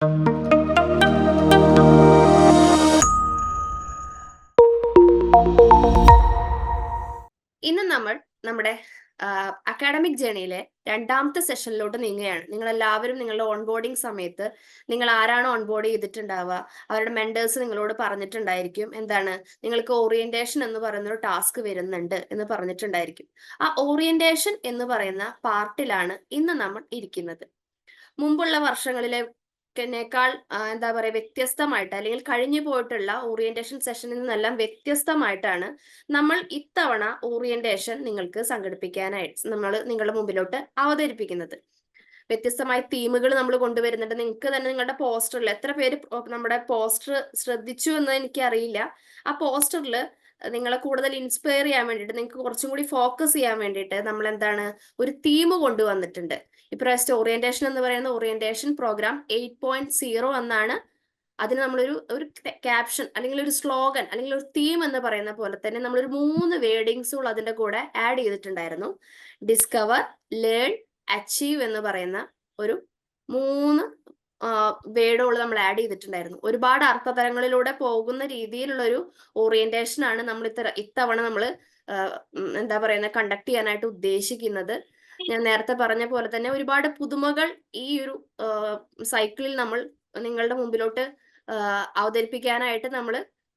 ഇന്ന് നമ്മൾ നമ്മുടെ അക്കാഡമിക് ജേണിയിലെ രണ്ടാമത്തെ സെഷനിലോട്ട് നീങ്ങുകയാണ്. നിങ്ങളെല്ലാവരും നിങ്ങളുടെ ഓൺബോർഡിംഗ് സമയത്ത് നിങ്ങൾ ആരാണോ ഓൺബോർഡ് ചെയ്തിട്ടുണ്ടാവുക അവരുടെ മെന്റേഴ്സ് നിങ്ങളോട് പറഞ്ഞിട്ടുണ്ടായിരിക്കും എന്താണ് നിങ്ങൾക്ക് ഓറിയന്റേഷൻ എന്ന് പറയുന്ന ഒരു ടാസ്ക് വരുന്നുണ്ട് എന്ന് പറഞ്ഞിട്ടുണ്ടായിരിക്കും. ആ ഓറിയന്റേഷൻ എന്ന് പറയുന്ന പാർട്ടിലാണ് ഇന്ന് നമ്മൾ ഇരിക്കുന്നത്. മുമ്പുള്ള വർഷങ്ങളിലെ ക്കാൾ എന്താ പറയുക വ്യത്യസ്തമായിട്ട് അല്ലെങ്കിൽ കഴിഞ്ഞു പോയിട്ടുള്ള ഓറിയന്റേഷൻ സെഷനിൽ നിന്നെല്ലാം വ്യത്യസ്തമായിട്ടാണ് നമ്മൾ ഇത്തവണ ഓറിയന്റേഷൻ നിങ്ങൾക്ക് സംഘടിപ്പിക്കാനായിട്ട് നമ്മൾ നിങ്ങളുടെ മുമ്പിലോട്ട് അവതരിപ്പിക്കുന്നത്. വ്യത്യസ്തമായ തീമുകൾ നമ്മൾ കൊണ്ടുവരുന്നുണ്ട്. നിങ്ങൾക്ക് തന്നെ നിങ്ങളുടെ പോസ്റ്ററിൽ എത്ര പേര് നമ്മുടെ പോസ്റ്റർ ശ്രദ്ധിച്ചു എന്ന് എനിക്കറിയില്ല. ആ പോസ്റ്ററിൽ നിങ്ങളെ കൂടുതൽ ഇൻസ്പയർ ചെയ്യാൻ വേണ്ടിയിട്ട് നിങ്ങൾക്ക് കുറച്ചും കൂടി ഫോക്കസ് ചെയ്യാൻ വേണ്ടിയിട്ട് നമ്മൾ എന്താണ് ഒരു തീം കൊണ്ടുവന്നിട്ടുണ്ട്. ഇപ്രാവശ്യത്തെ ഓറിയന്റേഷൻ എന്ന് പറയുന്ന ഓറിയന്റേഷൻ പ്രോഗ്രാം 8.0 എന്നാണ്. അതിന് നമ്മളൊരു ഒരു ക്യാപ്ഷൻ അല്ലെങ്കിൽ ഒരു സ്ലോഗൻ അല്ലെങ്കിൽ ഒരു തീം എന്ന് പറയുന്ന പോലെ തന്നെ നമ്മളൊരു 3 വേർഡിങ്സുകൾ അതിന്റെ കൂടെ ആഡ് ചെയ്തിട്ടുണ്ടായിരുന്നു. ഡിസ്കവർ, ലേൺ, അച്ചീവ് എന്ന് പറയുന്ന ഒരു 3 വേർഡുകൾ നമ്മൾ ആഡ് ചെയ്തിട്ടുണ്ടായിരുന്നു. ഒരുപാട് അർത്ഥതലങ്ങളിലൂടെ പോകുന്ന രീതിയിലുള്ള ഒരു ഓറിയന്റേഷൻ ആണ് നമ്മൾ ഇത്തവണ നമ്മൾ എന്താ പറയുന്നത് കണ്ടക്ട് ചെയ്യാനായിട്ട് ഉദ്ദേശിക്കുന്നത്. ഞാൻ നേരത്തെ പറഞ്ഞ പോലെ തന്നെ ഒരുപാട് പുതുമകൾ ഈ ഒരു സൈക്കിളിൽ നമ്മൾ നിങ്ങളുടെ മുമ്പിലോട്ട് അവതരിപ്പിക്കാനായിട്ട് നമ്മൾ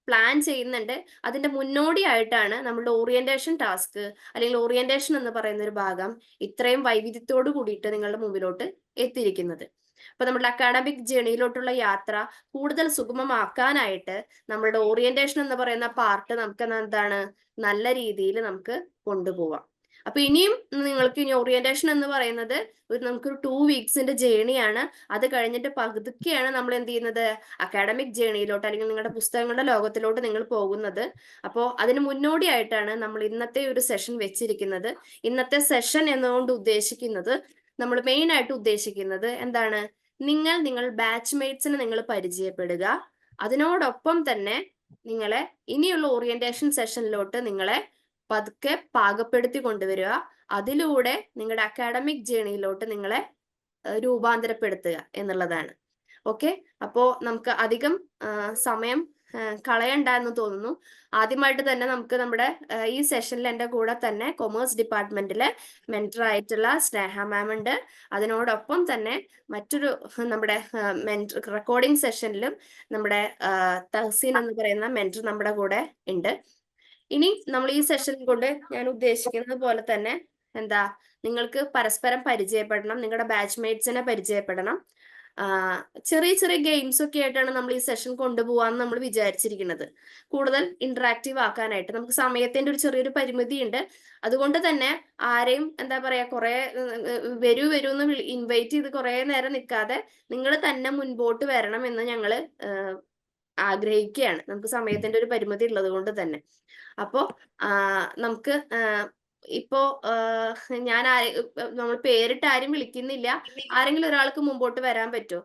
പ്ലാൻ ചെയ്യുന്നുണ്ട്. അതിന്റെ മുന്നോടിയായിട്ടാണ് നമ്മളുടെ ഓറിയന്റേഷൻ ടാസ്ക് അല്ലെങ്കിൽ ഓറിയന്റേഷൻ എന്ന് പറയുന്ന ഒരു ഭാഗം ഇത്രയും വൈവിധ്യത്തോട് കൂടിയിട്ട് നിങ്ങളുടെ മുമ്പിലോട്ട് എത്തിയിരിക്കുന്നത്. അപ്പൊ നമ്മുടെ അക്കാഡമിക് ജേണിയിലോട്ടുള്ള യാത്ര കൂടുതൽ സുഗമമാക്കാനായിട്ട് നമ്മളുടെ ഓറിയന്റേഷൻ എന്ന് പറയുന്ന പാർട്ട് നമുക്ക് എന്താണ് നല്ല രീതിയിൽ നമുക്ക് കൊണ്ടുപോവാം. അപ്പൊ ഇനിയും നിങ്ങൾക്ക് ഇനി ഓറിയന്റേഷൻ എന്ന് പറയുന്നത് നമുക്കൊരു 2 വീക്സിന്റെ ജേണിയാണ്. അത് കഴിഞ്ഞിട്ട് പകുതിക്കെയാണ് നമ്മൾ എന്ത് ചെയ്യുന്നത് അക്കാഡമിക് ജേണിയിലോട്ട് അല്ലെങ്കിൽ നിങ്ങളുടെ പുസ്തകങ്ങളുടെ ലോകത്തിലോട്ട് നിങ്ങൾ പോകുന്നത്. അപ്പോൾ അതിന് മുന്നോടിയായിട്ടാണ് നമ്മൾ ഇന്നത്തെ ഒരു സെഷൻ വെച്ചിരിക്കുന്നത്. ഇന്നത്തെ സെഷൻ എന്നുകൊണ്ട് ഉദ്ദേശിക്കുന്നത് നമ്മൾ മെയിൻ ആയിട്ട് ഉദ്ദേശിക്കുന്നത് എന്താണ് നിങ്ങൾ ബാച്ച്മേറ്റ്സിനെ നിങ്ങൾ പരിചയപ്പെടുക. അതിനോടൊപ്പം തന്നെ നിങ്ങളെ ഇനിയുള്ള ഓറിയന്റേഷൻ സെഷനിലോട്ട് നിങ്ങളെ പതുക്കെ പാകപ്പെടുത്തി കൊണ്ടുവരിക. അതിലൂടെ നിങ്ങളുടെ അക്കാഡമിക് ജേണിയിലോട്ട് നിങ്ങളെ രൂപാന്തരപ്പെടുത്തുക എന്നുള്ളതാണ്. ഓക്കെ, അപ്പോ നമുക്ക് അധികം സമയം കളയണ്ട എന്ന് തോന്നുന്നു. ആദ്യമായിട്ട് തന്നെ നമുക്ക് നമ്മുടെ ഈ സെഷനിൽ എൻ്റെ കൂടെ തന്നെ കൊമേഴ്സ് ഡിപ്പാർട്ട്മെന്റിലെ മെന്റർ ആയിട്ടുള്ള സ്നേഹ മാം ഉണ്ട്. അതിനോടൊപ്പം തന്നെ മറ്റൊരു നമ്മുടെ റെക്കോർഡിംഗ് സെഷനിലും നമ്മുടെ തഹസീൻ എന്ന് പറയുന്ന മെന്റർ നമ്മുടെ കൂടെ ഉണ്ട്. ഇനി നമ്മൾ ഈ സെഷൻ കൊണ്ട് ഞാൻ ഉദ്ദേശിക്കുന്നത് പോലെ തന്നെ എന്താ നിങ്ങൾക്ക് പരസ്പരം പരിചയപ്പെടണം, നിങ്ങളുടെ ബാച്ച്മേറ്റ്സിനെ പരിചയപ്പെടണം. ചെറിയ ചെറിയ ഗെയിംസ് ഒക്കെ ആയിട്ടാണ് നമ്മൾ ഈ സെഷൻ കൊണ്ടുപോകാന്ന് നമ്മൾ വിചാരിച്ചിരിക്കുന്നത്. കൂടുതൽ ഇന്ററാക്റ്റീവ് ആക്കാനായിട്ട് നമുക്ക് സമയത്തിന്റെ ഒരു ചെറിയൊരു പരിമിതി ഉണ്ട്. അതുകൊണ്ട് തന്നെ ആരെയും എന്താ പറയാ കുറെ വരൂ എന്ന് ഇൻവൈറ്റ് ചെയ്ത് കുറെ നേരം നിൽക്കാതെ നിങ്ങൾ തന്നെ മുൻപോട്ട് വരണം എന്ന് ഞങ്ങള് ആഗ്രഹിക്കുകയാണ്. നമുക്ക് സമയത്തിന്റെ ഒരു പരിമിതി ഉള്ളത് കൊണ്ട് തന്നെ. അപ്പോ നമുക്ക് ഇപ്പോ ഞാൻ നമ്മൾ പേരിട്ട് ആരും വിളിക്കുന്നില്ല. ആരെങ്കിലും ഒരാൾക്ക് മുമ്പോട്ട് വരാൻ പറ്റുമോ?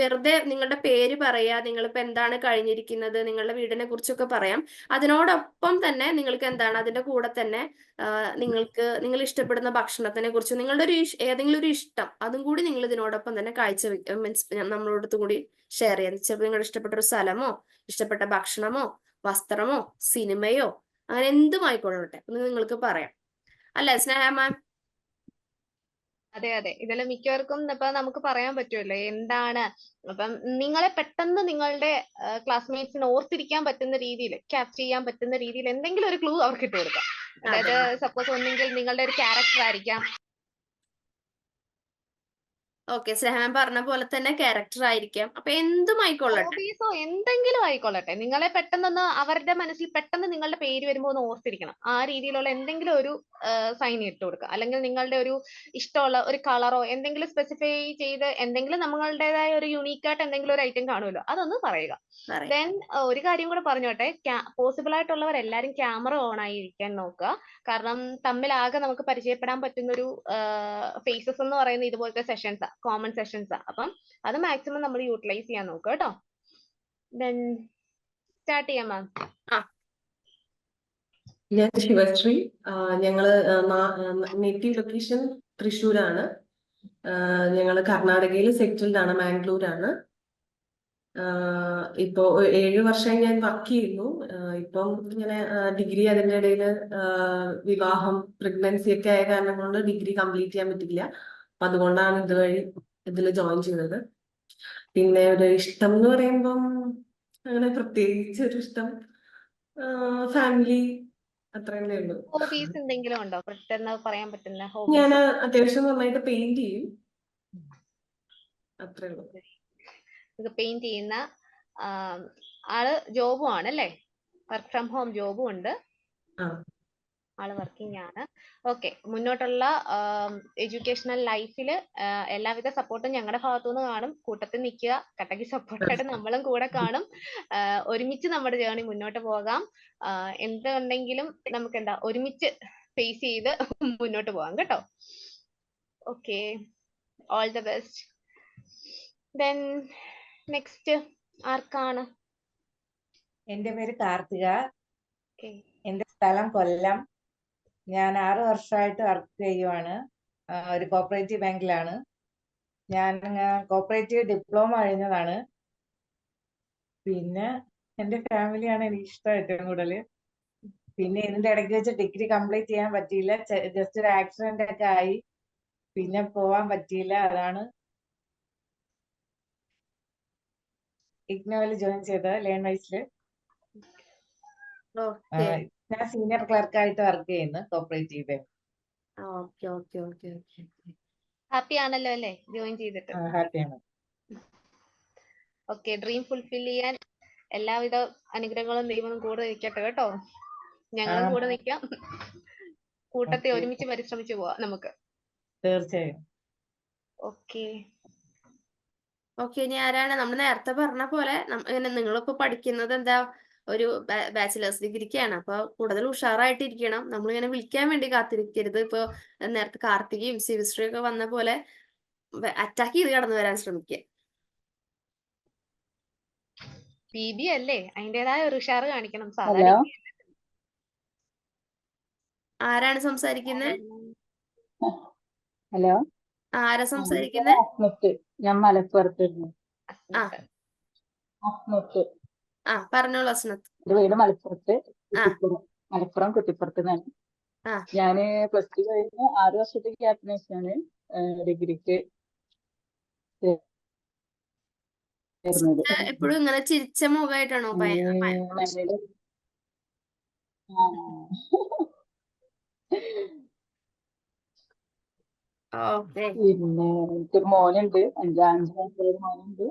വെറുതെ നിങ്ങളുടെ പേര് പറയാ, നിങ്ങളിപ്പോ എന്താണ് കഴിഞ്ഞിരിക്കുന്നത്, നിങ്ങളുടെ വീടിനെ കുറിച്ചൊക്കെ പറയാം. അതിനോടൊപ്പം തന്നെ നിങ്ങൾക്ക് എന്താണ് അതിന്റെ കൂടെ തന്നെ നിങ്ങൾ ഇഷ്ടപ്പെടുന്ന ഭക്ഷണത്തിനെ കുറിച്ച് നിങ്ങളുടെ ഒരു ഏതെങ്കിലും ഒരു ഇഷ്ടം അതും കൂടി നിങ്ങൾ ഇതിനോടൊപ്പം തന്നെ മീൻസ് നമ്മളോടത്തും കൂടി ഷെയർ ചെയ്യാം. ചിലപ്പോൾ നിങ്ങളുടെ ഇഷ്ടപ്പെട്ട ഒരു സ്ഥലമോ ഇഷ്ടപ്പെട്ട ഭക്ഷണമോ വസ്ത്രമോ സിനിമയോ അങ്ങനെ എന്തും ആയിക്കൊള്ളട്ടെ ഒന്ന് നിങ്ങൾക്ക് പറയാം. അല്ലേ സ്നേഹ മാം? അതെ അതെ, ഇതിൽ മിക്കവർക്കും ഇപ്പൊ നമുക്ക് പറയാൻ പറ്റുമല്ലോ എന്താണ്. അപ്പം നിങ്ങളെ പെട്ടെന്ന് നിങ്ങളുടെ ക്ലാസ്മേറ്റ്സിന് ഓർത്തിരിക്കാൻ പറ്റുന്ന രീതിയിൽ ക്യാപ്ചർ ചെയ്യാൻ പറ്റുന്ന രീതിയിൽ എന്തെങ്കിലും ഒരു ക്ലൂ അവർക്ക് ഇട്ട് കൊടുക്കാം. അതായത് സപ്പോസ് ഒന്നെങ്കിൽ നിങ്ങളുടെ ഒരു ക്യാരക്ടർ ആയിരിക്കാം. ഓക്കെ, സ്നേഹ മാം പറഞ്ഞ പോലെ തന്നെ ക്യാരക്ടർ ആയിരിക്കാം. അപ്പൊ എന്തും ആയിക്കൊള്ളട്ടെ, ഹോബീസോ എന്തെങ്കിലും ആയിക്കൊള്ളട്ടെ. നിങ്ങളെ പെട്ടെന്നൊന്ന് അവരുടെ മനസ്സിൽ പെട്ടെന്ന് നിങ്ങളുടെ പേര് വരുമ്പോൾ ഒന്ന് ഓർത്തിരിക്കണം. ആ രീതിയിലുള്ള എന്തെങ്കിലും ഒരു സൈൻ ഇട്ട് കൊടുക്കുക. അല്ലെങ്കിൽ നിങ്ങളുടെ ഒരു ഇഷ്ടമുള്ള ഒരു കളറോ എന്തെങ്കിലും സ്പെസിഫൈ ചെയ്ത് എന്തെങ്കിലും നമ്മളുടേതായ ഒരു യുണീക്ക് ആയിട്ട് എന്തെങ്കിലും ഒരു ഐറ്റം കാണുമല്ലോ, അതൊന്ന് പറയുക. ദെൻ ഒരു കാര്യം കൂടെ പറഞ്ഞോട്ടെ, പോസിബിൾ ആയിട്ടുള്ളവർ എല്ലാവരും ക്യാമറ ഓൺ ആയിരിക്കാൻ നോക്കുക. കാരണം തമ്മിലാകെ നമുക്ക് പരിചയപ്പെടാൻ പറ്റുന്ന ഒരു ഫേസസ് എന്ന് പറയുന്നത് ഇതുപോലത്തെ സെഷൻസാ, കോമൺ സെഷൻസാ. അപ്പം അത് മാക്സിമം നമ്മൾ യൂട്ടിലൈസ് ചെയ്യാൻ നോക്കുക കേട്ടോ. ദെൻ സ്റ്റാർട്ട് ചെയ്യാം മാം. ഞാൻ ശിവശ്രീ. ഞങ്ങള് നേറ്റീവ് ലൊക്കേഷൻ തൃശ്ശൂരാണ്. ഞങ്ങള് കർണാടകയിൽ സെറ്റിൽഡ് ആണ്, മാംഗ്ലൂരാണ്. ഇപ്പോ 7 വർഷം ഞാൻ വർക്ക് ചെയ്യുന്നു. ഇപ്പം ഇങ്ങനെ ഡിഗ്രി അതിൻ്റെ ഇടയിൽ വിവാഹം പ്രഗ്നൻസി ഒക്കെ ആയ കാരണം കൊണ്ട് ഡിഗ്രി കംപ്ലീറ്റ് ചെയ്യാൻ പറ്റില്ല. അപ്പൊ അതുകൊണ്ടാണ് ഇതുവഴി ഇതിൽ ജോയിൻ ചെയ്തത്. പിന്നെ ഒരു ഇഷ്ടം എന്ന് പറയുമ്പം അങ്ങനെ പ്രത്യേകിച്ച് ഒരു ഇഷ്ടം ഫാമിലി അത്ര തന്നെ ഉള്ളൂ. ഹോബീസ് എന്തെങ്കിലും ഉണ്ടോ? പെട്ടെന്ന് പറയാൻ പറ്റുന്ന ഞാൻ ഹോബീസ്? അത്യാവശ്യം നന്നായിട്ട് പെയിന്റ് ചെയ്യും, അത്രേ ഉള്ളൂ. പെയിന്റ് ചെയ്യുന്ന ആള് ജോബും ആണ് അല്ലേ? വർക്ക് ഫ്രം ഹോം ജോബും ഉണ്ട്, ആ ആള് വർക്കിംഗ് ആണ്. ഓക്കെ, മുന്നോട്ടുള്ള എഡ്യൂക്കേഷണൽ ലൈഫിൽ എല്ലാവിധ സപ്പോർട്ടും ഞങ്ങളുടെ ഭാഗത്തുനിന്ന് കാണും. കൂട്ടത്തിൽ നിൽക്കുക, കട്ടയ്ക്ക് സപ്പോർട്ടായിട്ട് നമ്മളും കൂടെ കാണും. ഒരുമിച്ച് നമ്മുടെ ജേർണി മുന്നോട്ട് പോകാം. എന്തുണ്ടെങ്കിലും നമുക്ക് എന്താ ഒരുമിച്ച് ഫേസ് ചെയ്ത് മുന്നോട്ട് പോകാം കേട്ടോ. Okay, all the best. Then next ആർക്കാണ്? എന്റെ പേര് കാർത്തിക. ഓക്കെ, എന്റെ സ്ഥലം കൊല്ലം. ഞാൻ 6 വർഷമായിട്ട് വർക്ക് ചെയ്യുവാണ്. ഒരു കോപ്പറേറ്റീവ് ബാങ്കിലാണ്. ഞാൻ കോപ്പറേറ്റീവ് ഡിപ്ലോമ കഴിഞ്ഞതാണ്. പിന്നെ എന്റെ ഫാമിലിയാണ് എനിക്ക് ഇഷ്ടം ഏറ്റവും കൂടുതൽ. പിന്നെ ഇതിന്റെ ഇടയ്ക്ക് വെച്ച് ഡിഗ്രി കംപ്ലീറ്റ് ചെയ്യാൻ പറ്റിയില്ല. ജസ്റ്റ് ഒരു ആക്സിഡന്റ് ഒക്കെ ആയി, പിന്നെ പോവാൻ പറ്റിയില്ല. അതാണ് ഇഗ്നോയിൽ ജോയിൻ ചെയ്തത്, ലേൺ വൈസിൽ. ഓക്കെ ഞാൻ സീനിയർ ക്ലർക്കായിട്ട് വർക്ക് ചെയ്യുന്നു cooperative bank. Okay okay okay okay. Happy ആണല്ലോ അല്ലേ ജോയിൻ ചെയ്തിട്ട്? ഹാപ്പിയാണ്. ഓക്കെ, ഡ്രീം ഫുൾഫിൽ ചെയ്യാൻ എല്ലാവിധ അനുഗ്രഹങ്ങളും ദൈവം കൂടെ നിൽക്കട്ടെ കേട്ടോ. ഞങ്ങളും കൂടെ നിൽക്കാം. കൂട്ടത്തെ Okay. ഒരുമിച്ച് പരിശ്രമിച്ചു പോവാം നമുക്ക്. തീർച്ചയായും. ഓക്കെ, ഓക്കെ, ഇനി ആരാണ്? നമ്മൾ നേരത്തെ പറഞ്ഞ പോലെ ഇങ്ങനെ നിങ്ങളിപ്പോ പഠിക്കുന്നത് എന്താ, ഒരു ബാച്ചിലേഴ്സ് ഡിഗ്രിക്കാണ്. അപ്പൊ കൂടുതൽ ഉഷാറായിട്ടിരിക്കണം. നമ്മളിങ്ങനെ വിളിക്കാൻ വേണ്ടി കാത്തിരിക്കരുത്. ഇപ്പൊ നേരത്തെ കാർത്തികയും സിവിശ്രീ ഒക്കെ വന്ന പോലെ അറ്റാക്ക് ചെയ്ത് കടന്നു വരാൻ ശ്രമിക്കുക. ബി അല്ലേ, അതിന്റേതായ ഒരു ഉഷാറ് കാണിക്കണം. ഹലോ സാധാരണ ആരാണ് സംസാരിക്കുന്നത്? ഹലോ ആരാ സംസാരിക്കുന്നത്? അസ്മത്ത്, ഞാൻ മലപ്പുറത്ത് ആ അസ്മത്ത്. പറഞ്ഞോളൂ അസ്നത്ത്. എന്റെ വീട് മലപ്പുറത്ത് ആ. കുറ്റിപ്പുറം, മലപ്പുറം കുറ്റിപ്പുറത്ത് നിന്നാണ്. ആ. ഞാന് +2 കഴിഞ്ഞ് 6 വർഷത്തെ ഗ്യാപ്പിന് ശേഷമാണ് ഡിഗ്രിക്ക് ചേർന്നത്. എപ്പോഴും ഇങ്ങനെ ചിരിച്ച മുഖമായിട്ടാണോ? മാരീഡ്. ഓക്കെ. പിന്നെ എനിക്കൊരു മോനുണ്ട്, 5 വയസ്സുള്ള മോനുണ്ട്.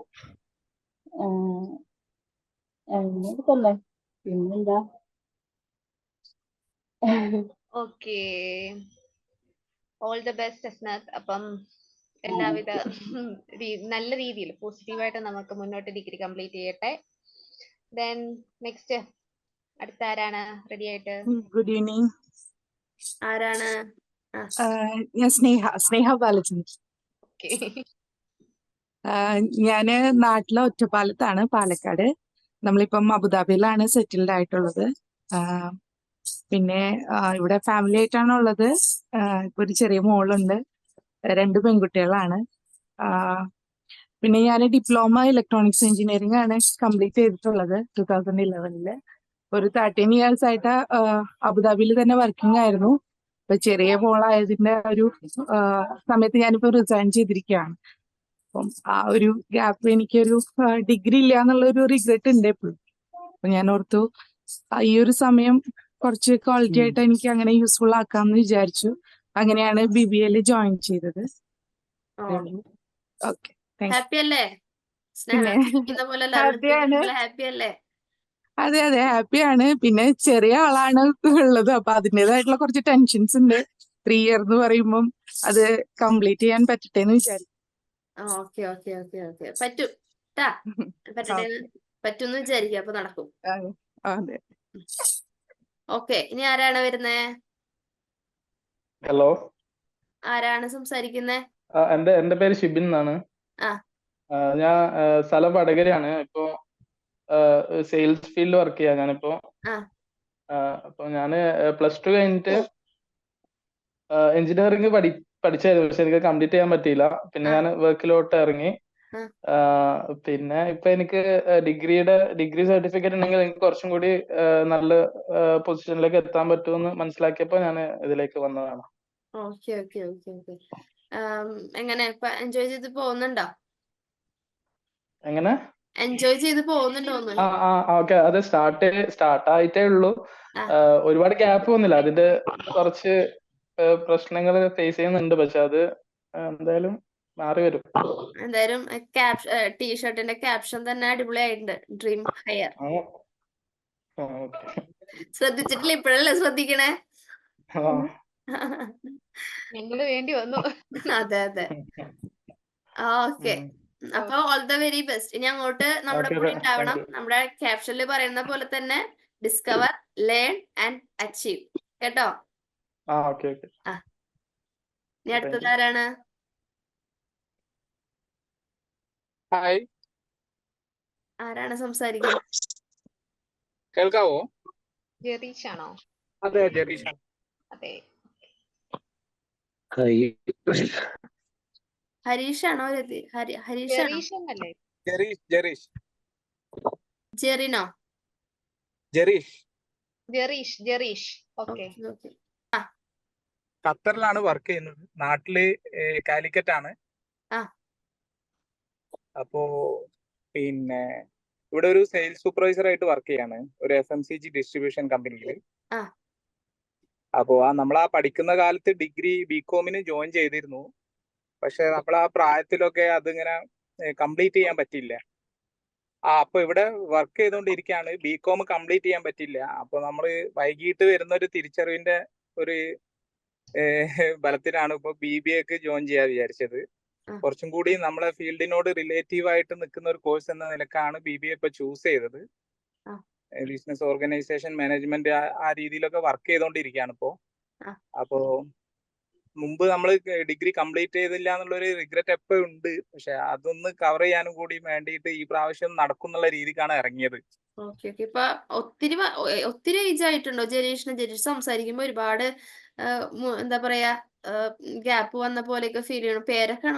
അങ്ങനെ തന്നെ. പിന്നെന്താ? Okay, all the best Asnath. അപ്പം എല്ലാവിധ നല്ല രീതിയിൽ പോസിറ്റീവായിട്ട് നമുക്ക് മുന്നോട്ട് ഡിഗ്രി കംപ്ലീറ്റ് ചെയ്യട്ടെ. ദെൻ നെക്സ്റ്റ് അടുത്ത ആരാണ് റെഡി ആയിട്ട്? Good evening. ആരാണ്? ഞാൻ സ്നേഹ ബാലചന്ദ്രൻ. ഓക്കെ, ഞാന് നാട്ടിലെ ഒറ്റപ്പാലത്താണ്, പാലക്കാട്. നമ്മളിപ്പം അബുദാബിയിലാണ് സെറ്റിൽഡ് ആയിട്ടുള്ളത്. പിന്നെ ഇവിടെ ഫാമിലി ആയിട്ടാണ് ഉള്ളത്. ഇപ്പൊ ഒരു ചെറിയ മോളുണ്ട്, 2 പെൺകുട്ടികളാണ്. പിന്നെ ഞാൻ ഡിപ്ലോമ ഇലക്ട്രോണിക്സ് എഞ്ചിനീയറിംഗ് ആണ് കംപ്ലീറ്റ് ചെയ്തിട്ടുള്ളത് 2011. ഒരു 13 years ആയിട്ട് അബുദാബിയിൽ തന്നെ വർക്കിംഗ് ആയിരുന്നു. ഇപ്പൊ ചെറിയ മോളായതിന്റെ ഒരു സമയത്ത് ഞാനിപ്പോ റിസൈൻ ചെയ്തിരിക്കുകയാണ്. അപ്പം ആ ഒരു ഗ്യാപ്പ് എനിക്കൊരു ഡിഗ്രി ഇല്ല എന്നുള്ളൊരു റിഗ്രറ്റ് ഉണ്ട് എപ്പോഴും. അപ്പൊ ഞാൻ ഓർത്തു ഈ ഒരു സമയം കുറച്ച് ക്വാളിറ്റി ആയിട്ട് എനിക്ക് അങ്ങനെ യൂസ്ഫുൾ ആക്കാമെന്ന് വിചാരിച്ചു. അങ്ങനെയാണ് BBA ജോയിൻ ചെയ്തത്. ഓക്കെ, ഹാപ്പി അല്ലേ? പിന്നെ ഹാപ്പിയാണ്. ഹാപ്പി അല്ലേ? അതെ ഹാപ്പിയാണ്. പിന്നെ ചെറിയ ആളാണ് ഉള്ളത്, അപ്പൊ അതിൻ്റെതായിട്ടുള്ള കുറച്ച് ടെൻഷൻസ് ഉണ്ട്. 3 year എന്ന് പറയുമ്പം അത് കംപ്ലീറ്റ് ചെയ്യാൻ പറ്റട്ടെ എന്ന് വിചാരിച്ചു. ഓക്കെ ഓക്കെ ഓക്കെ ഓക്കെ, പറ്റും ട്ടാ. പറ്റട്ടെ, പറ്റുമെന്ന് വിചാരിക്കുക, അപ്പൊ നടക്കും. അതെ. ഓക്കെ, ഇനി ആരാണ് വരുന്നേ? ഹലോ, ആരാണ് സംസാരിക്കുന്നേ? എന്റെ പേര് ഷിബിൻ എന്നാണ്. ആ. ഞാൻ സ്ഥലം വടകരയാണ്. ഇപ്പോ സെയിൽസ് ഫീൽഡിൽ വർക്ക് ചെയ്യാം ഞാനിപ്പോ. ആ. അപ്പൊ ഞാന് +2 കഴിഞ്ഞിട്ട് എഞ്ചിനീയറിംഗ് പഠിച്ചായിരുന്നു, പക്ഷെ എനിക്ക് കംപ്ലീറ്റ് ചെയ്യാൻ പറ്റിയില്ല. പിന്നെ ഞാൻ വർക്കിലോട്ട് ഇറങ്ങി. ആ. പിന്നെ ഇപ്പൊ എനിക്ക് ഡിഗ്രി സർട്ടിഫിക്കറ്റ് ഉണ്ടെങ്കിൽ എനിക്ക് കുറച്ചും കൂടി നല്ല പൊസിഷനിലേക്ക് എത്താൻ പറ്റുമെന്ന് മനസ്സിലാക്കിയപ്പോ ഞാൻ ഇതിലേക്ക് വന്നതാണ്. Okay okay okay okay. എങ്ങനെ ഇപ്പൊ എൻജോയ് ചെയ്ത് പോകുന്നുണ്ടോ? എങ്ങനെ? എൻജോയ് ചെയ്ത് പോകുന്നുണ്ടോന്ന്? ഓക്കെ. അത് സ്റ്റാർട്ട് ആയിട്ടേ ഉള്ളൂ. ആ. ഒരുപാട് ഗ്യാപ്പ് വന്നില്ല. അതിന്റെ കുറച്ച് പ്രശ്നങ്ങൾ ഫേസ് ചെയ്യുന്നുണ്ട്. പക്ഷെ അത് എന്തായാലും മാറി വരും. എന്തായാലും ടീഷർട്ടിന്റെ ക്യാപ്ഷൻ തന്നെ അടിപൊളിയായിട്ടുണ്ട്. Dream higher. ഓക്കെ. ശ്രദ്ധിച്ചിട്ടില്ല, ഇപ്പോഴല്ലേ ശ്രദ്ധിക്കണേ. ഞങ്ങള് വേണ്ടി വന്നു. അതെ അതെ. ഓക്കെ. അപ്പൊ ഓൾ ദ വെരി ബെസ്റ്റ്. ഇനി അങ്ങോട്ട് നമ്മുടെ Okay, കൂടെ thank ഉണ്ടാവണം. you. നമ്മുടെ ക്യാപ്ഷനിൽ പറയുന്ന പോലെ തന്നെ ഡിസ്കവർ, ലേൺ ആൻഡ് അച്ചീവ്. കേട്ടോ? ഓക്കെ. ഇനി Thank അടുത്തത് you. ആരാണ്? ഹായ്, ആരാണ് സംസാരിക്കുന്നത്? കേൾക്കാവോ? ജെറീഷ് ആണോ? അതെ, ജെറീഷാണ്. അതെ. ഹരീഷാണോ? ഹരീഷാണോ? ജെറീഷ് എന്നല്ലേ? ജെറീഷ്. ജെറിനോ? ജെറീഷ്. ഓക്കെ. Okay okay. ഖത്തറിലാണ് വർക്ക് ചെയ്യുന്നത്. നാട്ടില് കാലിക്കറ്റ് ആണ്. ആ. അപ്പോ പിന്നെ ഇവിടെ ഒരു സെയിൽസ് സൂപ്പർവൈസർ ആയിട്ട് വർക്ക് ചെയ്യാണ് ഒരു FMCG ഡിസ്ട്രിബ്യൂഷൻ കമ്പനിയിൽ. ആ. അപ്പോ നമ്മളാ പഠിക്കുന്ന കാലത്ത് ഡിഗ്രി BCom ജോയിൻ ചെയ്തിരുന്നു. പക്ഷെ നമ്മൾ ആ പ്രായത്തിലൊക്കെ അതിങ്ങനെ കംപ്ലീറ്റ് ചെയ്യാൻ പറ്റില്ല. അപ്പൊ ഇവിടെ വർക്ക് ചെയ്തുകൊണ്ടിരിക്കുകയാണ്. BCom കംപ്ലീറ്റ് ചെയ്യാൻ പറ്റില്ല. അപ്പൊ നമ്മൾ വൈകിട്ട് വരുന്ന ഒരു തിരിച്ചറിവിന്റെ ഒരു ബലത്തിലാണ് ഇപ്പൊ BBA ജോയിൻ ചെയ്യാൻ വിചാരിച്ചത്. കുറച്ചും കൂടി നമ്മളെ ഫീൽഡിനോട് റിലേറ്റീവ് ആയിട്ട് നിൽക്കുന്ന ഒരു കോഴ്സ് എന്ന നിലക്കാണ് BBA ഇപ്പൊ ചൂസ് ചെയ്തത്. ബിസിനസ് ഓർഗനൈസേഷൻ മാനേജ്മെന്റ് ആ രീതിയിലൊക്കെ വർക്ക് ചെയ്തുകൊണ്ടിരിക്കുകയാണ് ഇപ്പോ. അപ്പോ മുമ്പ് നമ്മൾ ഡിഗ്രി കംപ്ലീറ്റ് ചെയ്തില്ല എന്നുള്ളൊരു റിഗ്രറ്റ് എപ്പോഴും ഉണ്ട്. പക്ഷെ അതൊന്ന് കവർ ചെയ്യാനും കൂടി വേണ്ടിയിട്ട് ഈ പ്രാവശ്യം നടക്കുന്നുള്ള രീതിക്കാണ് ഇറങ്ങിയത്. Okay okay. ഇപ്പൊ ഒത്തിരി ഏജ് ആയിട്ടുണ്ടോ ജെറീഷിന്? ജെറീഷ് സംസാരിക്കുമ്പോ ഒരുപാട് എന്താ പറയാ ഗ്യാപ്പ് വന്ന പോലെയൊക്കെ ഫീൽ ചെയ്യണം. പേരൊക്കെ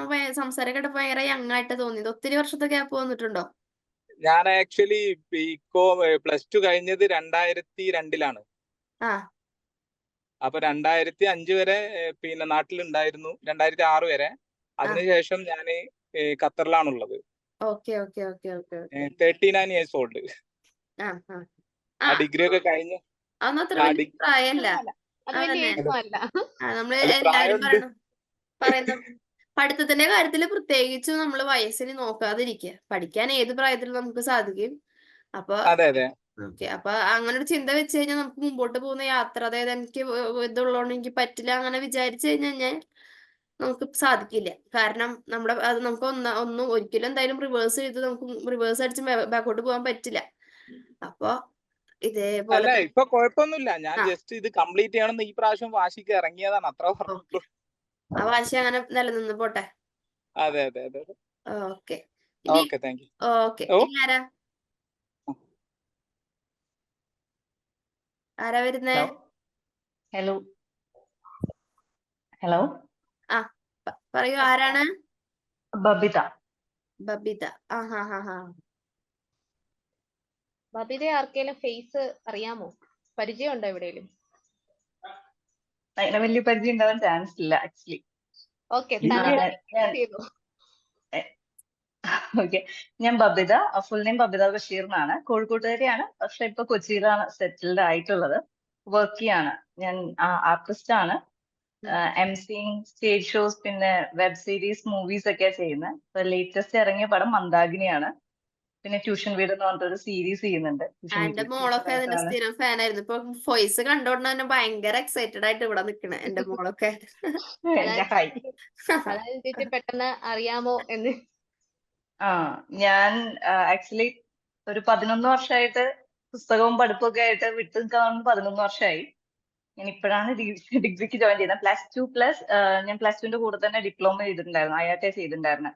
സംസാരം കേട്ടപ്പോ ഭയങ്കര യങ് ആയിട്ട് തോന്നിയത്. ഒത്തിരി വർഷത്തെ ഗ്യാപ്പ് വന്നിട്ടുണ്ടോ? ഞാൻ ആക്ച്വലി BCom +2 കഴിഞ്ഞത് 2002 ആ. അപ്പൊ 2005 വരെ പിന്നെ നാട്ടിലുണ്ടായിരുന്നു. 2006 വരെ. അതിനുശേഷം ഞാൻ ഖത്തറിലാണുള്ളത്. Okay okay okay okay. 39 years old. ആ ഡിഗ്രി ഒക്കെ കഴിഞ്ഞ് അതൊന്നും അത്ര വലിയ പ്രായമല്ല. അത് വലിയ ഏജ് അല്ല. നമ്മള് അല്ല, എല്ലാരും പ്രായമുണ്ട്. പറയുന്ന പഠിത്തത്തിന്റെ കാര്യത്തിൽ പ്രത്യേകിച്ചും നമ്മൾ വയസ്സിന് നോക്കാതിരിക്കുക. പഠിക്കാൻ ഏത് പ്രായത്തിലും നമുക്ക് സാധിക്കും. അപ്പൊ അതെ. ഓക്കെ. അപ്പൊ അങ്ങനെ ഒരു ചിന്ത വെച്ച് കഴിഞ്ഞാൽ നമുക്ക് മുമ്പോട്ട് പോകുന്ന യാത്ര, അതായത് എനിക്ക് ഇതുള്ളതുകൊണ്ട് എനിക്ക് പറ്റില്ല അങ്ങനെ വിചാരിച്ചു കഴിഞ്ഞാൽ നമുക്ക് സാധിക്കില്ല. കാരണം അത് നമുക്ക് ഒന്നും ഒരിക്കലും എന്തായാലും റിവേഴ്സ് ചെയ്ത് നമുക്ക് റിവേഴ്സ് അടിച്ച് ബാക്കോട്ട് പോകാൻ പറ്റില്ല. അപ്പൊ ഇതേപോലെ അല്ല, ഇപ്പൊ കുഴപ്പമൊന്നുമില്ല. ഞാൻ ആ. ജസ്റ്റ് ഇത് കംപ്ലീറ്റ് ചെയ്യണമെന്ന് ഈ പ്രാവശ്യം വാശിക്ക് ഇറങ്ങിയതാണ്. അത്ര ഓക്കെ. ആ വാശി അങ്ങനെ നിലനിന്ന് പോട്ടെ. അതെ. ഓക്കെ. ഇനി ഓക്കെ, താങ്ക് യു. ഓക്കെ. ഇനി ആരാ വരുന്നേ? ഹലോ. ആ പറയൂ, ആരാണ്? ബബിത. ബബിതയെ ആർക്കെങ്കിലും ഫേസ് അറിയാമോ? പരിചയമുണ്ടോ എവിടെയെങ്കിലും? അതിനെ വലിയ പരിചയം ഉണ്ടാവാൻ ചാൻസ് ഇല്ല ആക്ച്വലി. ഓക്കെ. ഓക്കെ. ഞാൻ ബബിത. ഫുൾ നെയിം ബബിത ബഷീർ എന്നാണ്. കോഴിക്കോട്ടുകാരിയാണ്. പക്ഷെ ഇപ്പൊ കൊച്ചിയിലാണ് സെറ്റിൽഡ് ആയിട്ടുള്ളത്. വർക്ക് ചെയ്യാണ്. ഞാൻ ആർട്ടിസ്റ്റ് ആണ്. MCing, സ്റ്റേജ് ഷോസ്, പിന്നെ വെബ് സീരീസ്, മൂവീസ് ഒക്കെ ചെയ്യുന്നത്. ഇപ്പൊ ലേറ്റസ്റ്റ് ഇറങ്ങിയ പടം മന്ദാകിനിയാണ്. പിന്നെ ട്യൂഷൻ വീട് എന്ന് പറഞ്ഞിട്ടൊരു സീരീസ് ചെയ്യുന്നുണ്ട്. എന്റെ മോളൊക്കെ അതിന്റെ സ്ഥിരം ഫാനായിരുന്നു. ഇപ്പൊ വോയിസ് കണ്ടോണ്ട് തന്നെ ഭയങ്കര എക്സൈറ്റഡ് ആയിട്ട് ഇവിടെ നിക്കണേ എന്റെ മോളൊക്കെ. അതായത് ചേച്ചി പെട്ടെന്ന് അറിയാമോ എന്ന്. ഞാൻ ആക്ച്വലി ഒരു 11 വർഷമായിട്ട് പുസ്തകവും പഠിപ്പൊക്കെ ആയിട്ട് വിട്ടു നിൽക്കാൻ 11 വർഷമായി. ഞാൻ ഇപ്പോഴാണ് ഡിഗ്രിക്ക് ജോയിൻ ചെയ്യുന്നത്. ഞാൻ +2ന്റെ കൂടെ തന്നെ ഡിപ്ലോമ ചെയ്തിട്ടുണ്ടായിരുന്നു. IIT ചെയ്തിട്ടുണ്ടായിരുന്നു.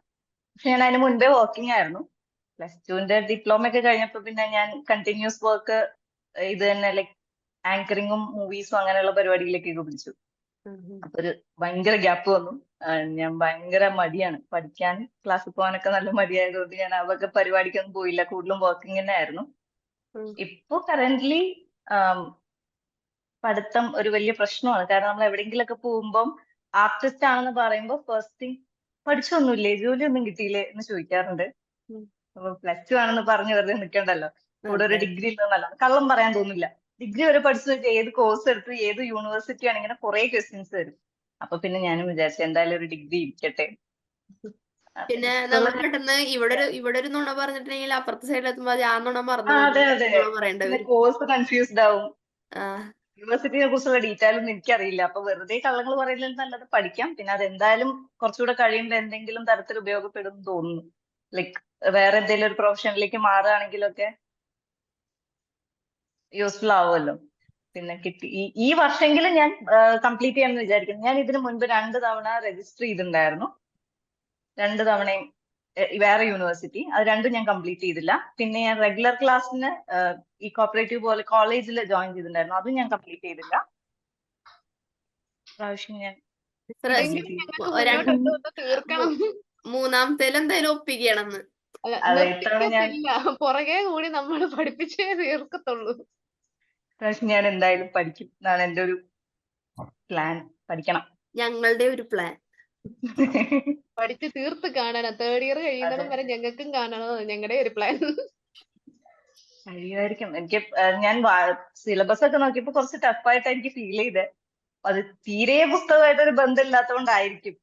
പക്ഷെ ഞാൻ അതിന് മുൻപേ വർക്കിംഗ് ആയിരുന്നു. +2ന്റെ ഡിപ്ലോമ ഒക്കെ കഴിഞ്ഞപ്പോ പിന്നെ ഞാൻ കണ്ടിന്യൂസ് വർക്ക് ഇത് തന്നെ ലൈക് ആങ്കറിങ്ങും മൂവീസും അങ്ങനെയുള്ള പരിപാടിയിലേക്കൊക്കെ പിടിച്ചു. അപ്പൊ ഒരു ഭയങ്കര ഗ്യാപ്പ് വന്നു. ഞാൻ ഭയങ്കര മടിയാണ് പഠിക്കാൻ, ക്ലാസ്സിൽ പോകാനൊക്കെ നല്ല മടിയായതുകൊണ്ട് ഞാൻ ആ വക പരിപാടിക്കൊന്നും പോയില്ല. കൂടുതലും വർക്കിംഗ് തന്നെ ആയിരുന്നു. ഇപ്പൊ കറന്റ്ലി പഠിത്തം ഒരു വലിയ പ്രശ്നമാണ്. കാരണം നമ്മൾ എവിടെയെങ്കിലൊക്കെ പോകുമ്പം ആർട്ടിസ്റ്റ് ആണെന്ന് പറയുമ്പോൾ ഫസ്റ്റ് തിങ് പഠിച്ചൊന്നുമില്ലേ, ജോലിയൊന്നും കിട്ടിയില്ലേ എന്ന് ചോദിക്കാറുണ്ട്. അപ്പൊ +2 ആണെന്ന് പറഞ്ഞ് വെറുതെ നിൽക്കണ്ടല്ലോ, കൂടെ ഒരു ഡിഗ്രി ഇല്ലെന്നല്ല, കള്ളം പറയാൻ തോന്നില്ല. ഡിഗ്രി വരെ പഠിച്ചു വെച്ചാൽ ഏത് കോഴ്സ് എടുത്ത് ഏത് യൂണിവേഴ്സിറ്റി ആണ്, ഇങ്ങനെ കുറെ ക്വസ്റ്റ്യൻസ് വരും. അപ്പൊ പിന്നെ ഞാനും വിചാരിച്ചു എന്തായാലും ഒരു ഡിഗ്രി ഇരിക്കട്ടെ. പിന്നെ നമ്മൾ പെട്ടെന്ന് ഇവിടെ ഒരു നുണ പറഞ്ഞിട്ടുണ്ടെങ്കിൽ അപ്പുറത്തെ സൈഡിൽ എത്തുമ്പോൾ അത് ആ നുണ മറന്നു അതെ അതെ, പറയേണ്ടി പിന്നെ വരും. കോഴ്സ് കൺഫ്യൂസ്ഡ് ആവും. ആ യൂണിവേഴ്സിറ്റിയെ കുറിച്ചുള്ള ഡീറ്റെയിൽ ഒന്നും എനിക്കറിയില്ല. അപ്പൊ വെറുതെ കള്ളങ്ങൾ പറയുന്നത് നല്ലത് പഠിക്കാം. പിന്നെ അതെന്തായാലും കുറച്ചുകൂടെ കഴിയുമ്പോൾ എന്തെങ്കിലും തരത്തിൽ ഉപയോഗപ്പെടും എന്ന് തോന്നുന്നു. ലൈക്ക് വേറെ എന്തെങ്കിലും ഒരു പ്രൊഫഷനിലേക്ക് മാറുകയാണെങ്കിലൊക്കെ യൂസ്ഫുൾ ആവുമല്ലോ. പിന്നെ കിട്ടി ഈ വർഷമെങ്കിലും ഞാൻ കംപ്ലീറ്റ് ചെയ്യാമെന്ന് വിചാരിക്കുന്നു. ഞാൻ ഇതിനു മുൻപ് 2 തവണ രജിസ്റ്റർ ചെയ്തിട്ടുണ്ടായിരുന്നു. 2 തവണയും വേറെ യൂണിവേഴ്സിറ്റി, അത് രണ്ടും ഞാൻ കംപ്ലീറ്റ് ചെയ്തില്ല. പിന്നെ ഞാൻ റെഗുലർ ക്ലാസ്സിന് ഈ കോപ്പറേറ്റീവ് പോലെ കോളേജിൽ ജോയിൻ ചെയ്തിട്ടുണ്ടായിരുന്നു, അതും ഞാൻ കംപ്ലീറ്റ് ചെയ്തില്ല. പ്രാവശ്യം ഞാൻ ഇതെങ്കിലും ഞങ്ങൾക്ക് മുന്നോട്ട് കൊണ്ടുവന്ന് തീർക്കണം. മൂന്നാമത്തേലും എന്തായാലും ഒപ്പിക്കണം. അല്ല, അതെ, ഇത്തവണ ഞാൻ നിർത്തിക്കത്തില്ല, പുറകെ കൂടി നമ്മൾ പഠിപ്പിച്ചേ തീർക്കത്തുള്ളൂ. പ്രാവശ്യം ഞാൻ എന്തായാലും പഠിക്കും എന്നാണ് എൻ്റെ ഒരു പ്ലാൻ. പഠിക്കണം. ഞങ്ങളുടെ ഒരു പ്ലാൻ. പഠിച്ച് തീർത്ത് കാണണം. 3rd ഇയർ കഴിയുന്നിടം അതെ. വരെ ഞങ്ങൾക്കും കാണണം, ഞങ്ങളുടെ ഒരു പ്ലാൻ. കഴിയുമായിരിക്കും. എനിക്ക് ഞാൻ സിലബസ് ഒക്കെ നോക്കിയപ്പോ കുറച്ച് ടഫായിട്ട് എനിക്ക് ഫീൽ ചെയ്തേ. അത് തീരെ പുസ്തകമായിട്ടൊരു ബന്ധമില്ലാത്തതുകൊണ്ടായിരിക്കും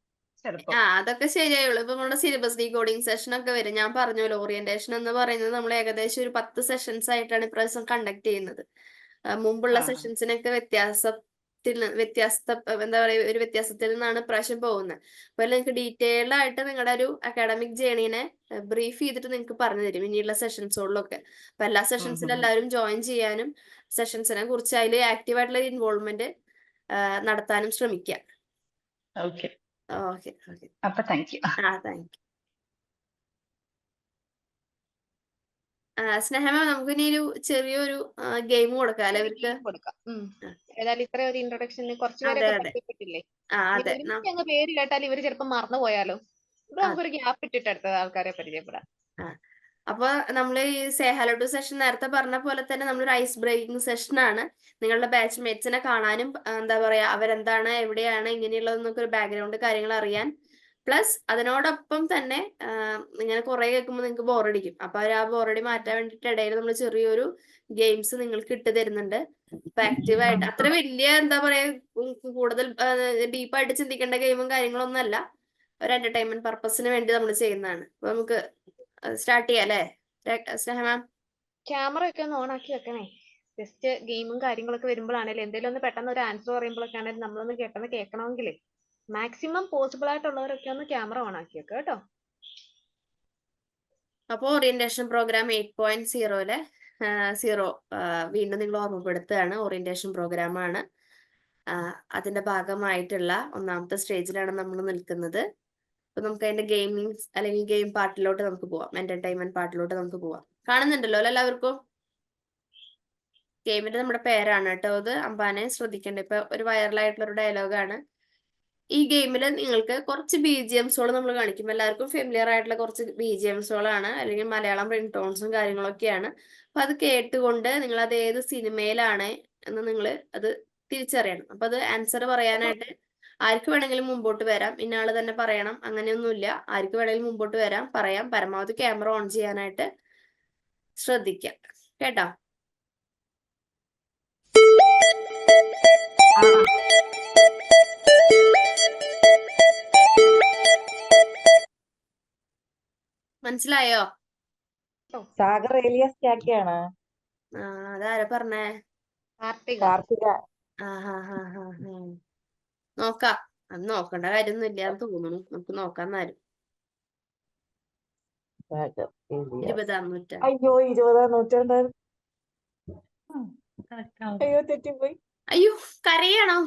ചിലപ്പോ. അതൊക്കെ ശരിയായുള്ളൂ. ഇപ്പൊ നമ്മുടെ സിലബസ് ഡീകോഡിംഗ് സെഷൻ ഒക്കെ വരും. ഞാൻ പറഞ്ഞല്ലോ, ഓറിയന്റേഷൻ എന്ന് പറയുന്നത് നമ്മൾ ഏകദേശം ഒരു 10 സെഷൻസ് ആയിട്ടാണ് ഇപ്രാവശ്യം കണ്ടക്ട് ചെയ്യുന്നത്. മുമ്പുള്ള സെഷൻസിനൊക്കെ എന്താ പറയുക, ഒരു വ്യത്യാസത്തിൽ നിന്നാണ് ഇപ്രാവശ്യം പോകുന്നത്. അപ്പോൾ നിങ്ങൾക്ക് ഡീറ്റെയിൽഡ് ആയിട്ട് നിങ്ങളുടെ ഒരു അക്കാഡമിക് ജേർണീനെ ബ്രീഫ് ചെയ്തിട്ട് നിങ്ങൾക്ക് പറഞ്ഞു തരും ഇനിയുള്ള സെഷൻസുകളിലൊക്കെ. അപ്പൊ എല്ലാ സെഷൻസിലും എല്ലാവരും ജോയിൻ ചെയ്യാനും സെഷൻസിനെ കുറിച്ച് അതിൽ ആക്റ്റീവായിട്ടുള്ള ഇൻവോൾവ്മെന്റ് നടത്താനും ശ്രമിക്കുക. Okay okay okay. അപ്പൊ താങ്ക് യു. Thank you. സ്നേഹമ, നമുക്ക് ഇനി ഒരു ചെറിയൊരു ഗെയിം കൊടുക്കാം അല്ലെ അവർക്ക്? കൊടുക്കാം. ഏതായാലും ഇത്ര ഒരു ഇൻട്രൊഡക്ഷന് കുറച്ചുപേരൊക്കെ പരിചയപ്പെട്ടില്ലേ. അതെ. ഞങ്ങൾ പേര് കേട്ടാൽ ഇവര് ചിലപ്പോൾ മറന്നു പോയാലോ. ഇപ്പൊ നമുക്കൊരു ഗ്യാപ്പ് ഇട്ടിട്ട് അടുത്ത ആൾക്കാരെ പരിചയപ്പെടാം. അപ്പൊ നമ്മൾ ഈ സേ ഹലോ ടു സെഷൻ നേരത്തെ പറഞ്ഞ പോലെ തന്നെ നമ്മളൊരു ഐസ് ബ്രേക്കിംഗ് സെഷൻ ആണ്. നിങ്ങളുടെ ബാച്ച് മേറ്റ്സിനെ കാണാനും എന്താ പറയാ, അവരെന്താണ്, എവിടെയാണ്, ഇങ്ങനെയുള്ളതെന്നൊക്കെ ഒരു ബാക്ക്ഗ്രൗണ്ട് കാര്യങ്ങൾ അറിയാൻ. പ്ലസ് അതിനോടൊപ്പം തന്നെ ഇങ്ങനെ കുറെ കേൾക്കുമ്പോൾ നിങ്ങൾക്ക് ബോറടിക്കും. അപ്പൊ ആ ബോറടി മാറ്റാൻ വേണ്ടിയിട്ട് ഇടയിൽ നമ്മൾ ചെറിയൊരു ഗെയിംസ് നിങ്ങൾക്ക് ഇട്ട് തരുന്നുണ്ട്. അപ്പൊ ആക്റ്റീവായിട്ട് അത്ര വലിയ എന്താ പറയാ, കൂടുതൽ ഡീപ്പായിട്ട് ചിന്തിക്കേണ്ട ഗെയിമും കാര്യങ്ങളൊന്നും അല്ല. ഒരു എന്റർടൈൻമെന്റ് പർപ്പസിന് വേണ്ടി നമ്മൾ ചെയ്യുന്നതാണ്. അപ്പൊ നമുക്ക് സ്റ്റാർട്ട് ചെയ്യാം അല്ലേ സ്നേഹ മാം? ക്യാമറ ഒക്കെ ഒന്ന് ഓൺ ആക്കി വെക്കണേ. ജസ്റ്റ് ഗെയിമും കാര്യങ്ങളൊക്കെ വരുമ്പോഴാണേലും എന്തെങ്കിലും ഒന്ന് പെട്ടെന്ന് ഒരു ആൻസർ പറയുമ്പോഴൊക്കെ ആണെങ്കിലും നമ്മളൊന്ന് പെട്ടെന്ന് കേൾക്കണമെങ്കിലേ മാക്സിമം പോസിബിൾ ആയിട്ടുള്ളവരൊക്കെ ഒന്ന് ക്യാമറ ഓൺ ആക്കി വെക്കുക കേട്ടോ. അപ്പോൾ ഓറിയന്റേഷൻ പ്രോഗ്രാം 8.0 0 വീണ്ടും നിങ്ങൾ ഓർമ്മപ്പെടുത്തുകയാണ്. ഓറിയന്റേഷൻ പ്രോഗ്രാം ആണ്. അതിന്റെ ഭാഗമായിട്ടുള്ള 1ാമത്തെ സ്റ്റേജിലാണ് നമ്മൾ നിൽക്കുന്നത്. അപ്പൊ നമുക്ക് അതിന്റെ ഗെയിമിംഗ് അല്ലെങ്കിൽ ഗെയിം പാർട്ടിലോട്ട് നമുക്ക് പോവാം. എന്റർടൈൻമെന്റ് പാർട്ടിലോട്ട് നമുക്ക് പോവാം. കാണുന്നുണ്ടല്ലോ അല്ലെ എല്ലാവർക്കും? ഗെയിമിന്റെ നമ്മുടെ പേരാണ് കേട്ടോ അത്. അമ്പാനെ ശ്രദ്ധിക്കേണ്ട. ഇപ്പൊ ഒരു വൈറലായിട്ടുള്ള ഒരു ഡയലോഗാണ്. ഈ ഗെയിമിൽ നിങ്ങൾക്ക് കുറച്ച് BGMsകൾ നമ്മൾ കാണിക്കും. എല്ലാവർക്കും ഫെമിലിയർ ആയിട്ടുള്ള കുറച്ച് BGMsകളാണ്, അല്ലെങ്കിൽ മലയാളം റിംഗ് ടോൺസും കാര്യങ്ങളൊക്കെയാണ്. അപ്പൊ അത് കേട്ടുകൊണ്ട് നിങ്ങൾ അത് ഏത് സിനിമയിലാണ് എന്ന് നിങ്ങൾ അത് തിരിച്ചറിയണം. അപ്പൊ അത് ആൻസർ പറയാനായിട്ട് ആർക്ക് വേണമെങ്കിലും മുമ്പോട്ട് വരാം. ഇന്നയാള് തന്നെ പറയണം അങ്ങനെയൊന്നുമില്ല. ആർക്ക് വേണമെങ്കിലും മുമ്പോട്ട് വരാം, പറയാം. പരമാവധി ക്യാമറ ഓൺ ചെയ്യാനായിട്ട് ശ്രദ്ധിക്കാം കേട്ടോ. മനസ്സിലായോ? സാഗർ ഏലിയാസ് ചാക്കയാണ്. അതാരാ പറഞ്ഞേ? കാർത്തിക. നോക്കാം. അത് നോക്കേണ്ട കാര്യമൊന്നും ഇല്ലാന്ന് തോന്നുന്നു. നമുക്ക് നോക്കാന്നാരും. 20ാം നൂറ്റാണ്ട്. അയ്യോ 20ാം നൂറ്റാണ്ടായിരുന്നു. അയ്യോ തെറ്റിപ്പോയി. അയ്യോ കരയാണോ?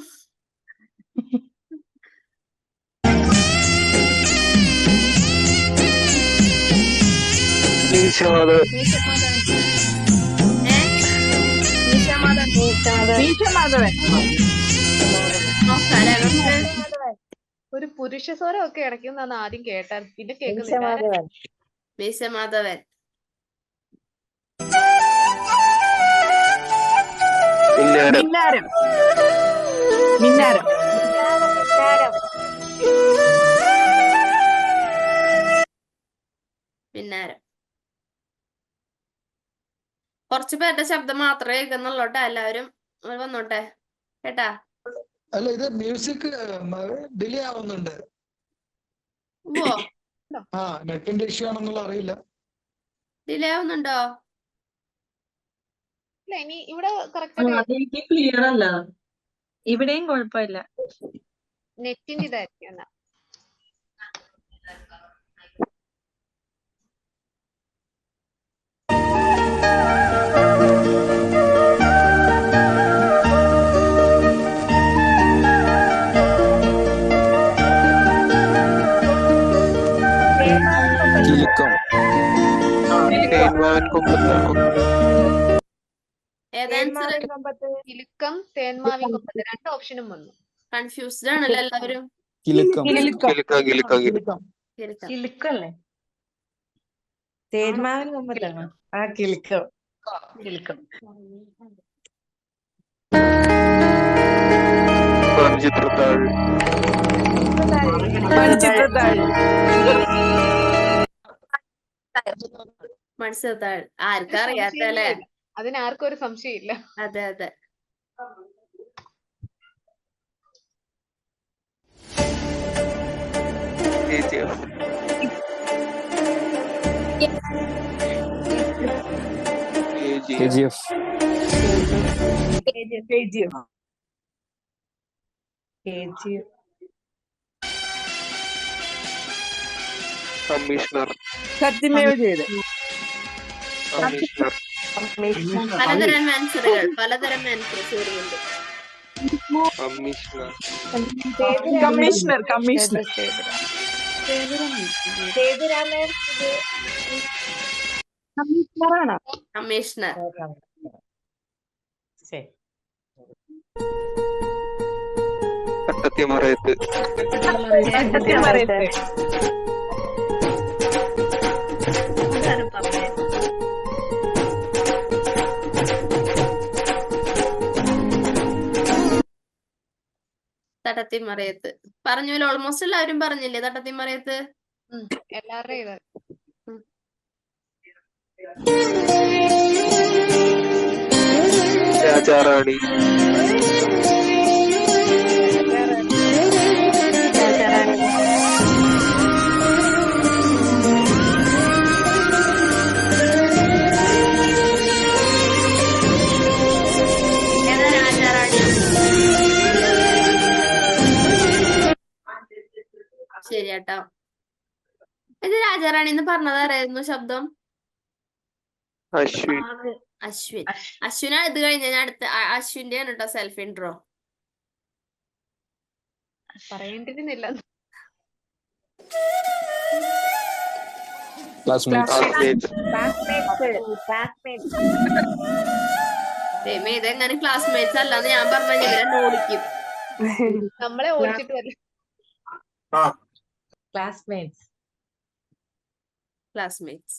തലകത്ത് ഒരു പുരുഷ സ്വരം ഒക്കെ ഇടയ്ക്കുന്നാണ് ആദ്യം കേട്ടാൽ, പിന്നെ കേൾക്കുന്നില്ല. മാധവൻ. മീശമാധവൻ. മിന്നാരം. മിന്നാരം. പിന്നാരം. കുറച്ചു പേരുടെ ശബ്ദം മാത്രമേ കേൾക്കുന്നുള്ളൂട്ടോ. എല്ലാവരും വന്നോട്ടെ കേട്ടാ. അല്ല, ഇത് മ്യൂസിക് ഡിലേ ആവുന്നുണ്ട്. ഓ ആ, നെറ്റിന്റെ ഇഷ്യൂ ആണെന്നുള്ള അറിയില്ല. ഡിലേ ആവുന്നുണ്ടോ? ഇല്ല, ഇനി ഇവിടെ കറക്റ്റ് ക്ലിയർ അല്ല. ഇവിടെയും കുഴപ്പമില്ല. നെറ്റിന്റെ ഇതായിരിക്കും എന്നാ. ഏതാ ആൻസർ? കിലുക്കം, തേന്മാവിൻ കൊമ്പത്ത്, 2 ഓപ്ഷനും വന്നു. കൺഫ്യൂസ്ഡ് ആണല്ലോ എല്ലാവരും. കിലുക്കല്ലേ? തേന്മാവിൻ കൊമ്പത്താണോ? ആ, കിലുക്കം. കിലുക്കം. മത്സ്യത്താഴ്. ആർക്കാ അറിയാത്തല്ലേ? അതിനാർക്കും ഒരു സംശയമില്ല. അതെ അതെ. കമ്മീഷണർ. സത്യമേവ ചെയ്ത്. പലതരം ആൻസറുകൾ, പലതരം ആൻസേഴ്സ് വരുന്നുണ്ട്. കമ്മീഷണർ. കമ്മീഷണർ. കമ്മീഷണറാണ്. കമ്മീഷണർ. ശരി. തട്ടത്തിമറയത്ത്. സത്യമറയത്ത്. തട്ടത്തിമറയത്ത് പറഞ്ഞല്ലോ. ഓൾമോസ്റ്റ് എല്ലാവരും പറഞ്ഞില്ലേ തട്ടത്തിമറയത്ത്? എല്ലാവരുടെയും ഇത്. രാജാറാണി. ഏതാ രാജാറാണി? ശരിയാട്ടോ. ഇത് രാജാറാണി എന്ന് പറഞ്ഞതാരായിരുന്നു ശബ്ദം? അശ്വിൻ. അശ്വിൻ. അശ്വിനാ ഇത് കഴിഞ്ഞ ഞാൻ അടുത്ത അശ്വിന്റെ ആണ് കേട്ടോ സെൽഫ് ഇൻട്രോ. പറയേണ്ടിരുന്നില്ല. ഇതെങ്ങനെ ക്ലാസ്മേറ്റ്സ് അല്ലാന്ന് ഞാൻ പറഞ്ഞ ഇവരെന്നെ ഓടിക്കും. നമ്മളെ ഓടിച്ചിട്ട് വരില്ല. ക്ലാസ്മേറ്റ്സ്. ക്ലാസ്മേറ്റ്സ്.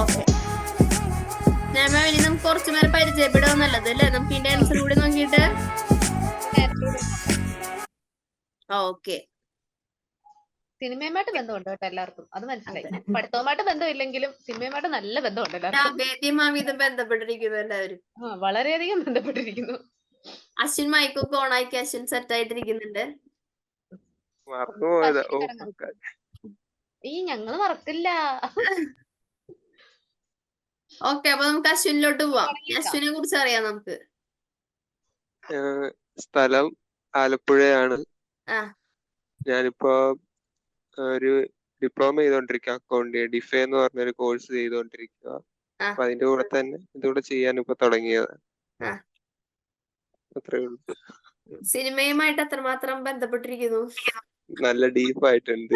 ഓക്കെ. ഞാൻ ഇനി നമുക്ക് കുറച്ചു പേരെ പരിചയപ്പെടുക നല്ലത് അല്ലേ? നമുക്ക് ഇതിന്റെ ആൻസർ കൂടി നോക്കിയിട്ട്. ഓക്കെ. സിനിമയുമായിട്ട് ബന്ധമുണ്ട് കേട്ടോ എല്ലാവർക്കും, അത് മനസ്സിലായി. പഠിത്തവുമായിട്ട് ബന്ധമില്ലെങ്കിലും സിനിമയുമായിട്ട് നല്ല ബന്ധമുണ്ട് എല്ലാവർക്കും. വേദ്യമാവിധം ബന്ധപ്പെട്ടിരിക്കുന്നു എല്ലാവരും. വളരെയധികം ബന്ധപ്പെട്ടിരിക്കുന്നു. അശ്വിൻ മൈക്കൊക്കെ ഓണാക്കി അശ്വിൻ സെറ്റ് ആയിട്ടിരിക്കുന്നുണ്ട്. ഈ ഞങ്ങള് മറക്കില്ല. ഓക്കെ, അപ്പൊ നമുക്ക് അശ്വിനിലോട്ട് പോവാം. അശ്വിനെ കുറിച്ച് അറിയാം നമുക്ക്. സ്ഥലം ആലപ്പുഴയാണ്. ഞാനിപ്പോ ഒരു ഡിപ്ലോമ ചെയ്തോണ്ടിരിക്കുക, അക്കൗണ്ട് ഡിഫെ എന്ന് പറഞ്ഞൊരു കോഴ്സ് ചെയ്തോണ്ടിരിക്കുക. അപ്പൊ അതിന്റെ കൂടെ തന്നെ ഇതുകൂടെ ചെയ്യാൻ ഇപ്പൊ തുടങ്ങിയത്. അത്രേ ഉള്ളൂ. സിനിമയുമായിട്ട് എത്രമാത്രം ബന്ധപ്പെട്ടിരിക്കുന്നു? നല്ല ഡീപ്പായിട്ടുണ്ട്.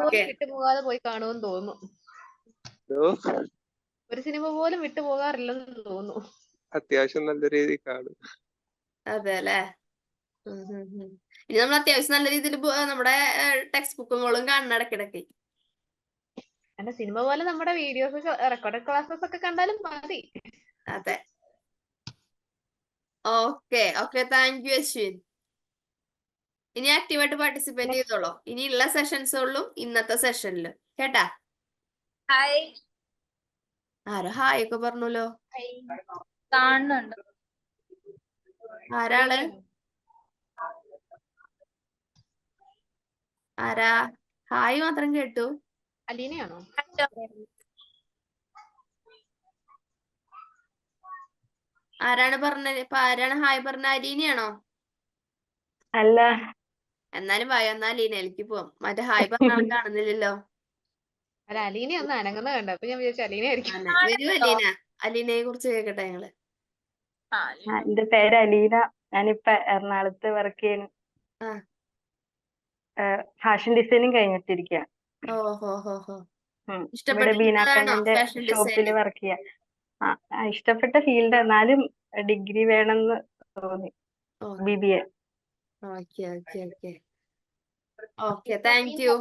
ഓക്കെ വിട്ടുപോകാതെ പോയി കാണുമെന്ന് തോന്നുന്നു. ഒരു സിനിമ പോലും വിട്ടുപോകാറില്ലെന്ന് തോന്നുന്നു. അത്യാവശ്യം നല്ല രീതിയിൽ കാണും. അതെ അല്ലേ. ഇനി നമ്മൾ അത്യാവശ്യം നല്ല രീതിയിൽ നമ്മുടെ ടെക്സ്റ്റ് ബുക്കുകളും കാണണം ഇടയ്ക്കിടയ്ക്ക്. അല്ല, സിനിമ പോലെ നമ്മുടെ വീഡിയോസ് റെക്കോർഡഡ് ക്ലാസ്സസ് ഒക്കെ കണ്ടാലും മതി. അതെ. Okay okay, thank U Ashwin. ഇനി ആക്റ്റീവായിട്ട് പാർട്ടിസിപ്പേറ്റ് ചെയ്തോളൂ. ഇനിയുള്ള സെഷൻസുകളിലും ഇന്നത്തെ സെഷനിലും കേട്ടാ. ഹായ്. ആരോ ഹായ് ഒക്കെ പറഞ്ഞല്ലോ. കാണുന്നുണ്ട്. ആരാള്? ആരാ? ഹായ് മാത്രം കേട്ടു. അലീനയാണോ? ആരാണ് പറഞ്ഞത്? ഇപ്പൊ ആരാണ് ഹായ് പറഞ്ഞ? അലീനയാണോ? അല്ല. എന്നാലും വായോ, എന്നാ അലീനയിലേക്ക് പോവാം. മറ്റേ ഹായ് പറഞ്ഞ ആൾ കാണുന്നില്ലല്ലോ. അല്ല, അലീന ഒന്ന് അനങ്ങുന്ന കണ്ടു, അപ്പൊ ഞാൻ വിചാരിച്ചു അലീനയായിരിക്കും. വരൂ അലീന, അലീനയെ കുറിച്ച് കേക്കട്ടെ ഞങ്ങള്. എന്റെ പേര് അലീന. ഞാനിപ്പോ എറണാകുളത്ത് വർക്ക് ചെയ്യുന്നു. ഫാഷൻ ഡിസൈനിങ് കഴിഞ്ഞിട്ടിരിക്കുക. ഇവിടെ ബീനാക്കണ്ണന്റെ ഷോപ്പിൽ വർക്ക് ചെയ്യാം. ഇഷ്ടപ്പെട്ട ഫീൽഡ്, എന്നാലും ഡിഗ്രി വേണമെന്ന് തോന്നി. BBA. Okay, thank you.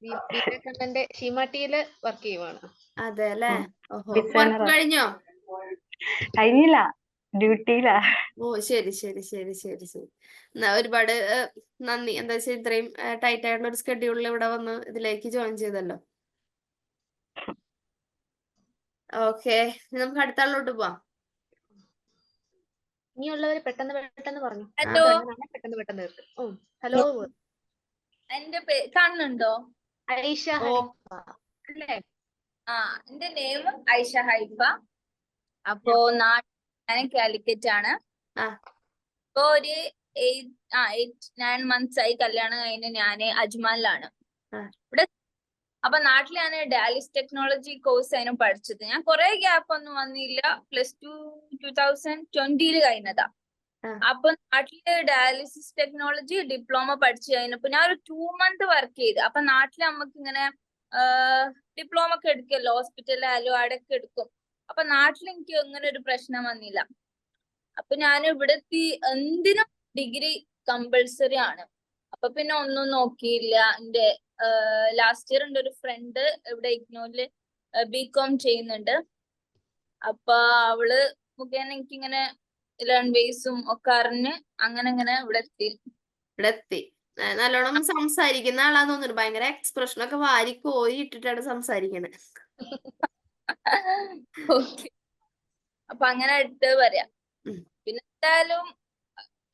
ബീനാക്കണ്ണന്റെ ഷീമാട്ടിയില് വർക്ക് ചെയ്യുവാണ്. അതെ അല്ലേ. വർക്ക് കഴിഞ്ഞോ? കഴിഞ്ഞില്ല, ഡ്യൂട്ടിയിലാ. ഓ ശരി ശരി ശരി ശരി ശരി. എന്നാ ഒരുപാട് നന്ദി. എന്താ വെച്ചാൽ ഇത്രയും ടൈറ്റ് ആയിട്ടുള്ള ഒരു സ്കെഡ്യൂളിൽ ഇവിടെ വന്ന് ഇതിലേക്ക് ജോയിൻ ചെയ്തല്ലോ. ഓക്കെ, നമുക്ക് അടുത്ത ആളിലോട്ട് പോവാം. ഇനിയുള്ളവര് പെട്ടെന്ന് പെട്ടെന്ന് പറഞ്ഞു. ഹലോ. പെട്ടെന്ന് പെട്ടെന്ന് തീർക്കും. ഹലോ. എന്റെ കാണുന്നുണ്ടോ? ഐഷ അല്ലേ? എന്റെ നെയിം ഐഷ ഹൈഫ. അപ്പോ ഞാൻ കാലിക്കറ്റ് ആണ്. ഇപ്പൊ ഒരു 8-9 months ആയി കല്യാണം കഴിഞ്ഞ് ഞാൻ അജ്മാനിലാണ്. ഇവിടെ അപ്പൊ നാട്ടിൽ ഞാൻ ഡയാലിസിസ് ടെക്നോളജി കോഴ്സ് അതിനും പഠിച്ചത്. ഞാൻ കുറെ ഗ്യാപ്പ് ഒന്നും വന്നില്ല. +2 2020 കഴിഞ്ഞതാ. അപ്പൊ നാട്ടില് ഡയാലിസിസ് ടെക്നോളജി ഡിപ്ലോമ പഠിച്ചു കഴിഞ്ഞപ്പോ ഞാൻ ഒരു 2 month വർക്ക് ചെയ്ത്. അപ്പൊ നാട്ടില് നമുക്ക് ഇങ്ങനെ ഡിപ്ലോമ ഒക്കെ എടുക്കല്ലോ, ഹോസ്പിറ്റലിലായാലും അവിടെയൊക്കെ എടുക്കും. അപ്പൊ നാട്ടിൽ എനിക്ക് അങ്ങനെ ഒരു പ്രശ്നം വന്നില്ല. അപ്പൊ ഞാൻ ഇവിടെ എന്തിനും ഡിഗ്രി കമ്പൾസറി ആണ്. അപ്പൊ പിന്നെ ഒന്നും നോക്കിയില്ല. എന്റെ ലാസ്റ്റ് ഇയർ ഉണ്ട് ഒരു ഫ്രണ്ട് ഇവിടെ ഇഗ്നോയില് BCom ചെയ്യുന്നുണ്ട്. അപ്പൊ അവള് മുഖേന എനിക്കിങ്ങനെ ലേൺവേസും ഒക്കെ അറിഞ്ഞ് അങ്ങനെ ഇവിടെ എത്തി. നല്ലോണം സംസാരിക്കുന്ന ആളാന്ന് തോന്നുന്നു. ഭയങ്കര എക്സ്പ്രഷൻ ഒക്കെ വാരി കോരി ഇട്ടിട്ടാണ് സംസാരിക്കണേ. അപ്പൊ അങ്ങനെ എടുത്ത് പറയാം. പിന്നെ എന്തായാലും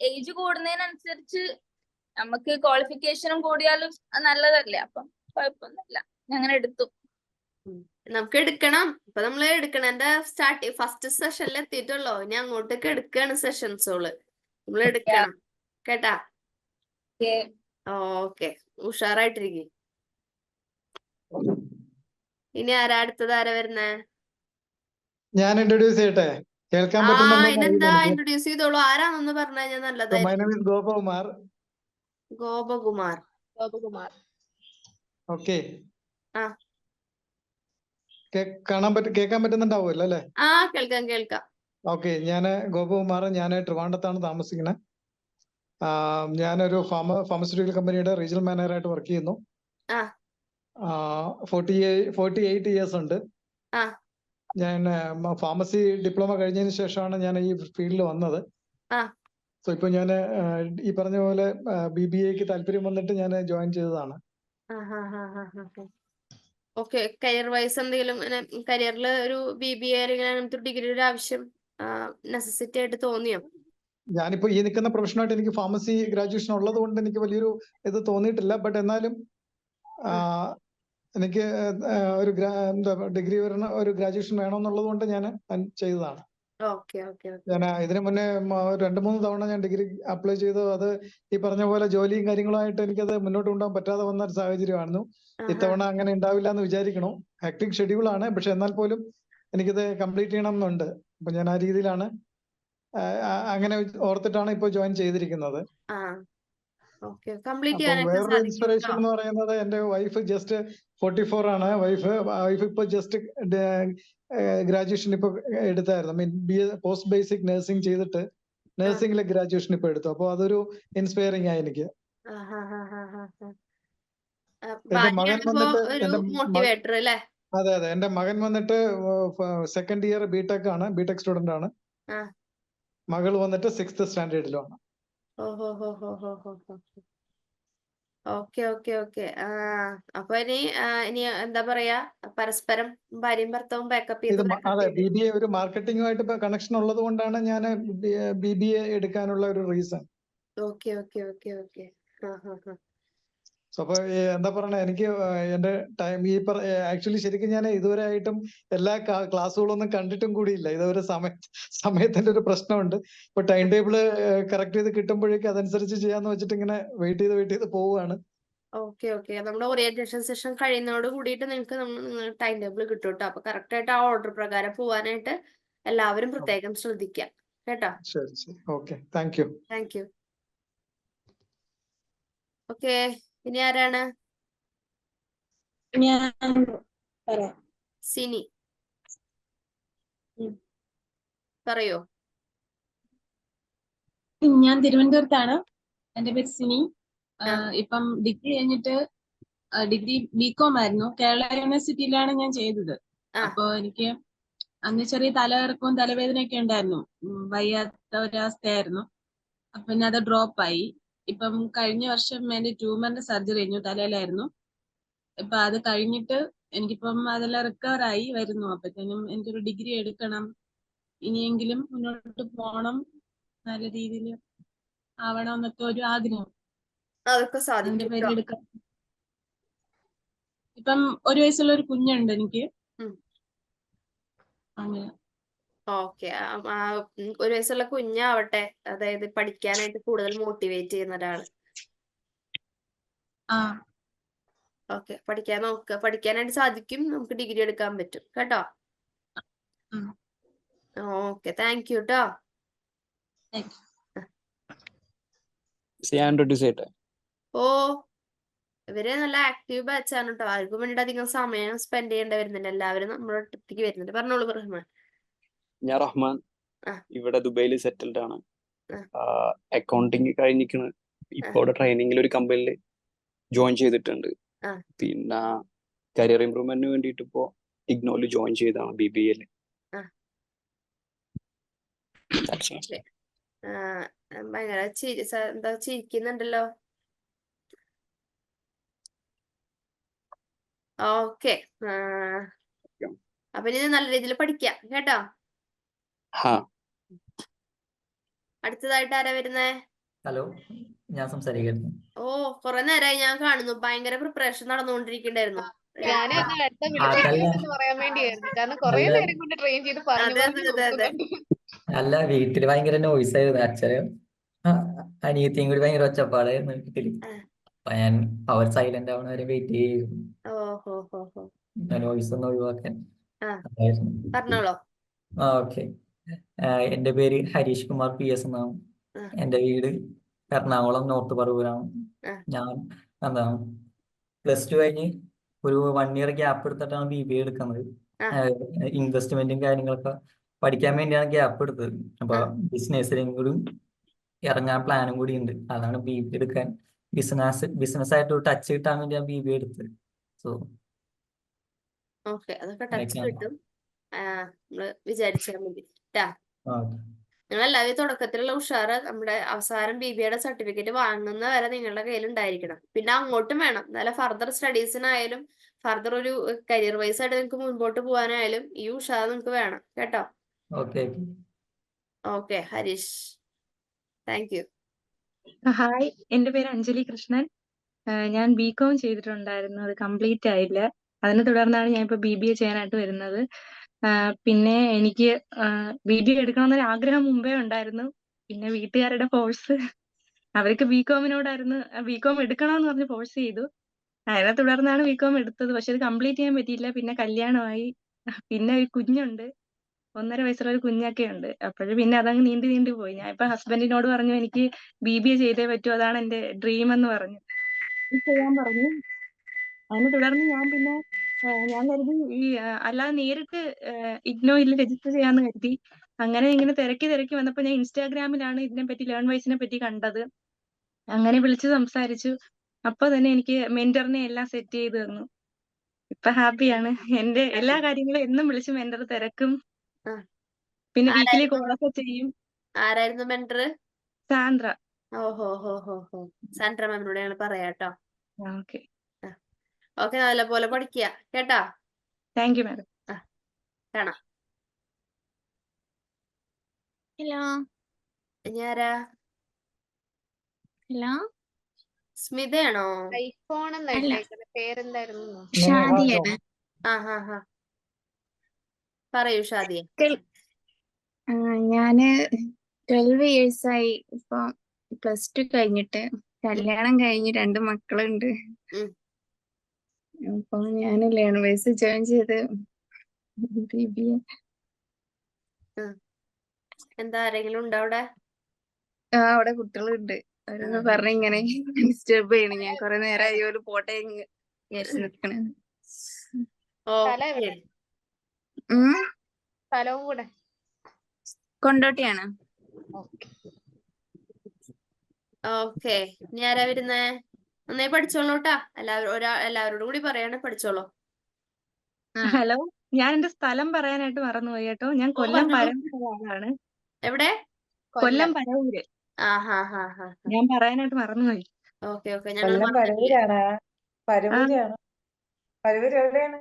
ഏജ് കൂടുന്നതിനനുസരിച്ച് നമുക്ക് ക്വാളിഫിക്കേഷനും കൂടിയാലും നല്ലതല്ലേ. അപ്പം കുഴപ്പമൊന്നുമില്ല, അങ്ങനെ എടുത്തു. നമുക്ക് എടുക്കണം. ഇപ്പൊ നമ്മള് എടുക്കണേന്റെ ഫസ്റ്റ് സെഷനിൽ എത്തിയിട്ടുള്ളൂ. ഇനി അങ്ങോട്ടേക്ക് എടുക്കാണ് സെഷൻസുകള്. നമ്മൾ എടുക്കണം കേട്ടാ. ഓക്കെ, ഉഷാറായിട്ടിരിക്കും. ഇനി ആരാ അടുത്തത്? ആരാ വരുന്നേ? ഞാൻ ഇൻട്രൊഡ്യൂസ് ചെയ്യട്ടെ? കേൾക്കാൻ പറ്റുന്നുണ്ടോ? അതിനെന്താ, ഇൻട്രൊഡ്യൂസ് ചെയ്തോളൂ. ആരാണെന്ന് പറഞ്ഞു കഴിഞ്ഞാൽ നല്ലതായിരിക്കും. ഗോപകുമാർ. ഗോപകുമാർ. ഓക്കെ, കേൾക്കാൻ പറ്റുന്നുണ്ടാവുമല്ലോ അല്ലെ? കേൾക്കാം. ഓക്കെ, ഞാന് ഗോപകുമാർ. ഞാൻ ട്രിവാൻഡ്രത്താണ് താമസിക്കുന്നത്. ഞാനൊരു ഫാർമസ്യൂട്ടിക്കൽ കമ്പനിയുടെ റീജിയണൽ മാനേജറായിട്ട് വർക്ക് ചെയ്യുന്നു. 48 years ഉണ്ട്. ഞാൻ ഫാർമസി ഡിപ്ലോമ കഴിഞ്ഞതിന് ശേഷമാണ് ഞാൻ ഈ ഫീൽഡിൽ വന്നത്. സോ ഇപ്പൊ ഞാൻ ഈ പറഞ്ഞ പോലെ BBAക്ക് താല്പര്യം വന്നിട്ട് ഞാൻ ജോയിൻ ചെയ്തതാണ്. ഓക്കെ, കരിയർ വൈസ് എന്തെങ്കിലും കരിയറിൽ ഒരു BBA അങ്ങനത്തെ ഡിഗ്രിയുടെ ആവശ്യം നെസസിറ്റി ആയിട്ട് തോന്നിയോ? ഞാനിപ്പോ ഈ നിൽക്കുന്ന പ്രൊഫഷനായിട്ട് എനിക്ക് ഫാർമസി ഗ്രാജുവേഷൻ ഉള്ളത് കൊണ്ട് എനിക്ക് വലിയൊരു ഇത് തോന്നിയിട്ടില്ല. ബട്ട് എന്നാലും എനിക്ക് ഒരു ഡിഗ്രി വരണ ഒരു ഗ്രാജുവേഷൻ വേണമെന്നുള്ളത് കൊണ്ട് ഞാൻ ചെയ്തതാണ്. ഞാൻ ഇതിനു മുന്നേ 2-3 തവണ ഞാൻ ഡിഗ്രി അപ്ലൈ ചെയ്തു. അത് ഈ പറഞ്ഞ പോലെ ജോലിയും കാര്യങ്ങളുമായിട്ട് എനിക്കത് മുന്നോട്ട് കൊണ്ടുപോകാൻ പറ്റാതെ വന്ന ഒരു സാഹചര്യമായിരുന്നു. ഇത്തവണ അങ്ങനെ ഉണ്ടാവില്ല എന്ന് വിചാരിക്കണു. ഹെക്ടിക് ഷെഡ്യൂളാണ്, പക്ഷെ എന്നാൽ പോലും എനിക്കിത് കംപ്ലീറ്റ് ചെയ്യണം എന്നുണ്ട്. അപ്പൊ ഞാൻ ആ രീതിയിലാണ് അങ്ങനെ ഓർത്തിട്ടാണ് ഇപ്പൊ ജോയിൻ ചെയ്തിരിക്കുന്നത്. ഓക്കെ, കംപ്ലീറ്റ് അപ്പം ചെയ്യാനായിട്ട് വേറൊരു സാധിക്കും ഇൻസ്പിറേഷൻ കേട്ടോ. എന്ന് പറയുന്നത് എന്റെ വൈഫ് ജസ്റ്റ് 44 ആണ്. വൈഫ് ഇപ്പൊ ജസ്റ്റ് ഗ്രാജുവേഷൻ ഇപ്പൊ എടുത്തായിരുന്നു. മീൻ പോസ്റ്റ് ബേസിക് നഴ്സിംഗ് ചെയ്തിട്ട് നഴ്സിംഗിലെ ഗ്രാജുവേഷൻ ഇപ്പൊ എടുത്തു. അപ്പൊ അതൊരു ഇൻസ്പയറിംഗ് ആയി എനിക്ക്. എന്റെ മകൻ ഭാര്യയാണിപ്പോ വന്നിട്ട് ഒരു മോട്ടിവേറ്റർ അല്ലേ? അതെ അതെ, എന്റെ മകൻ വന്നിട്ട് സെക്കൻഡ് ഇയർ ബിടെക് ആണ്, ബിടെക് സ്റ്റുഡന്റ് ആണ്. ആ. മകൾ വന്നിട്ട് 6th സ്റ്റാൻഡേർഡിലാണ്. ഓഹോ ഹോ ഹോ ഹോ ഹോ ഹോ. Okay okay okay. അപ്പൊ ഇനി എന്താ പറയാ, പരസ്പരം ഭാര്യയും ഭർത്താവും ബാക്കപ്പ് ഇത് ചെയ്ത് അതെ, BBA ഒരു മാർക്കറ്റിംഗുമായിട്ട് ഇപ്പൊ കണക്ഷൻ ഉള്ളത് കൊണ്ടാണ് ഞാൻ BBA എടുക്കാനുള്ള ഒരു reason. Okay okay okay okay. അപ്പൊ എന്താ പറയണ, എനിക്ക് എന്റെ ടൈം ആക്ച്വലി ശരിക്കും ഞാൻ ഇതുവരെ ആയിട്ടും എല്ലാ ക്ലാസ്സുകളൊന്നും കണ്ടിട്ടും കൂടിയില്ല. ഇതൊരു സമയത്തിന്റെ ഒരു പ്രശ്നമുണ്ട്. ഇപ്പൊ ടൈം ടേബിള് കറക്റ്റ് ചെയ്ത് കിട്ടുമ്പോഴേക്കും അതനുസരിച്ച് ചെയ്യാന്ന് വെച്ചിട്ട് ഇങ്ങനെ വെയിറ്റ് ചെയ്ത് പോവുകയാണ്. Okay okay. നമ്മുടെ ഓറിയന്റേഷൻ സെഷൻ കഴിയുന്നതോട് കൂടിയിട്ട് നിങ്ങൾക്ക് ടൈം ടേബിൾ കിട്ടും കേട്ടോ. അപ്പൊ കറക്റ്റ് ആയിട്ട് ആ ഓർഡർ പ്രകാരം പോവാനായിട്ട് എല്ലാവരും പ്രത്യേകം ശ്രദ്ധിക്കാം കേട്ടോ. ശരി ശരി, okay, thank you. Thank U. Okay, ഇനി ആരാണ്? ഞാൻ പറയാം. സിനി, പറയോ. ഞാൻ തിരുവനന്തപുരത്താണ്. എന്റെ പേര് സിനി. ഇപ്പം ഡിഗ്രി കഴിഞ്ഞിട്ട് ഡിഗ്രി BCom ആയിരുന്നു. കേരള യൂണിവേഴ്സിറ്റിയിലാണ് ഞാൻ ചെയ്തത്. അപ്പൊ എനിക്ക് അന്ന് ചെറിയ തലകറക്കവും തലവേദനയൊക്കെ ഉണ്ടായിരുന്നു. വയ്യാത്ത ഒരവസ്ഥയായിരുന്നു. അപ്പൊ പിന്നെ അത് ഡ്രോപ്പ് ആയി. ഇപ്പം കഴിഞ്ഞ വർഷം എന്റെ ട്യൂമറിന്റെ സർജറി കഴിഞ്ഞു, തലയിലായിരുന്നു. ഇപ്പൊ അത് കഴിഞ്ഞിട്ട് എനിക്കിപ്പം അതെല്ലാം റിക്കവർ ആയി വരുന്നു. അപ്പത്തേനും എനിക്കൊരു ഡിഗ്രി എടുക്കണം, ഇനിയെങ്കിലും മുന്നോട്ട് പോണം, നല്ല രീതിയിൽ ആവണം എന്നൊക്കെ ഒരു ആഗ്രഹം. അതൊക്കെ അതിന്റെ സാധിക്കും പേര് കേട്ടോ. എടുക്കാം. ഇപ്പം 1 വയസ്സുള്ള ഒരു കുഞ്ഞുണ്ട് എനിക്ക്. അങ്ങനെ. ഓക്കെ. 1 വയസ്സുള്ള കുഞ്ഞാവട്ടെ, അതായത് പഠിക്കാനായിട്ട് കൂടുതൽ മോട്ടിവേറ്റ് ചെയ്യുന്ന ഒരാള്. ഓക്കെ, പഠിക്കാൻ നോക്കുക. പഠിക്കാനായിട്ട് സാധിക്കും, നമുക്ക് ഡിഗ്രി എടുക്കാൻ പറ്റും കേട്ടോ. ഓക്കെ, താങ്ക് യു കേട്ടോ. ഓ, ഇവര് നല്ല ആക്റ്റീവ് ബാച്ചാണ് കേട്ടോ. ആർക്കും വേണ്ടിയിട്ട് അധികം സമയം സ്പെൻഡ് ചെയ്യേണ്ടി വരുന്നില്ല. എല്ലാവരും നമ്മുടെ അടുത്തേക്ക് വരുന്നുണ്ട്. പറഞ്ഞോളൂ റഹ്മാൻ. ഞാൻ റഹ്മാൻ, ഇവിടെ ദുബൈയിൽ സെറ്റിൽഡ് ആണ്. അക്കൗണ്ടിങ് കഴിഞ്ഞിരിക്കണ്. ഇപ്പൊ ഇവിടെ ട്രെയിനിങ്ങിൽ ഒരു കമ്പനിയിൽ ജോയിൻ ചെയ്തിട്ടുണ്ട്. പിന്നെ കരിയർ ഇംപ്രൂവ്മെന്റിന് വേണ്ടിയിട്ട് ഇപ്പോ ഇഗ്നോയിൽ ജോയിൻ ചെയ്താണ് BBA. ഭയങ്കര എന്താ ചിരിക്കുന്നുണ്ടല്ലോ. ഓക്കെ, അപ്പൊ ഇനി നല്ല രീതിയിൽ പഠിക്കാം കേട്ടോ. അടുത്തതായിട്ട് ആരാ വരുന്നേ? ഹലോ, ഞാൻ സംസാരിക്കുന്നു. ഓ, കുറെ നേരമായി ഞാൻ കാണുന്നു. ഭയങ്കര പ്രിപ്പറേഷൻ നടന്നുകൊണ്ടിരിക്കണ്ടായിരുന്നു. പറയാൻ വേണ്ടിയായിരുന്നു. കാരണം കുറെ നേരം കൊണ്ട് ട്രെയിൻ ചെയ്ത് പറഞ്ഞു. അല്ല, വീട്ടില് ഭയങ്കര നോയ്സ് ആയിരുന്നു. അച്ഛനും അനിയത്തിയും കൂടി ഭയങ്കര ഒച്ചപ്പാടായിരുന്നു വീട്ടില്. അപ്പൊ ഞാൻ അവർ സൈലന്റ് ആവണ വരെ വെയിറ്റ് ചെയ്യുന്നു, നോയ്സ് ഒന്ന് ഒഴിവാക്കാൻ. പറഞ്ഞോളൂ. ഓക്കെ, എന്റെ പേര് ഹരീഷ് കുമാർ PS എന്നാണ്. എന്റെ വീട് എറണാകുളം നോർത്ത് പറവൂരാണ്. ഞാൻ എന്താണ് +2 കഴിഞ്ഞ് ഒരു 1 ഇയർ ഗ്യാപ്പ് എടുത്തിട്ടാണ് BBA എടുക്കുന്നത്. ഇൻവെസ്റ്റ്മെന്റും കാര്യങ്ങളൊക്കെ പഠിക്കാൻ വേണ്ടിയാണ് ഗ്യാപ്പ് എടുത്തത്. അപ്പൊ ബിസിനസ്സിലും കൂടി ഇറങ്ങാൻ പ്ലാനും കൂടി ഉണ്ട്. അതാണ് BBA എടുക്കാൻ, ബിസിനസ് ആയിട്ട് ടച്ച് കിട്ടാൻ വേണ്ടിയാണ് BBA എടുത്തത്. സോ അതൊക്കെ ടച്ച് കിട്ടും, നമ്മള് വിചാരിച്ചാൽ മതി. നിങ്ങളെല്ലാവരും തുടക്കത്തിലുള്ള ഉഷാറ് നമ്മുടെ അവസാനം BBAയുടെ സർട്ടിഫിക്കറ്റ് വാങ്ങുന്ന വരെ നിങ്ങളുടെ കയ്യിൽ ഉണ്ടായിരിക്കണം. പിന്നെ അങ്ങോട്ടും വേണം. എന്നാലും ഫർദർ സ്റ്റഡീസിനായാലും ഫർദർ ഒരു കരിയർ വൈസ് ആയിട്ട് നിങ്ങൾക്ക് മുൻപോട്ട് പോകാനായാലും ഈ ഉഷാറ് നിങ്ങൾക്ക് വേണം കേട്ടോ. Okay Harish, thank you. Hi, എന്റെ പേര് അഞ്ജലി കൃഷ്ണൻ. ഞാൻ BCom ചെയ്തിട്ടുണ്ടായിരുന്നു, അത് കംപ്ലീറ്റ് ആയില്ല. അതിനെ തുടർന്നാണ് ഞാൻ ഇപ്പൊ BBA ചെയ്യാനായിട്ട് വരുന്നത്. പിന്നെ എനിക്ക് BBA എടുക്കണമെന്നൊരു ആഗ്രഹം മുമ്പേ ഉണ്ടായിരുന്നു. പിന്നെ വീട്ടുകാരുടെ ഫോഴ്സ്, അവർക്ക് BComനോടായിരുന്നു, BCom എടുക്കണമെന്ന് പറഞ്ഞ് ഫോഴ്സ് ചെയ്തു. അതിനെ തുടർന്നാണ് BCom എടുത്തത്. പക്ഷെ അത് കംപ്ലീറ്റ് ചെയ്യാൻ പറ്റിയില്ല. പിന്നെ കല്യാണമായി, പിന്നെ ഒരു കുഞ്ഞുണ്ട്. 1.5 വയസ്സുള്ള ഒരു കുഞ്ഞൊക്കെ ഉണ്ട്. അപ്പോഴും പിന്നെ അതങ്ങ് നീണ്ടു പോയി. ഞാൻ ഇപ്പൊ ഹസ്ബൻഡിനോട് പറഞ്ഞു എനിക്ക് BBA ചെയ്തേ പറ്റൂ, അതാണ് എന്റെ ഡ്രീം എന്ന് പറഞ്ഞു. ഇത് ചെയ്യാൻ പറഞ്ഞു. അതിനെ തുടർന്ന് ഞാൻ പിന്നെ ഞാൻ കരുതി അല്ലാതെ നേരിട്ട് ഇഗ്നോയിൽ രജിസ്റ്റർ ചെയ്യാന്ന് കരുതി. അങ്ങനെ ഇങ്ങനെ തിരക്കി വന്നപ്പോ ഞാൻ ഇൻസ്റ്റാഗ്രാമിലാണ് ഇതിനെപ്പറ്റി ലേൺവൈസിനെ പറ്റി കണ്ടത്. അങ്ങനെ വിളിച്ച് സംസാരിച്ചു. അപ്പൊ തന്നെ എനിക്ക് മെന്ററിനെ എല്ലാം സെറ്റ് ചെയ്ത് തന്നു. ഇപ്പൊ ഹാപ്പിയാണ്. എന്റെ എല്ലാ കാര്യങ്ങളും എന്നും വിളിച്ച് മെന്റർ തിരക്കും. പിന്നെ വീക്കിലി കോളൊക്കെ ചെയ്യും. ആരായിരുന്നു മെന്റർ? സാന്ദ്ര. ഓഹോ. സാൻഡ്ര മാമിനോട് ഞങ്ങൾ പറയാട്ടോ. ഓക്കെ. ഓക്കെ, നല്ലപോലെ പഠിക്കുക കേട്ടാ. Thank you madam. കാണാം. ഹലോ. ഇനി ആരാ? ഹലോ. സ്മിതയാണോ? ഐഫോൺ പേരെന്തായിരുന്നു? ഷാദിയാണ്. പറയൂ ഷാദിയ. ഞാന് 12 years ആയി ഇപ്പൊ. +2 കഴിഞ്ഞിട്ട് കല്യാണം കഴിഞ്ഞ് 2 മക്കളുണ്ട്. അപ്പൊ ഞാൻ ലേൺവൈസ് ജോയിൻ ചെയ്ത് BBA. എന്താ ആരെങ്കിലും ഉണ്ടോ അവിടെ? അവിടെ കുട്ടികളുണ്ട്. അവരൊന്ന് പറഞ്ഞ ഇങ്ങനെ ഡിസ്റ്റർബ് ചെയ്യണം. ഞാൻ കുറെ നേരമായി ഒരു പോട്ടെ വിചാരിച്ചു നിൽക്കണേ. സ്ഥലവും കൂടെ കൊണ്ടോട്ടിയാണ്. ഓക്കെ. ഇനി ആരാ വരുന്നേ? നന്നായി പഠിച്ചോളൂട്ടാ. എല്ലാവരോടും കൂടി പറയണേ, പഠിച്ചോളൂ. ഹലോ, ഞാൻ എന്റെ സ്ഥലം പറയാനായിട്ട് മറന്നുപോയി കേട്ടോ. ഞാൻ കൊല്ലം പരവൂരുള്ള ആളാണ്. എവിടെ? കൊല്ലം പരവൂര്. ഞാൻ പറയാനായിട്ട് മറന്നുപോയി. ഓക്കെ. കൊല്ലം പരവൂരാണ്. പരവൂര് എവിടെയാണ്?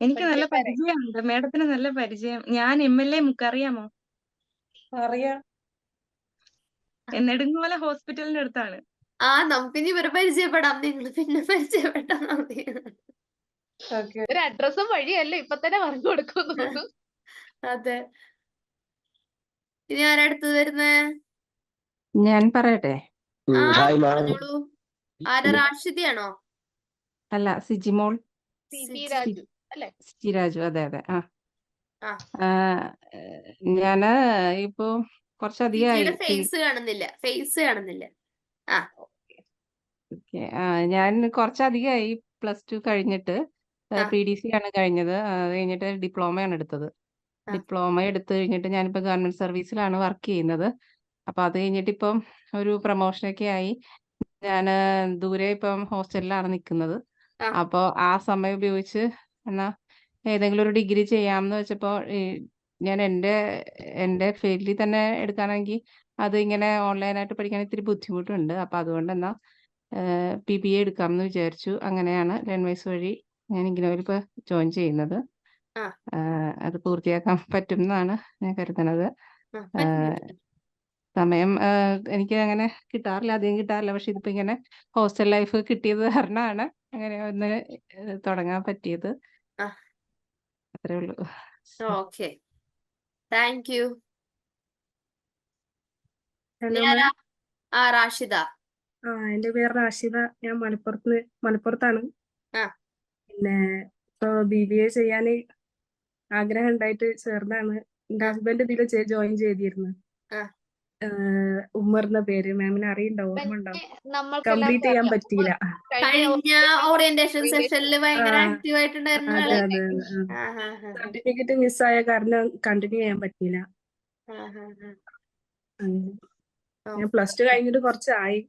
എനിക്ക് നല്ല പരിചയമുണ്ട്. മേഡത്തിന് നല്ല പരിചയം. ഞാൻ MLA അറിയാമോ? അറിയാം. നെടുങ്ങോല ഹോസ്പിറ്റലിന്റെ അടുത്താണ്. നമുക്കിനി ഇവരെ പരിചയപ്പെടാം. നിങ്ങൾ പിന്നെ പരിചയപ്പെട്ടാ മതി. ഒരു അഡ്രസ്സും വഴിയല്ലേ ഇപ്പൊ തന്നെ പറഞ്ഞു കൊടുക്കുന്നു. അതെ. ഇനി ആരാ അടുത്തത് വരുന്നേ? ഞാൻ പറയട്ടെ? പറഞ്ഞോളൂ. ആരാ? റാഷിദയാണോ? അല്ല, സിജിമോൾ. സിജിരാജു. അതെ. ഞാന് ഇപ്പൊ കുറച്ചധികമായി. ഫേസ് കാണുന്നില്ല. ഞാൻ കുറച്ചധികമായി +2 കഴിഞ്ഞിട്ട്. PDC ആണ് കഴിഞ്ഞത്. അത് കഴിഞ്ഞിട്ട് ഡിപ്ലോമയാണ് എടുത്തത്. ഡിപ്ലോമ എടുത്തു കഴിഞ്ഞിട്ട് ഞാനിപ്പോ ഗവൺമെന്റ് സർവീസിലാണ് വർക്ക് ചെയ്യുന്നത്. അപ്പൊ അത് കഴിഞ്ഞിട്ട് ഇപ്പം ഒരു പ്രൊമോഷനൊക്കെ ആയി. ഞാൻ ദൂരെ ഇപ്പം ഹോസ്റ്റലിലാണ് നിൽക്കുന്നത്. അപ്പൊ ആ സമയം ഉപയോഗിച്ച് എന്നാ ഏതെങ്കിലും ഒരു ഡിഗ്രി ചെയ്യാമെന്ന് വെച്ചപ്പോ ഞാൻ എൻ്റെ ഫീൽഡിൽ തന്നെ എടുക്കുകയാണെങ്കിൽ അത് ഇങ്ങനെ ഓൺലൈനായിട്ട് പഠിക്കാൻ ഇത്തിരി ബുദ്ധിമുട്ടുണ്ട്. അപ്പൊ അതുകൊണ്ട് എന്നാ PBA എടുക്കാമെന്ന് വിചാരിച്ചു. അങ്ങനെയാണ് ലേൺവൈസ് വഴി ഞാൻ ഇഗ്നോയിൽ ഇപ്പൊ ജോയിൻ ചെയ്യുന്നത്. അത് പൂർത്തിയാക്കാൻ പറ്റും എന്നാണ് ഞാൻ കരുതുന്നത്. സമയം എനിക്ക് അങ്ങനെ അധികം കിട്ടാറില്ല. പക്ഷെ ഇതിപ്പോ ഇങ്ങനെ ഹോസ്റ്റൽ ലൈഫ് കിട്ടിയത് കാരണമാണ് അങ്ങനെ ഒന്ന് തുടങ്ങാൻ പറ്റിയത്. അത്രേ ഉള്ളൂ. Okay, thank U. Hello Rashida. എന്റെ പേര് റാഷിദ. ഞാൻ മലപ്പുറത്താണ്. പിന്നെ ഇപ്പൊ BBA ചെയ്യാൻ ആഗ്രഹം ഉണ്ടായിട്ട് ചേർന്നാണ്. എന്റെ ഹസ്ബൻഡ് ഇതിൽ ജോയിൻ ചെയ്തിരുന്നു. ഉമ്മർ എന്ന പേര്. മാമിന് അറിയണ്ടാവും, ഓർമ്മ ഉണ്ടാവും. കംപ്ലീറ്റ് ചെയ്യാൻ പറ്റിയില്ല. കഴിഞ്ഞ ഓറിയന്റേഷൻ സെഷനിൽ ഭയങ്കര ആക്റ്റീവ് ആയിട്ടുണ്ടായിരുന്നു. അതെ. സർട്ടിഫിക്കറ്റ് മിസ്സായ കാരണം കണ്ടിന്യൂ ചെയ്യാൻ പറ്റിയില്ല. ഞാൻ +2 കഴിഞ്ഞിട്ട് കുറച്ചായി.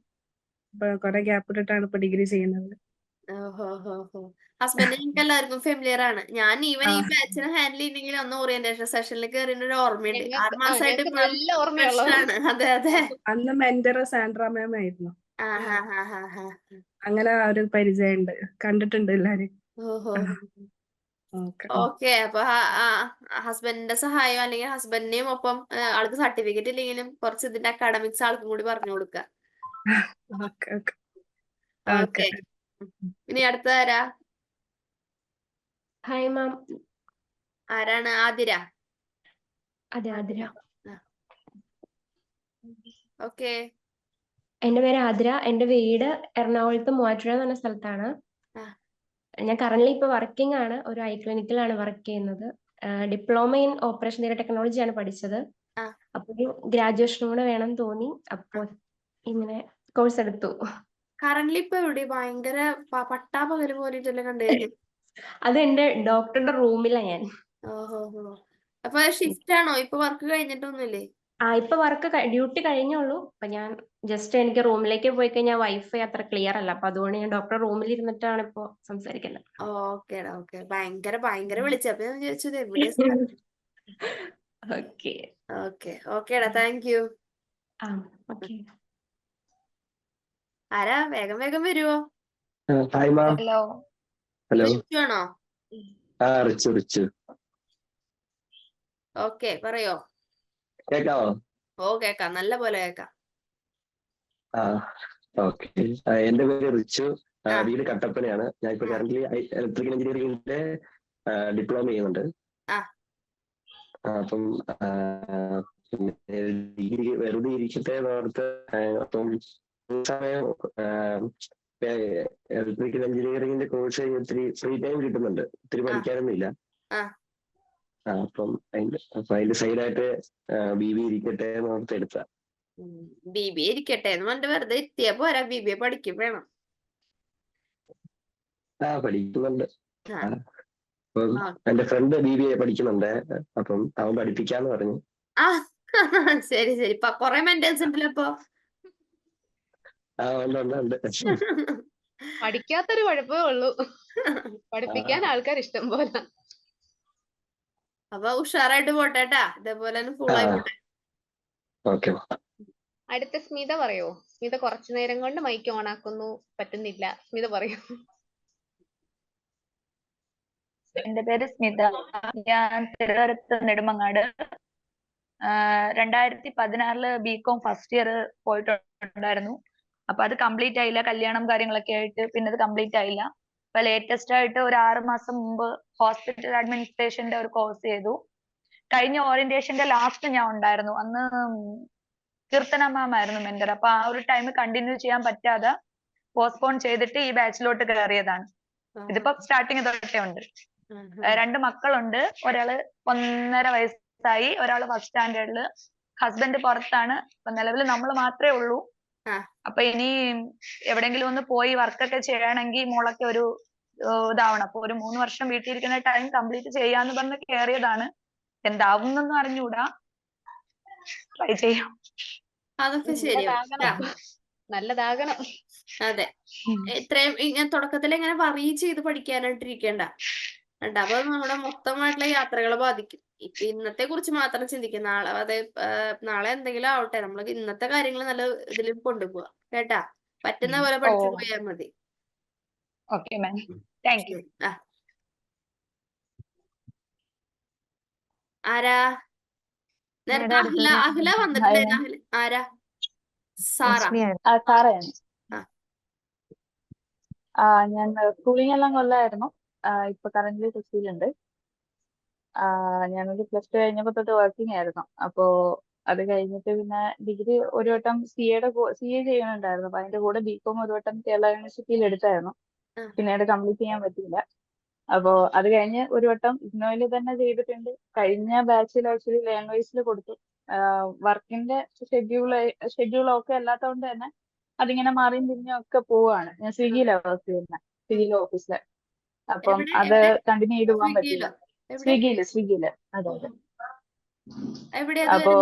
കുറെ ഗ്യാപ്പ് ഇട്ടിട്ടാണ് ഇപ്പൊ ഡിഗ്രി ചെയ്യുന്നത്. ഹസ്ബൻഡ് ഞങ്ങൾക്ക് എല്ലാവർക്കും ഫെമിലിയർ ആണ്. ഞാൻ ഈവൻ ഈ ബാച്ചിനെ ഹാൻഡിൽ ചെയ്യുന്നെങ്കിൽ ഒന്ന് ഓറിയന്റേഷൻ സെഷനിൽ കയറിയ ഒരു ഓർമ്മയുണ്ട്. 6 മാസമായിട്ട് അതെ. അന്ന് മെന്റർ സാൻഡ്ര മാം ആയിരുന്നു. അങ്ങനെ ഒരു പരിചയമുണ്ട്, കണ്ടിട്ടുണ്ട് എല്ലാരും. ഓക്കെ. അപ്പൊ ഹസ്ബൻഡിന്റെ സഹായം അല്ലെങ്കിൽ ഹസ്ബൻഡിനെയും ഒപ്പം ആൾക്ക് സർട്ടിഫിക്കറ്റ് ഇല്ലെങ്കിലും കുറച്ച് ഇതിന്റെ അക്കാഡമിക്സ് ആൾക്കും കൂടി പറഞ്ഞു കൊടുക്കുക. ഓക്കെ. ഇനി അടുത്ത ആരാ? Hi ma'am. ആരാണ്? ആതിര. അതെ, ആതിര. ഓക്കെ. എന്റെ പേര് ആതിര. എന്റെ വീട് എറണാകുളത്ത് മൂവാറ്റുപുഴ എന്ന് പറഞ്ഞ സ്ഥലത്താണ്. ഞാൻ കറന്റ് ഇപ്പൊ വർക്കിംഗ് ആണ്. ഒരു ഐ ക്ലിനിക്കിലാണ് വർക്ക് ചെയ്യുന്നത്. ഡിപ്ലോമ ഇൻ ഓപ്പറേഷൻ തിയറി ടെക്നോളജിയാണ് പഠിച്ചത്. അപ്പൊ ഒരു ഗ്രാജുവേഷനും കൂടെ വേണം തോന്നി, അപ്പോൾ ഇങ്ങനെ കോഴ്സ് എടുത്തു. കറന്റ് ഇപ്പൊ എവിടെ? ഭയങ്കര പട്ടാപകല് പോലെ കണ്ടേ. അത് എന്റെ ഡോക്ടറുടെ റൂമിലാ ഞാൻ. ഓഹോ. അപ്പൊ ഷിഫ്റ്റ് ആണോ? ഇപ്പൊ വർക്ക് കഴിഞ്ഞിട്ടൊന്നുമില്ലേ? ഇപ്പൊ വർക്ക് ഡ്യൂട്ടി കഴിഞ്ഞുള്ളൂ. അപ്പൊ ഞാൻ ജസ്റ്റ് എനിക്ക് റൂമിലേക്ക് പോയി കഴിഞ്ഞാൽ വൈഫൈ അത്ര ക്ലിയർ അല്ല, അപ്പൊ അതുകൊണ്ട് ഞാൻ ഡോക്ടറെ റൂമിൽ ഇരുന്നിട്ടാണ് ഇപ്പൊ സംസാരിക്കുന്നത്. ഓക്കേടാ, ഓക്കെ. ഭയങ്കര വിളിച്ചപ്പോ ഞാൻ ചോദിച്ചത് എവിടെയാ സ്ഥലം. ഓക്കേടാ, താങ്ക് യു. ആരാ? വേഗം വരുവോ? Hi ma'am. ഹലോ. ഹലോ. ആണോ? റിച്ചു. ഓക്കെ, പറയോ. കേക്കാവോ? കേക്കാം, നല്ല പോലെ കേക്കാം. ഓക്കെ. എന്റെ പേര് റിച്ചു, വീട് കട്ടപ്പനയാണ്. ഞാൻ ഇപ്പൊ കറന്റ് ഇലക്ട്രിക്കൽ എഞ്ചിനീയറിംഗിന്റെ ഡിപ്ലോമ ചെയ്യുന്നുണ്ട്. അപ്പം ഡിഗ്രി വെറുതെ ഇരിക്കട്ടെ എന്നോർത്ത് അപ്പം സമയം ഇലക്ട്രിക്കൽ എഞ്ചിനീയറിംഗിന്റെ കോഴ്സ് ഒത്തിരി ഫ്രീ ടൈം കിട്ടുന്നുണ്ട്, ഒത്തിരി പഠിക്കാനൊന്നും ഇല്ല. അപ്പം അതിന്റെ സൈഡായിട്ട് BBA ഇരിക്കട്ടെ എന്ന് ഓർത്ത് എടുത്ത. BBA ഇരിക്കട്ടെ എന്ന് പറഞ്ഞിട്ട് വെറുതെ എത്തിയാ പോരാ, BBA പഠിക്കും വേണം. പഠിക്കുന്നുണ്ട്. അപ്പം എന്റെ ഫ്രണ്ട് BBA പഠിക്കുന്നുണ്ട്, അപ്പം അവൻ പഠിപ്പിക്കാന്ന് പറഞ്ഞു. ശരി. കൊറേ മെന്റേഴ്സ് ഉണ്ടല്ലോ അപ്പൊ. ഉണ്ട്. പഠിക്കാത്തൊരു കുഴപ്പമേ ഉള്ളൂ, പഠിപ്പിക്കാൻ ആൾക്കാർ ഇഷ്ടം പോലെ. അപ്പൊ ഉഷാറായിട്ട് പോട്ടേട്ടാ, ഇതേപോലെ ഫുൾ ആയി പോട്ടെ. അടുത്ത സ്മിത പറയോ? സ്മിത കുറച്ചു നേരം കൊണ്ട് മൈക്ക് ഓൺ ആക്കുന്നു, പറ്റുന്നില്ല. സ്മിത പറയൂ. എന്റെ പേര് സ്മിത, ഞാൻ തിരുവനന്തപുരത്ത് നെടുമങ്ങാട്. 2016 BCom ഫസ്റ്റ് ഇയർ പോയിട്ടുണ്ടായിരുന്നു. അപ്പൊ അത് കംപ്ലീറ്റ് ആയില്ല, കല്യാണം കാര്യങ്ങളൊക്കെ ആയിട്ട് പിന്നെ അത് കംപ്ലീറ്റ് ആയില്ല. അപ്പൊ ലേറ്റസ്റ്റ് ആയിട്ട് ഒരു 6 മാസം മുമ്പ് ഹോസ്പിറ്റൽ അഡ്മിനിസ്ട്രേഷന്റെ ഒരു കോഴ്സ് ചെയ്തു. കഴിഞ്ഞ ഓറിയന്റേഷന്റെ ലാസ്റ്റ് ഞാൻ ഉണ്ടായിരുന്നു, അന്ന് കീർത്തന മാം ആയിരുന്നു മെന്റർ. അപ്പൊ ആ ഒരു ടൈം കണ്ടിന്യൂ ചെയ്യാൻ പറ്റാതെ പോസ്റ്റ്പോൺ ചെയ്തിട്ട് ഈ ബാച്ചിലോട്ട് കയറിയതാണ്. ഇതിപ്പോ സ്റ്റാർട്ടിങ് തൊട്ടേ ഉണ്ട്. 2 മക്കളുണ്ട്, ഒരാള് 1.5 വയസ്സായി, ഒരാള് ഫസ്റ്റ് സ്റ്റാൻഡേർഡില്. ഹസ്ബൻഡ് പുറത്താണ്, അപ്പൊ നിലവിൽ നമ്മൾ മാത്രമേ ഉള്ളൂ. അപ്പൊ ഇനി എവിടെങ്കിലും ഒന്ന് പോയി വർക്കൊക്കെ ചെയ്യണമെങ്കിൽ മോളൊക്കെ ഒരു ഇതാവണം. അപ്പൊ ഒരു 3 വർഷം വീട്ടിൽ ഇരിക്കുന്ന ടൈം കംപ്ലീറ്റ് ചെയ്യാന്ന് പറഞ്ഞ് കയറിയതാണ്. എന്താവുന്നൊന്നും അറിഞ്ഞൂടാ, ട്രൈ ചെയ്യാം. അതൊക്കെ ശരിയാവും, നല്ലതാകണം. അതെ. ഇത്രയും ഇങ്ങനെ തുടക്കത്തിൽ ഇങ്ങനെ വറി ചെയ്ത് പഠിക്കാനായിട്ടിരിക്കണ്ട. അപ്പൊ നമ്മുടെ മൊത്തമായിട്ടുള്ള യാത്രകളെ ബാധിക്കും. ഇപ്പൊ ഇന്നത്തെ കുറിച്ച് മാത്രം ചിന്തിക്കും, നാളെ എന്തെങ്കിലും ആവട്ടെ. നമ്മൾ ഇന്നത്തെ കാര്യങ്ങൾ നല്ല ഇതിൽ കൊണ്ടുപോവാ കേട്ടാ. പറ്റുന്ന പോലെ പഠിച്ചു പോയാൽ മതി. ആരാ നേരത്തെ? അഖില വന്നിട്ടുണ്ടായിരുന്നു. ആരാ? സാറയാണ്. ഞാൻ സ്കൂളിംഗ് എല്ലാം കൊല്ലായിരുന്നു. ഇപ്പൊ കറന്റ് കൊച്ചിയിലുണ്ട്. ഞാനൊരു +2 കഴിഞ്ഞപ്പോ തൊട്ട് വർക്കിംഗ് ആയിരുന്നു. അപ്പോ അത് കഴിഞ്ഞിട്ട് പിന്നെ ഡിഗ്രി ഒരു വട്ടം CA ചെയ്യുന്നുണ്ടായിരുന്നു. അപ്പൊ അതിന്റെ കൂടെ BCom ഒരു വട്ടം കേരള യൂണിവേഴ്സിറ്റിയിൽ എടുത്തായിരുന്നു. പിന്നീട് കംപ്ലീറ്റ് ചെയ്യാൻ പറ്റിയില്ല. അപ്പോ അത് കഴിഞ്ഞ് ഒരു വട്ടം ഇഗ്നോയിൽ തന്നെ ചെയ്തിട്ടുണ്ട്. കഴിഞ്ഞ ബാച്ചിൽ ആക്ച്വലി ലാംഗ്വേജിൽ കൊടുത്തു. വർക്കിന്റെ ഷെഡ്യൂളൊക്കെ അല്ലാത്തതുകൊണ്ട് തന്നെ അതിങ്ങനെ മാറിയും തിരിഞ്ഞും ഒക്കെ പോവാണ്. ഞാൻ സ്വിഗ്ഗിയിലാണ് വർക്ക് ചെയ്യുന്നത്, സ്വിഗ്ഗിയിലെ ഓഫീസില്. അപ്പം അത് കണ്ടിന്യൂ ചെയ്ത് പോകാൻ പറ്റില്ല. സ്വിഗ്ഗിയില് അതെ. അപ്പോ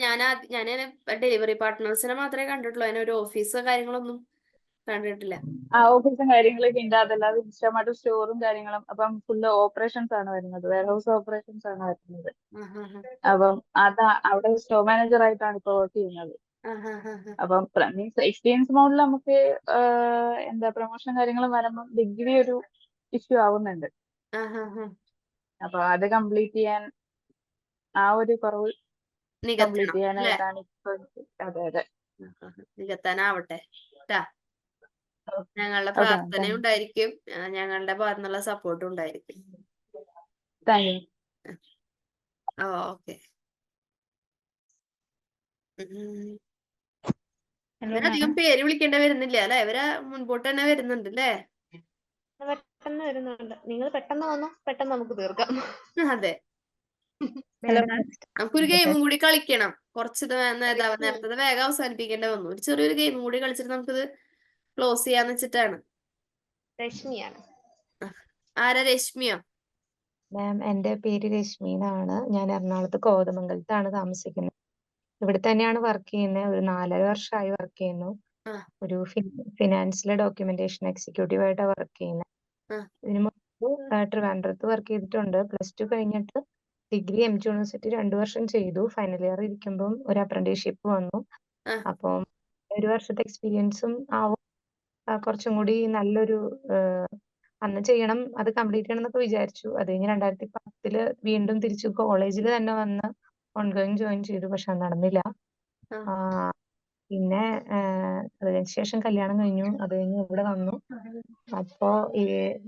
ഞാന് ഡെലിവറി പാർട്ട്നേഴ്സിനെ മാത്രമേ കണ്ടിട്ടുള്ളൂ, അതിനൊരു ഓഫീസോ കാര്യങ്ങളൊന്നും കണ്ടിട്ടില്ല. ഓഫീസും കാര്യങ്ങളൊക്കെ ഉണ്ട്. അതല്ലാതെ ഇൻസ്റ്റാമാർട്ട് സ്റ്റോറും കാര്യങ്ങളും. അപ്പം ഫുള്ള് ഓപ്പറേഷൻസ് ആണ് വരുന്നത്, വെയർഹൗസ് ഓപ്പറേഷൻസ് ആണ് വരുന്നത്. അപ്പം അവിടെ സ്റ്റോർ മാനേജർ ആയിട്ടാണ് ഇപ്പൊ വർക്ക് ചെയ്യുന്നത്. അപ്പം മീൻസ് എക്സ്പീരിയൻസ് മോഡിൽ നമുക്ക് എന്താ പ്രൊമോഷൻ കാര്യങ്ങളും വരുമ്പോൾ ഡിഗ്രി ഒരു ഇഷ്യൂ ആവുന്നുണ്ട്. അപ്പൊ അത് കംപ്ലീറ്റ് ചെയ്യാൻ ആ ഒരു കുറവ് കംപ്ലീറ്റ് ചെയ്യാനായിട്ടാണ് ഇപ്പൊ. അതെ. നികത്താനാവട്ടെ. ഞങ്ങളുടെ പ്രാർത്ഥന ഉണ്ടായിരിക്കും, ഞങ്ങളുടെ ഭാഗത്തുനിന്നുള്ള സപ്പോർട്ടും ഉണ്ടായിരിക്കും. ഓക്കെ. ഇവരധികം പേര് വിളിക്കേണ്ടി വരുന്നില്ല അല്ലെ? ഇവരെ മുൻപോട്ട് തന്നെ വരുന്നുണ്ട് അല്ലേ? പെട്ടെന്ന് വരുന്നുണ്ട്. നിങ്ങൾ പെട്ടെന്ന് വന്നോ, പെട്ടെന്ന് നമുക്ക് തീർക്കാം. അതെ, ഹലോ മാം. നമുക്കൊരു ഗെയിമും കൂടി കളിക്കണം. കുറച്ച് നേരത്തെ വേഗം അവസാനിപ്പിക്കേണ്ടി വന്നു. ഒരു ചെറിയൊരു ഗെയിമും കൂടി കളിച്ചിട്ട് നമുക്കിത് ക്ലോസ് ചെയ്യാന്ന് വെച്ചിട്ടാണ്. രശ്മിയാണ്. ആരാ? രശ്മിയോ? മാം, എൻ്റെ പേര് രശ്മി എന്നാണ്. ഞാൻ എറണാകുളത്ത് കോതമംഗലത്താണ് താമസിക്കുന്നത്. ഇവിടെ തന്നെയാണ് വർക്ക് ചെയ്യുന്നത്. ഒരു 4.5 വർഷമായി വർക്ക് ചെയ്യുന്നു. ഒരു ഫിനാൻസിലെ ഡോക്യുമെന്റേഷൻ എക്സിക്യൂട്ടീവ് ആയിട്ടാണ് വർക്ക് ചെയ്യുന്നത്. ഇതിനു മുമ്പ് ട്രിവാൻഡ്രത്ത് വർക്ക് ചെയ്തിട്ടുണ്ട്. +2 കഴിഞ്ഞിട്ട് ഡിഗ്രി MG യൂണിവേഴ്സിറ്റി 2 വർഷം ചെയ്തു. ഫൈനൽ ഇയർ ഇരിക്കുമ്പം ഒരു അപ്രന്റീസ്ഷിപ്പ് വന്നു. അപ്പം 1 വർഷത്തെ എക്സ്പീരിയൻസും ആവും. കുറച്ചും കൂടി നല്ലൊരു അന്ന് ചെയ്യണം, അത് കംപ്ലീറ്റ് ചെയ്യണം എന്നൊക്കെ വിചാരിച്ചു. അത് കഴിഞ്ഞ് 2010 വീണ്ടും തിരിച്ചു കോളേജിൽ തന്നെ വന്ന് ഓൺഗോയിങ് ജോയിൻ ചെയ്തു. പക്ഷെ അത് നടന്നില്ല. പിന്നെ അതിന് ശേഷം കല്യാണം കഴിഞ്ഞു. അത് കഴിഞ്ഞ് ഇവിടെ വന്നു. അപ്പോ ഈ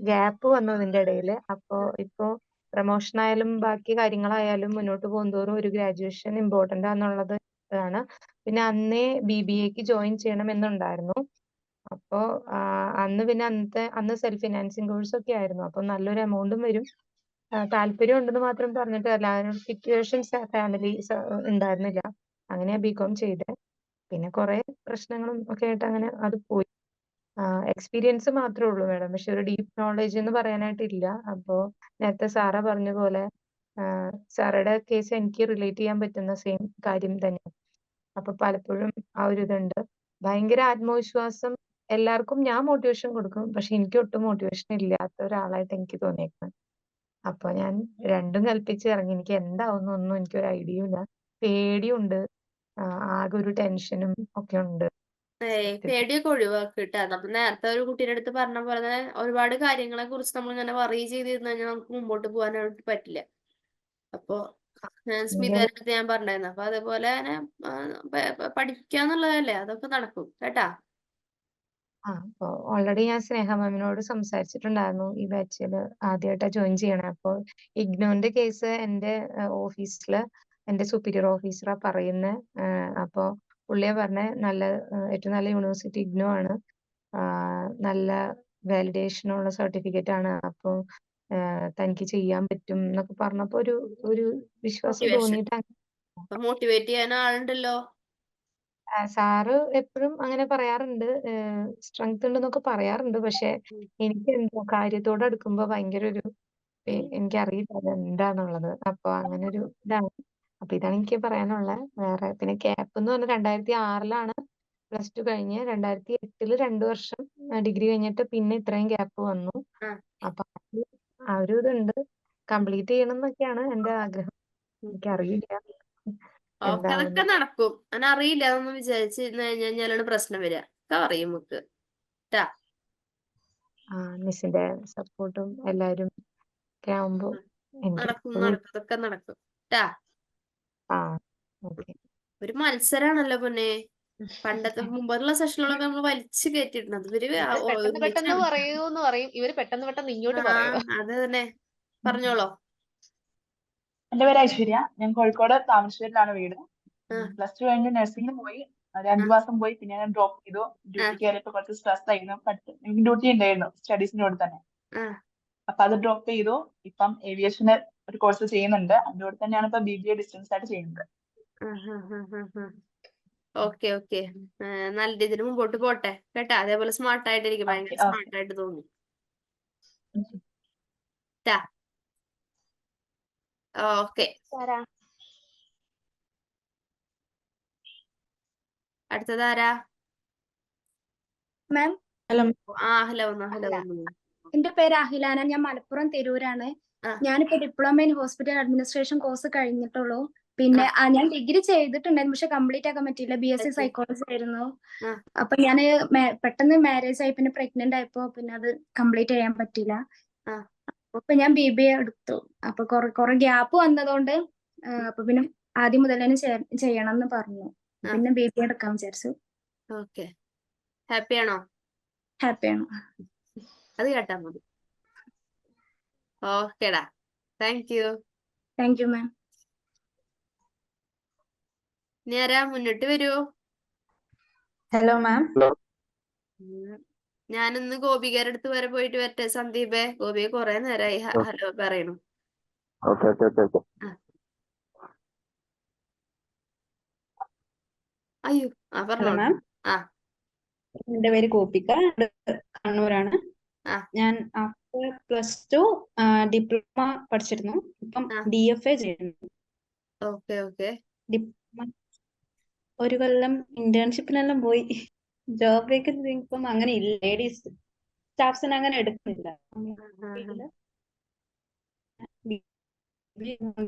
ഗ്യാപ്പ് വന്നു ഇതിന്റെ ഇടയില്. അപ്പോ ഇപ്പോ പ്രൊമോഷൻ ആയാലും ബാക്കി കാര്യങ്ങളായാലും മുന്നോട്ട് പോകുന്തോറും ഒരു ഗ്രാജുവേഷൻ ഇമ്പോർട്ടന്റ് ആണെന്നുള്ളത് ആണ്. പിന്നെ അന്നേ BBAക്ക് ജോയിൻ ചെയ്യണമെന്നുണ്ടായിരുന്നു. അപ്പോ അന്ന് പിന്നെ അന്ന് സെൽഫ് ഫിനാൻസിങ് കോഴ്സ് ഒക്കെ ആയിരുന്നു. അപ്പൊ നല്ലൊരു എമൗണ്ടും വരും. താല്പര്യം ഉണ്ടെന്ന് മാത്രം പറഞ്ഞിട്ട് അതിനൊരു സിറ്റുവേഷൻസ് ഫാമിലി ഉണ്ടായിരുന്നില്ല. അങ്ങനെയാ BCom ചെയ്തേ. പിന്നെ കുറെ പ്രശ്നങ്ങളും ഒക്കെ ആയിട്ട് അങ്ങനെ അത് പോയി. എക്സ്പീരിയൻസ് മാത്രമേ ഉള്ളൂ മാഡം, പക്ഷെ ഒരു ഡീപ്പ് നോളേജ് എന്ന് പറയാനായിട്ടില്ല. അപ്പോ നേരത്തെ സാറ പറഞ്ഞ പോലെ സാറയുടെ കേസ് എനിക്ക് റിലേറ്റ് ചെയ്യാൻ പറ്റുന്ന സെയിം കാര്യം തന്നെ. അപ്പൊ പലപ്പോഴും ആ ഒരു ഇതുണ്ട്. ഭയങ്കര ആത്മവിശ്വാസം എല്ലാവർക്കും ഞാൻ മോട്ടിവേഷൻ കൊടുക്കും, പക്ഷെ എനിക്ക് ഒട്ടും മോട്ടിവേഷൻ ഇല്ലാത്ത ഒരാളായിട്ട് എനിക്ക് തോന്നിയേക്കുന്നത്. അപ്പൊ ഞാൻ രണ്ടും കൽപ്പിച്ച് ഇറങ്ങി. എനിക്ക് എന്താവുന്നൊന്നും എനിക്കൊരു ഐഡിയയും ഇല്ല. പേടിയുണ്ട്, ആകെ ഒരു ടെൻഷനും ഒക്കെ ഉണ്ട്. പേടിയൊക്കെ ഒഴിവാക്കിട്ടാ. നമ്മൾ നേരത്തെ ഒരു കുട്ടീടെ അടുത്ത് പറഞ്ഞ പോലെ തന്നെ ഒരുപാട് കാര്യങ്ങളെ കുറിച്ച് നമ്മൾ ഇങ്ങനെ വറി ചെയ്തിരുന്നു കഴിഞ്ഞാൽ നമുക്ക് മുമ്പോട്ട് പോകാനായിട്ട് പറ്റില്ല. അപ്പൊ സ്മിതയുടെ അടുത്ത് ഞാൻ പറഞ്ഞായിരുന്നു. അപ്പൊ അതേപോലെ തന്നെ പഠിക്കാന്നുള്ളതല്ലേ, അതൊക്കെ നടക്കും കേട്ടാ. അപ്പൊ ഓൾറെഡി ഞാൻ സ്നേഹ മാമിനോട് സംസാരിച്ചിട്ടുണ്ടായിരുന്നു. ഈ ബാച്ചിൽ ആദ്യമായിട്ടാ ജോയിൻ ചെയ്യണേ. അപ്പൊ ഇഗ്നോന്റെ കേസ് എന്റെ ഓഫീസില് എന്റെ സുപ്പീരിയർ ഓഫീസറാ പറയുന്നത്. അപ്പൊ പുള്ളിയെ പറഞ്ഞ ഏറ്റവും നല്ല യൂണിവേഴ്സിറ്റി ഇഗ്നോ ആണ്, നല്ല വാലിഡേഷനുള്ള സർട്ടിഫിക്കറ്റ് ആണ്. അപ്പൊ തനിക്ക് ചെയ്യാൻ പറ്റും എന്നൊക്കെ പറഞ്ഞപ്പോ ഒരു വിശ്വാസം തോന്നിയിട്ട് മോട്ടിവേറ്റ് ചെയ്യാൻ ആളുണ്ടല്ലോ. സാറ് എപ്പോഴും അങ്ങനെ പറയാറുണ്ട്, സ്ട്രെങ്ത് ഉണ്ടെന്നൊക്കെ പറയാറുണ്ട്. പക്ഷെ എനിക്ക് എന്തോ കാര്യത്തോട് അടുക്കുമ്പോ ഭയങ്കര ഒരു എനിക്കറിയില്ല അത് എന്താന്നുള്ളത്. അപ്പൊ അങ്ങനെ ഒരു ഇതാണ്. അപ്പൊ ഇതാണ് എനിക്ക് പറയാനുള്ളത്. വേറെ പിന്നെ ക്യാപ്പ് എന്ന് പറഞ്ഞാൽ 2006 +2 കഴിഞ്ഞ് 2008 2 വർഷം ഡിഗ്രി കഴിഞ്ഞിട്ട് പിന്നെ ഇത്രയും ഗ്യാപ്പ് വന്നു. അപ്പൊ ആ ഒരു ഇതുണ്ട്. കംപ്ലീറ്റ് ചെയ്യണം എന്നൊക്കെയാണ് എന്റെ ആഗ്രഹം. എനിക്കറിയില്ല അതൊക്കെ നടക്കും. അങ്ങനെ അറിയില്ല എന്നൊന്നും വിചാരിച്ചിരുന്നു കഴിഞ്ഞാലാണ് പ്രശ്നം വരിക. ഒക്കെ അറിയും നമുക്ക്. മിസ്സിന്റെ സപ്പോർട്ടും എല്ലാരും ഒക്കെ ആവുമ്പോ അതൊക്കെ നടക്കും ട്ടാ. ഒരു മത്സരാണല്ലോ പൊന്നെ. പണ്ടത്തെ മുമ്പുള്ള സെഷനുകളൊക്കെ നമ്മൾ വലിച്ചു കയറ്റിയിരുന്നത്. പെട്ടെന്ന് പറയൂന്ന് പറയും, ഇവര് പെട്ടെന്ന് ഇങ്ങോട്ട് പറയും. അത് തന്നെ, പറഞ്ഞോളോ. എന്റെ പേര് ഐശ്വര്യ. ഞാൻ കോഴിക്കോട് താമരശ്ശേരിയിലാണ് വീട്. +2 കഴിഞ്ഞ് നഴ്സിംഗിന് പോയി. 2 മാസം പോയി, പിന്നെ ഞാൻ ഡ്രോപ്പ് ചെയ്തു. ഡ്യൂട്ടി കയറിയപ്പോ കുറച്ച് സ്ട്രെസ് ആയിരുന്നു. എനിക്ക് ഡ്യൂട്ടി ഉണ്ടായിരുന്നു സ്റ്റഡീസിന്റെ കൂടെ തന്നെ. അപ്പൊ അത് ഡ്രോപ്പ് ചെയ്തു. ഇപ്പം ഏവിയേഷന് ഒരു കോഴ്സ് ചെയ്യുന്നുണ്ട്. അതിന്റെ കൂടെ തന്നെയാണ് ഇപ്പൊ BBA ഡിസ്റ്റൻസ് ആയിട്ട് ചെയ്യുന്നത്. ഓക്കെ ഓക്കെ, നല്ല രീതിയിൽ മുമ്പോട്ട് പോട്ടെ കേട്ടാ. അതേപോലെ സ്മാർട്ട് ആയിട്ടിരിക്കും. ഭയങ്കര സ്മാർട്ട് ആയിട്ട് തോന്നി. ഓക്കെ, അടുത്തതാരാ? Ma'am hello. എന്റെ പേര് അഹിലാന. ഞാൻ മലപ്പുറം തിരൂരാണ്. ഞാനിപ്പോ diploma in hospital administration course കഴിഞ്ഞിട്ടുള്ളൂ. പിന്നെ ഞാൻ ഡിഗ്രി ചെയ്തിട്ടുണ്ടായിരുന്നു, പക്ഷെ കംപ്ലീറ്റ് ആക്കാൻ പറ്റിയില്ല. BSc സൈക്കോളജി ആയിരുന്നു. അപ്പൊ ഞാൻ പെട്ടെന്ന് മാരേജ് ആയി, പിന്നെ പ്രഗ്നന്റ് ആയപ്പോ പിന്നെ അത് കംപ്ലീറ്റ് ചെയ്യാൻ പറ്റിയില്ല. അപ്പൊ ഞാൻ BBA എടുത്തു. അപ്പൊ കുറെ ഗ്യാപ്പ് വന്നതുകൊണ്ട് അപ്പൊ പിന്നെ ആദ്യം മുതൽ തന്നെ ചെയ്യണം എന്ന് പറഞ്ഞു. പിന്നെ BBA എടുക്കാൻ വിചാരിച്ചു. ഓക്കെ, ഹാപ്പിയാണോ? ഹാപ്പിയാണ്. അത് കേട്ടാ മതി. ഓക്കേടാ, താങ്ക് യു മാം. ഇനി ആരാ? മുന്നോട്ട് വരൂ. Hello ma'am. ഞാനൊന്ന് ഗോപികയുടെ അടുത്ത് വരെ പോയിട്ട് വരട്ടെ സന്ദീപേ. ഗോപിക കുറെ നേരമായി ഹലോ പറയണു. Okay okay okay okay. ആ. അയ്യോ ആ ഹലോ പറഞ്ഞോളൂ. മാം, ആ എൻ്റെ പേര് ഗോപിക, കണ്ണൂരാണ്. ആ ഞാൻ ആഫ്റ്റർ +2 ഡിപ്ലോമ പഠിച്ചിരുന്നു. ഇപ്പം ആ DFA ചെയ്യുന്നു. Okay okay. ഡിപ്ലോമ 1 കൊല്ലം ഇന്റേൺഷിപ്പിനെല്ലാം പോയി. ജോബ് വേക്കൻസി ഇപ്പം അങ്ങനെ ഇല്ല, ലേഡീസ് സ്റ്റാഫ്സിനെ അങ്ങനെ എടുക്കുന്നില്ല.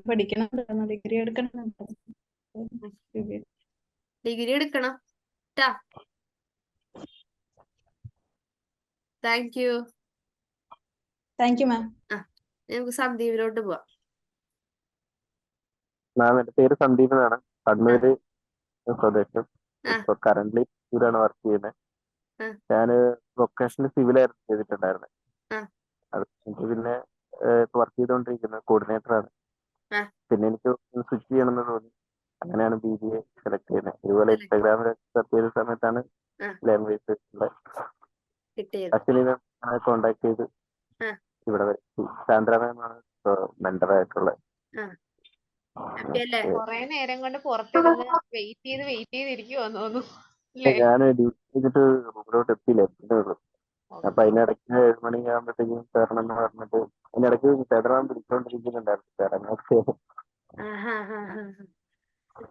പഠിക്കണം, ഡിഗ്രി എടുക്കണം. ഡിഗ്രി എടുക്കണം ട്ടാ. Thank you. Thank you ma'am. ആ നമുക്ക് സന്ദീപിലോട്ട് പോവാം. മാം, എൻ്റെ പേര് സന്ദീപ് എന്നാണ്. ആ കണ്ണൂര് സ്വദേശം. ആ ഇപ്പൊ കറന്റ് ഇവിടെയാണ് വർക്ക് ചെയ്യുന്നത്. ആ ഞാൻ വൊക്കേഷണൽ സിവിലായിരുന്നു ചെയ്തിട്ടുണ്ടായിരുന്നത്. ആ അത് എനിക്ക് പിന്നെ ഇപ്പൊ വർക്ക് ചെയ്തുകൊണ്ടിരിക്കുന്നത് കോർഡിനേറ്ററാണ്. ആ പിന്നെ എനിക്ക് സ്വിച്ച് ചെയ്യണമെന്ന് തോന്നി. അങ്ങനെയാണ് BBA സെലക്ട് ചെയ്യുന്നത്. ഇതുപോലെ ഇൻസ്റ്റാഗ്രാമിൽ സെർച്ച് ചെയ്ത സമയത്താണ് ആ ലാംഗ്വേജ് കിട്ടിയത്. അച്ഛനെ കോണ്ടാക്ട് ചെയ്ത് ആ ഇവിടെ വരെ സാന്ദ്ര മാമാണ് മെന്റർ ആയിട്ടുള്ളത്. ആ ഹാപ്പി അല്ലേ? കൊറേ നേരം കൊണ്ട് പുറത്തിരുന്ന് വെയിറ്റ് ചെയ്തിരിക്കുവാന്ന് തോന്നുന്നു അല്ലേ? ഞാൻ ഡ്യൂട്ടി ചെയ്തിട്ട് റൂമിലോട്ട് എത്തിയില്ല, എത്തുന്നേ ഉള്ളൂ. അപ്പൊ അതിനിടയ്ക്ക് 7 മണി ആകുമ്പോഴത്തേക്കും കയറണം എന്ന് പറഞ്ഞിട്ട് അതിനിടയ്ക്ക് ചേട്ടൻ വിളിച്ചോണ്ടിരിക്കുന്നുണ്ടായിരുന്നു. ചേട്ടനൊക്കെ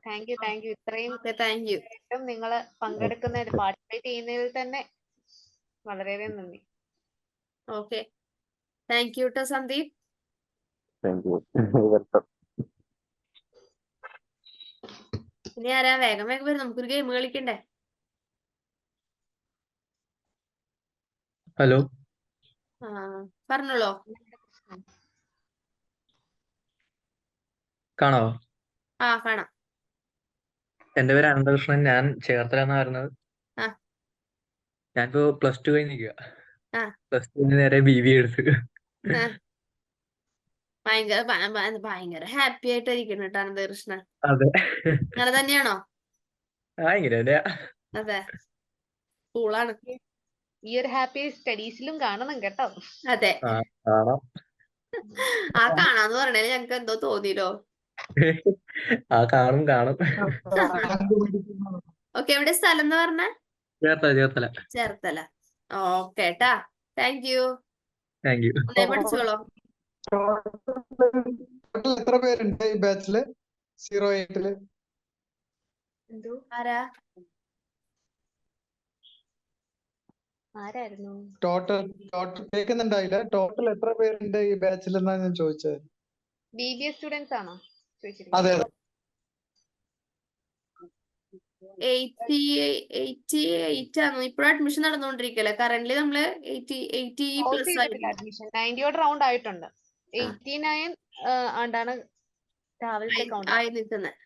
താങ്ക് യു. ഇത്രയും താങ്ക് യു. നിങ്ങൾ പങ്കെടുക്കുന്നതിൽ പാർട്ടിസിപ്പേറ്റ് ചെയ്യുന്നതിൽ തന്നെ വളരെയധികം നന്ദി. ഓക്കെ താങ്ക് യു ട്ടോ സന്ദീപ്. Thank you. വെൽക്കം. ഇനി ആരാ? വേഗം വേഗം വരും, നമുക്കൊരു ഗെയിം കളിക്കണ്ടേ? ഹലോ, ആ പറഞ്ഞോളൂ. കാണാവോ? ആ കാണാം. എൻ്റെ പേര് അനന്തകൃഷ്ണൻ. ഞാൻ ചേർത്തല വരുന്നത്. ആ ഞാനിപ്പോ +2 കഴിഞ്ഞിരിക്കുക. ആ +2 കഴിഞ്ഞ് നേരെ BBA എടുത്ത്. ആ ഭയങ്കര ഹാപ്പി ആയിട്ട് ഇരിക്കുന്നു കേട്ടോ അനന്തകൃഷ്ണൻ. അതെ, അങ്ങനെ തന്നെയാണോ? ഇങ്ങനെ തന്നെയാ. അതെ, കൂളാണ്. ഈ ഒരു ഹാപ്പി സ്റ്റഡീസിലും കാണണം കേട്ടോ. അതെ, കാണാം. ആ കാണാന്ന് പറഞ്ഞാല് ഞങ്ങക്ക് എന്തോ തോന്നിയില്ലോ. കാണും. ഓക്കെ, എവിടെ സ്ഥലം എന്ന് പറഞ്ഞ? ചേർത്തല. ചേർത്തല. ഓക്കെ ട്ടാ, താങ്ക് യു. Thank U. നന്നായി പഠിച്ചോളൂ. ടോട്ടൽ എത്ര പേരുണ്ട് ഈ ബാച്ചില് 08-ല്? ആരായിരുന്നു? ടോട്ടൽ കേൾക്കുന്നുണ്ടായില്ല. ടോട്ടൽ എത്ര പേരുണ്ട് ഈ ബാച്ചിൽ എന്നാണ് ഞാൻ ചോദിച്ചത്. BBA സ്റ്റുഡൻസ് ആണോ അതെ ചോദിച്ചിരിക്കുന്നത്? 88 ആണോ? ഇപ്പോഴും അഡ്മിഷൻ നടന്നുകൊണ്ടിരിക്കല്ലേ? കറന്റ്ലി നമ്മള് 80+ ആയിരുന്നു. അഡ്മിഷൻ 90 റൗണ്ട് ആയിട്ടുണ്ട്. 89 ആണ്ടാണ് രാവിലത്തെ കൗണ്ട് ആയി നിൽക്കുന്നത്.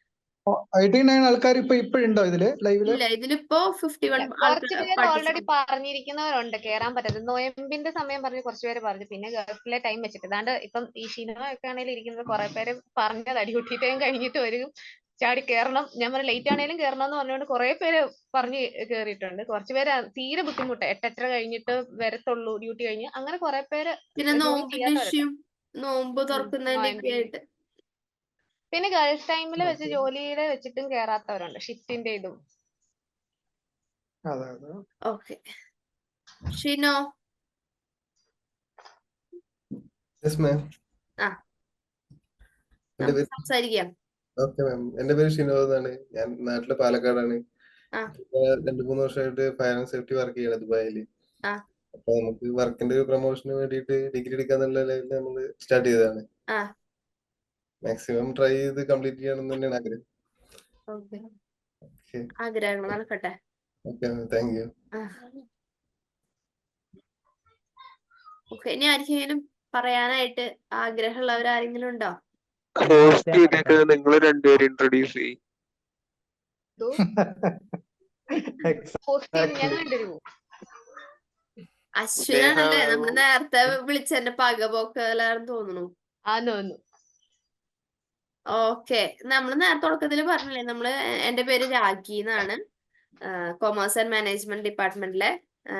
89 ആൾക്കാർ ഇപ്പോഴുണ്ടോ ഇതില് ലൈവില്? ഇല്ല, ഇതിലിപ്പോ 51 കുറച്ച് പേര് ഓൾറെഡി പാർട്ടിസിപ്പന്റ്. പറഞ്ഞിരിക്കുന്നവരുണ്ട് കേറാൻ പറ്റരുത്. നോയമ്പിന്റെ സമയം പറഞ്ഞ് കുറച്ച് പേര് പറഞ്ഞു. പിന്നെ ഗൾഫിലെ ടൈം വെച്ചിട്ട് അതാണ്ട് ഇപ്പം ഈ ഷിനോ ഒക്കെ ആണെങ്കിലും ഇരിക്കുന്നത് കുറെ പേര് പറഞ്ഞതാ ഡ്യൂട്ടി ടൈം കഴിഞ്ഞിട്ട് വരും, ചാടി കേറണം. ഞാൻ പറഞ്ഞു ലേറ്റ് ആണെങ്കിലും കേറണം എന്ന് പറഞ്ഞുകൊണ്ട് കുറെ പേര് പറഞ്ഞ് കേറിയിട്ടുണ്ട്. കുറച്ച് പേര് തീരെ ബുദ്ധിമുട്ട് 8:30 കഴിഞ്ഞിട്ട് വരത്തുള്ളൂ ഡ്യൂട്ടി കഴിഞ്ഞ്, അങ്ങനെ കുറെ പേര് പിന്നെ ജോയിൻ നോമ്പിന്റെ ചെയ്യാത്തവരുണ്ട്. ഇഷ്യൂ, നോമ്പ് തുറക്കുന്നതിന്റെ ഒക്കെ ആയിട്ട്. പിന്നെ ഗൾഫ് ടൈമിൽ വെച്ച് ജോലിയുടെ വെച്ചിട്ടും കേറാത്തവരുണ്ട്, ഷിഫ്റ്റിന്റെ ഇതും. ഓക്കെ, ഷിനോ. Yes ma'am. ആ നമുക്ക് സംസാരിക്കാം. ഓക്കെ മാം, എന്റെ പേര് ഷിനോ എന്നാണ്. ഞാൻ നാട്ടില് പാലക്കാടാണ്. ആ 2-3 വർഷമായിട്ട് ഫയർ ആൻഡ് സേഫ്റ്റി വർക്ക് ചെയ്യണം ദുബായില്. ആ അപ്പൊ നമുക്ക് വർക്കിന്റെ ഒരു പ്രൊമോഷന് വേണ്ടിയിട്ട് ഡിഗ്രി എടുക്കാന്നുള്ള ലെവലിൽ നമ്മൾ സ്റ്റാർട്ട് ചെയ്തതാണ്. ആ മാക്സിമം ട്രൈ ചെയ്ത് കംപ്ലീറ്റ് ചെയ്യണം തന്നെയാണ് ആഗ്രഹം. ഓക്കെ, ഓക്കെ ആഗ്രഹങ്ങൾ നടക്കട്ടെ. Okay thank U. ഓക്കെ, ഇനി ആർക്കെങ്കിലും പറയാനായിട്ട് ആഗ്രഹമുള്ളവർ ആരെങ്കിലും ഉണ്ടോ? ഹോസ്റ്റ് ചെയ്തേക്കുന്നത് നിങ്ങൾ രണ്ടുപേരും ഇൻട്രൊഡ്യൂസ് ചെയ്യും. അശ്വിനാണല്ലേ നമ്മൾ നേരത്തെ വിളിച്ചെന്നെ പകപോക്കലാണെന്ന് തോന്നുന്നു. ഓക്കെ, നമ്മള് നേരത്തെ തുടക്കത്തിൽ പറഞ്ഞില്ലേ, എന്റെ പേര് രാഖി എന്നാണ്. കൊമേഴ്സ് ആൻഡ് മാനേജ്മെന്റ് ഡിപ്പാർട്ട്മെന്റിലെ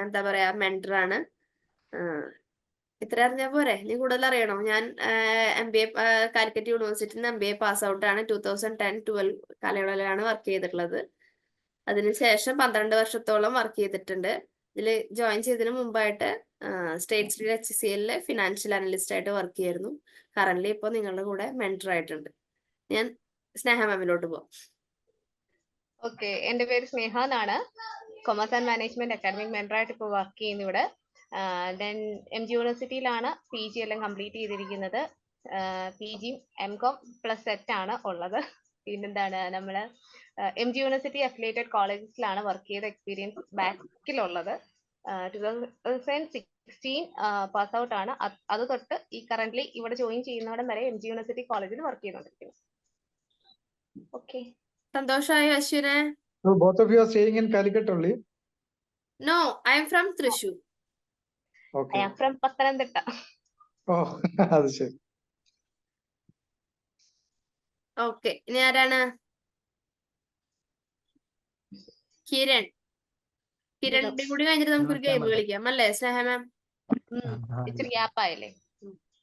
എന്താ പറയാ മെന്ററാണ്. ഇത്ര അറിഞ്ഞാ പോരെ? നീ കൂടുതൽ അറിയണോ? ഞാൻ MBA കാലിക്കറ്റ് യൂണിവേഴ്സിറ്റിയിൽ നിന്ന് MBA പാസ് ഔട്ട് ആണ്. 2010-12 കാലയളവിലാണ് വർക്ക് ചെയ്തിട്ടുള്ളത്. അതിനുശേഷം 12 വർഷത്തോളം വർക്ക് ചെയ്തിട്ടുണ്ട്. ഇതിൽ ജോയിൻ ചെയ്തതിന് മുമ്പായിട്ട് state street HCL financial analyst ആയിട്ട് വർക്ക് ചെയ്യായിരുന്നു. കറന്റ് ഇപ്പോൾ നിങ്ങളുടെ കൂടെ മെന്റർ ആയിട്ടുണ്ട്. ഞാൻ സ്നേഹ മാമിലോട്ട് പോവാം. ഓക്കെ, എന്റെ പേര് സ്നേഹ എന്നാണ്. കൊമേഴ്സ് ആൻഡ് മാനേജ്മെന്റ് അക്കാഡമിക് മെന്ററായിട്ട് ഇപ്പോൾ വർക്ക് ചെയ്യുന്നു ഇവിടെ. ദെൻ MG യൂണിവേഴ്സിറ്റിയിലാണ് PG എല്ലാം കംപ്ലീറ്റ് ചെയ്തിരിക്കുന്നത്. PGയും MCOM പ്ലസ് സെറ്റ് ആണ് ഉള്ളത്. പിന്നെന്താണ്, നമ്മള് MG യൂണിവേഴ്സിറ്റി അഫിലിയേറ്റഡ് കോളേജസിലാണ് വർക്ക് ചെയ്ത എക്സ്പീരിയൻസ് ബാക്കിലുള്ളത്. 2016 പാസ് ഔട്ട് ആണ്. അത് തൊട്ട് ഈ കറന്റ്ലി ഇവിടെ ജോയിൻ ചെയ്യുന്നവിടം വരെ MG യൂണിവേഴ്സിറ്റി കോളേജിൽ വർക്ക് ചെയ്തുകൊണ്ടിരിക്കുന്നു. ഓക്കെ, സന്തോഷായോ അശ്വിനെ? So both of you are staying in Calicut only? No, I am from Thrissur. I Okay. am from Pathanamthitta. Oh, അത് ശരി. ഓക്കെ, ഇനി ആരാണ്? കിരൺ. കിരണിന്റെ കൂടി കഴിഞ്ഞിട്ട് നമുക്കൊരു ഗെയിം കളിക്കാം അല്ലേ സ്നേഹ മാം? ഇച്ചിരി ഗ്യാപ്പ് ആയല്ലേ?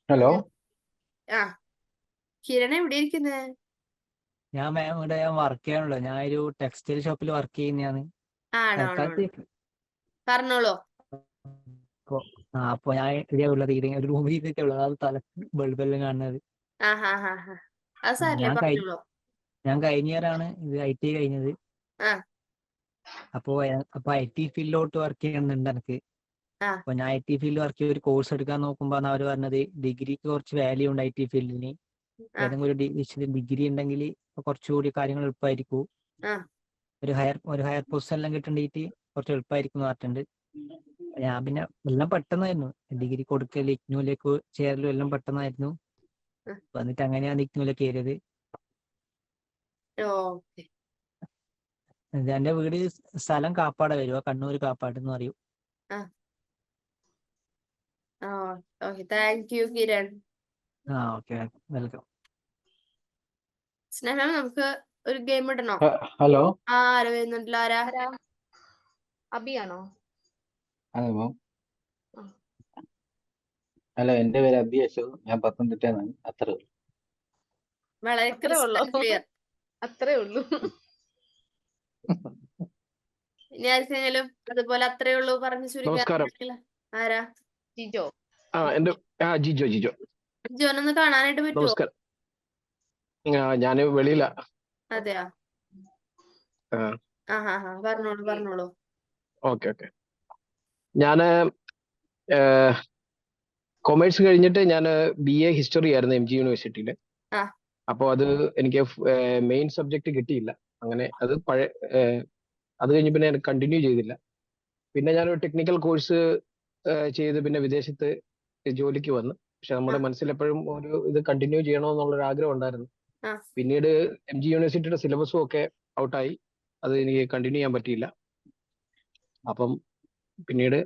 ഹലോ, ആ, കിരൺ എവിടെ ഇരിക്കുന്നേ? ഞാൻ മാം ഇവിടെ ഞാൻ വർക്ക് ചെയ്യാനുള്ളൂ. ഞാൻ ഒരു ടെക്സ്റ്റൈൽ ഷോപ്പിൽ വർക്ക് ചെയ്യുന്നതാണ്. ആണോ? തൽക്കാലത്തേക്ക് പറഞ്ഞോളൂ. അപ്പൊ ഞാൻ ഇവിടെ ഉള്ളത് ഒരു റൂമിൽ ഇരുന്നിട്ടേ ഉള്ളത്. അത് തല ബൾബെല്ലാം കാണുന്നത്. അത് സാരില്ല, പറഞ്ഞോളൂ. ഞാൻ കഴിഞ്ഞ ഇയറാണ് ഇത് IT കഴിഞ്ഞത്. അപ്പൊ IT ഫീൽഡിലോട്ട് വർക്ക് ചെയ്യുന്നുണ്ട് എനിക്ക്. അപ്പൊ ഞാൻ IT ഫീൽഡിൽ വർക്ക് ചെയ്ത് ഒരു കോഴ്സ് എടുക്കാൻ നോക്കുമ്പോ അവര് പറഞ്ഞത് ഡിഗ്രിക്ക് കുറച്ച് വാല്യൂ ഉണ്ട് IT ഫീൽഡിന്. ഏതെങ്കിലും ഒരു ഡിഗ്രി ഉണ്ടെങ്കിൽ കുറച്ചുകൂടി കാര്യങ്ങൾ എളുപ്പമായിരിക്കും. ഒരു ഹയർ പൊസിഷൻ എല്ലാം കിട്ടേണ്ടിട്ട് കുറച്ച് എളുപ്പമായിരിക്കും എന്ന് പറഞ്ഞിട്ടുണ്ട്. ഞാൻ പിന്നെ എല്ലാം പെട്ടെന്നായിരുന്നു. ഡിഗ്രി കൊടുക്കല്, ഇഗ്നൂലേക്ക് ചേരലും എല്ലാം പെട്ടെന്നായിരുന്നു. എന്നിട്ട് അങ്ങനെയാണ് ഇഗ്നൂലേക്ക് കയറിയത്. എന്റെ വീട് സ്ഥലം കാപ്പാട് വരുക, കണ്ണൂർ കാപ്പാട് എന്ന് പറയും. Thank you Kiran. Okay, welcome. Sneha നമുക്ക് ഒരു ഗെയിം ഇടണോ? ഹലോ, ആരാ വരുന്നുണ്ടല്ലോ? ആരാ? അബിയാണോ? അതെ മാം. ഹലോ, എന്റെ പേര് അബിയേശു. ഞാൻ പത്തനംതിട്ടയാണ്. അത്ര വളരെ ക്ലിയർ. അത്രേ ഉള്ളൂ. ഇനി ആർക്കെങ്കിലും അതുപോലെ അത്രേ ഉള്ളൂ പറഞ്ഞു നമസ്കാരം. ചുരുക്കാൻ? ആരാ? ജിജോ. ജിജോ. ജിജോനൊന്ന് കാണാനായിട്ട് പറ്റുമോ? നമസ്കാരം. ഞാന് വെളിയിലാ. അതെയാ? പറഞ്ഞോളൂ. ഓക്കെ. ഞാന് കൊമേഴ്സ് കഴിഞ്ഞിട്ട് ഞാൻ BA ഹിസ്റ്ററി ആയിരുന്നു MG യൂണിവേഴ്സിറ്റിയിൽ. അപ്പോൾ അത് എനിക്ക് മെയിൻ സബ്ജക്ട് കിട്ടിയില്ല. അങ്ങനെ അത് അത് കഴിഞ്ഞ് പിന്നെ ഞാൻ കണ്ടിന്യൂ ചെയ്തില്ല. പിന്നെ ഞാനൊരു ടെക്നിക്കൽ കോഴ്സ് ചെയ്ത് പിന്നെ വിദേശത്ത് ജോലിക്ക് വന്നു. പക്ഷെ നമ്മുടെ മനസ്സിൽ എപ്പോഴും ഒരു ഇത് കണ്ടിന്യൂ ചെയ്യണമെന്നുള്ളൊരു ആഗ്രഹം ഉണ്ടായിരുന്നു. പിന്നീട് MG യൂണിവേഴ്സിറ്റിയുടെ സിലബസും ഒക്കെ ഔട്ടായി. അത് എനിക്ക് കണ്ടിന്യൂ ചെയ്യാൻ പറ്റിയില്ല. അപ്പം പിന്നീട്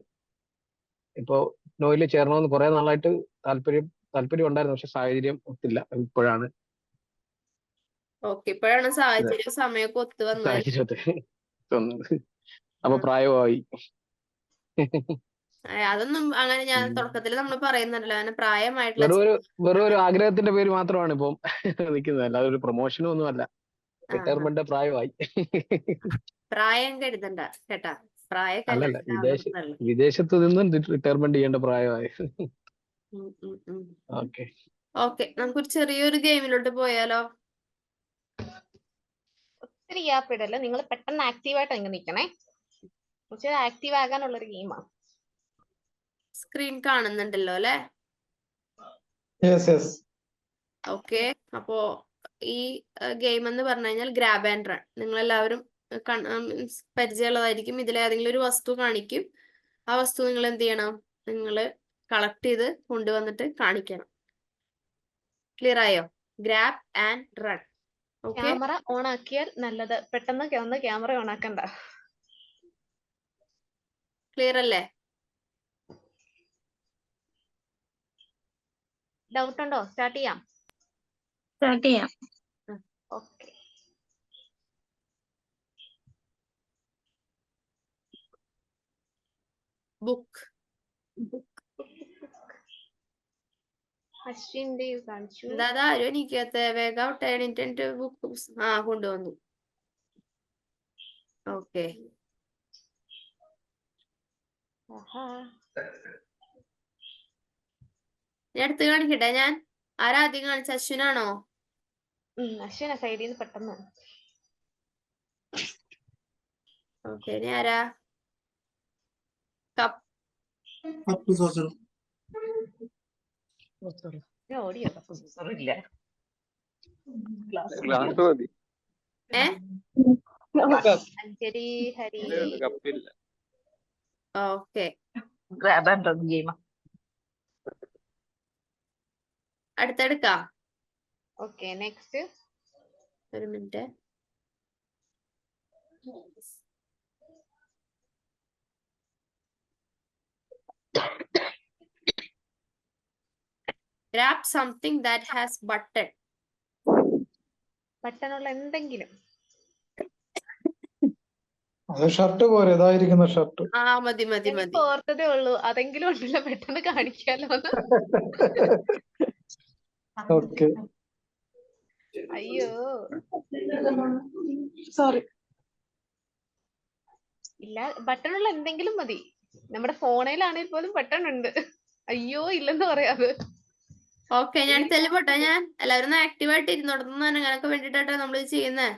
ഇപ്പോ നോയിൽ ചേരണമെന്ന് കുറെ നാളായിട്ട് താല്പര്യം ഉണ്ടായിരുന്നു. പക്ഷെ സാഹചര്യം ഒത്തില്ല. ഇപ്പോഴാണ് സമയമൊക്കെ ഒത്തു വന്നത്. അപ്പൊ പ്രായമായി. അതൊന്നും അങ്ങനെ ഞാൻ തുടക്കത്തിൽ നമ്മൾ പറയുന്നുണ്ടല്ലോ, അങ്ങനെ പ്രായമായിട്ടുള്ള വെറും ഒരു ആഗ്രഹത്തിന്റെ പേര് മാത്രമാണ് ഇപ്പം നിൽക്കുന്നത്. അല്ലാതെ ഒരു പ്രൊമോഷനും ഒന്നും അല്ല. റിട്ടയർമെന്റ് പ്രായമായി. പ്രായം കരുതണ്ട കേട്ടാ. അല്ലല്ല, വിദേശത്ത് നിന്നും റിട്ടയർമെന്റ് ചെയ്യേണ്ട പ്രായമായി. ഓക്കെ, നമുക്കൊരു ചെറിയൊരു ഗെയിമിലോട്ട് പോയാലോ? ഒത്തിരി ഗ്യാപ്പ് ഇടല്ല. നിങ്ങൾ പെട്ടെന്ന് ആക്റ്റീവായിട്ട് അങ്ങ് നിൽക്കണേ. കുറച്ച് ആക്റ്റീവ് ആകാനുള്ളൊരു ഗെയിമാണ്. സ്ക്രീൻ കാണുന്നുണ്ടല്ലോ അല്ലെ? ഓക്കെ, അപ്പോ ഈ ഗെയിം എന്ന് പറഞ്ഞു കഴിഞ്ഞാൽ ഗ്രാബ് ആൻഡ് റൺ. നിങ്ങളെല്ലാവരും പരിചയമുള്ളതായിരിക്കും. ഇതിലേതെങ്കിലും ഒരു വസ്തു കാണിക്കും. ആ വസ്തു നിങ്ങൾ എന്ത് ചെയ്യണം? നിങ്ങൾ കളക്ട് ചെയ്ത് കൊണ്ടുവന്നിട്ട് കാണിക്കണം. ക്ലിയർ ആയോ? Grab and run. Camera on ആക്കിയാൽ നല്ലത്. പെട്ടെന്ന് ക്യാമറ ഓൺ ആക്കണ്ട. ക്ലിയർ അല്ലേ? ഡൗട്ട് ഉണ്ടോ? സ്റ്റാർട്ട് ചെയ്യാം. ഓക്കെ. ബുക്ക്. അശ്വിന്റെ കാണിച്ചു. എന്താ ആരും എനിക്കത്ത വേഗം എണീറ്റ് ബുക്ക് കൊണ്ടുവന്നു. ഓക്കെ, ഞാൻ അടുത്ത് കാണിക്കട്ടെ. ഞാൻ ആരാ ആദ്യം കാണിച്ച? അശ്വിനാണോ? അശ്വിന സൈഡിൽ നിന്ന് പെട്ടെന്ന്. ഓക്കെ, ഇനി ആരാ? കപ്പ്. ഓടിയോ? ഗ്ലാസ് മതി. അഞ്ജലി, ഹരി. കപ്പില്ല. ഓക്കെ, ഗെയിം അടുത്തെടുക്കാം. Okay, next. ഒരു minute. Grab something that has button. ബട്ടണുള്ള എന്തെങ്കിലും. അത് ഷർട്ട് പോരെ, ഇതായിരിക്കുന്ന ഷർട്ട്. മതി മതി മതി. ഓർത്തതേ ഉള്ളൂ, അതെങ്കിലും ഉണ്ടല്ലോ പെട്ടെന്ന് കാണിക്കാലോ. ഓക്കെ, അയ്യോ സോറി. ഇല്ല, ബട്ടണുള്ള എന്തെങ്കിലും മതി. നമ്മുടെ ഫോണിലാണെങ്കിൽ പോലും ബട്ടൺ ഉണ്ട്. അയ്യോ ഇല്ലെന്ന് പറയാത്. ഓക്കെ, ഞാൻ തെളിപോട്ടെ. ഞാൻ എല്ലാവരും ആക്റ്റീവായിട്ട് ഇരുന്നോടത്തുനിന്ന് അങ്ങനൊക്കെ വേണ്ടിട്ടാ നമ്മൾ ചെയ്യുന്നേ.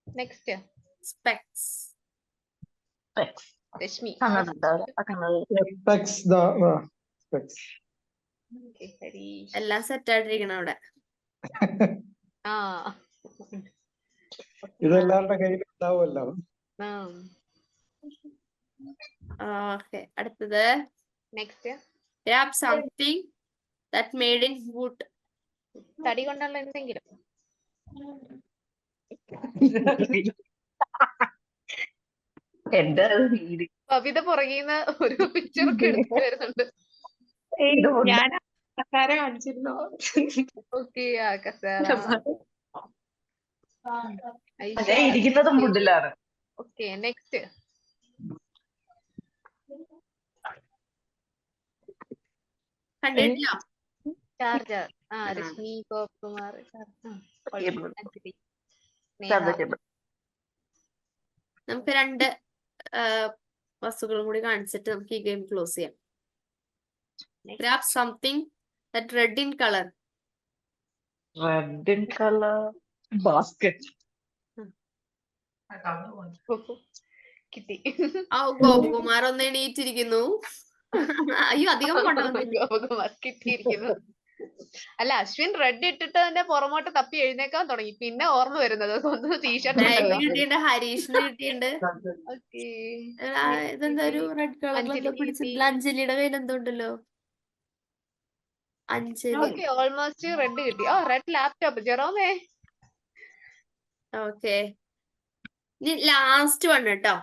നെക്സ്റ്റ്. സ്പെക്സ്. രശ്മി. എല്ലാം സെറ്റ് ആയിട്ടിരിക്കണം അവിടെ. ഇതെല്ലാവരുടെ കയ്യിൽ ഉണ്ടാവുമല്ലോ. ഓക്കെ, അടുത്തത്. Next. Grab something that made in wood. തടി കൊണ്ടുള്ള എന്തെങ്കിലും. കവിത പുറകിന്ന് ഒരു പിക്ചർ ഒക്കെ എടുത്തു വരുന്നുണ്ട്. ഞാൻ കസേര കാണിച്ചിരുന്നു. ഓക്കെ, കസേര. ഇരിക്കുന്നതും വുഡിലാണ്. Okay, next. കണ്ടിട്ടില്ല. ചാർജർ. രശ്മി, ഗോപകുമാർ. നമുക്ക് 2 വസ്തുക്കളും കൂടി കാണിച്ചിട്ട് നമുക്ക് ഈ ഗെയിം ക്ലോസ് ചെയ്യാം. Grab something that red in color. Red in color. Basket. കിട്ടി. ഗോപകുമാർ ഒന്ന് എണീറ്റിരിക്കുന്നു. അയ്യോ, അധികം ഗോപകുമാർ കിട്ടിയിരിക്കുന്നു. അല്ല, അശ്വിൻ റെഡ് ഇട്ടിട്ട് തന്നെ പുറമോട്ട് തപ്പി എഴുന്നേക്കാൻ തുടങ്ങി. പിന്നെ ഓർമ്മ വരുന്നത് സ്വന്തം ടീഷർട്ട് കിട്ടിയിട്ടുണ്ട്. ഹരീഷിന് കിട്ടിയിട്ടുണ്ട്. ഇതെന്താ ഒരു റെഡ് കളർ പിടിച്ചിട്ടില്ല. അഞ്ജലിയുടെ കയ്യിൽ എന്തുണ്ടല്ലോ. അഞ്ജലി. ഓൾമോസ്റ്റ് റെഡ് കിട്ടി. Red laptop. ജെറോമേ. ഓക്കെ, ഇനി ലാസ്റ്റ് വൺ കേട്ടോ.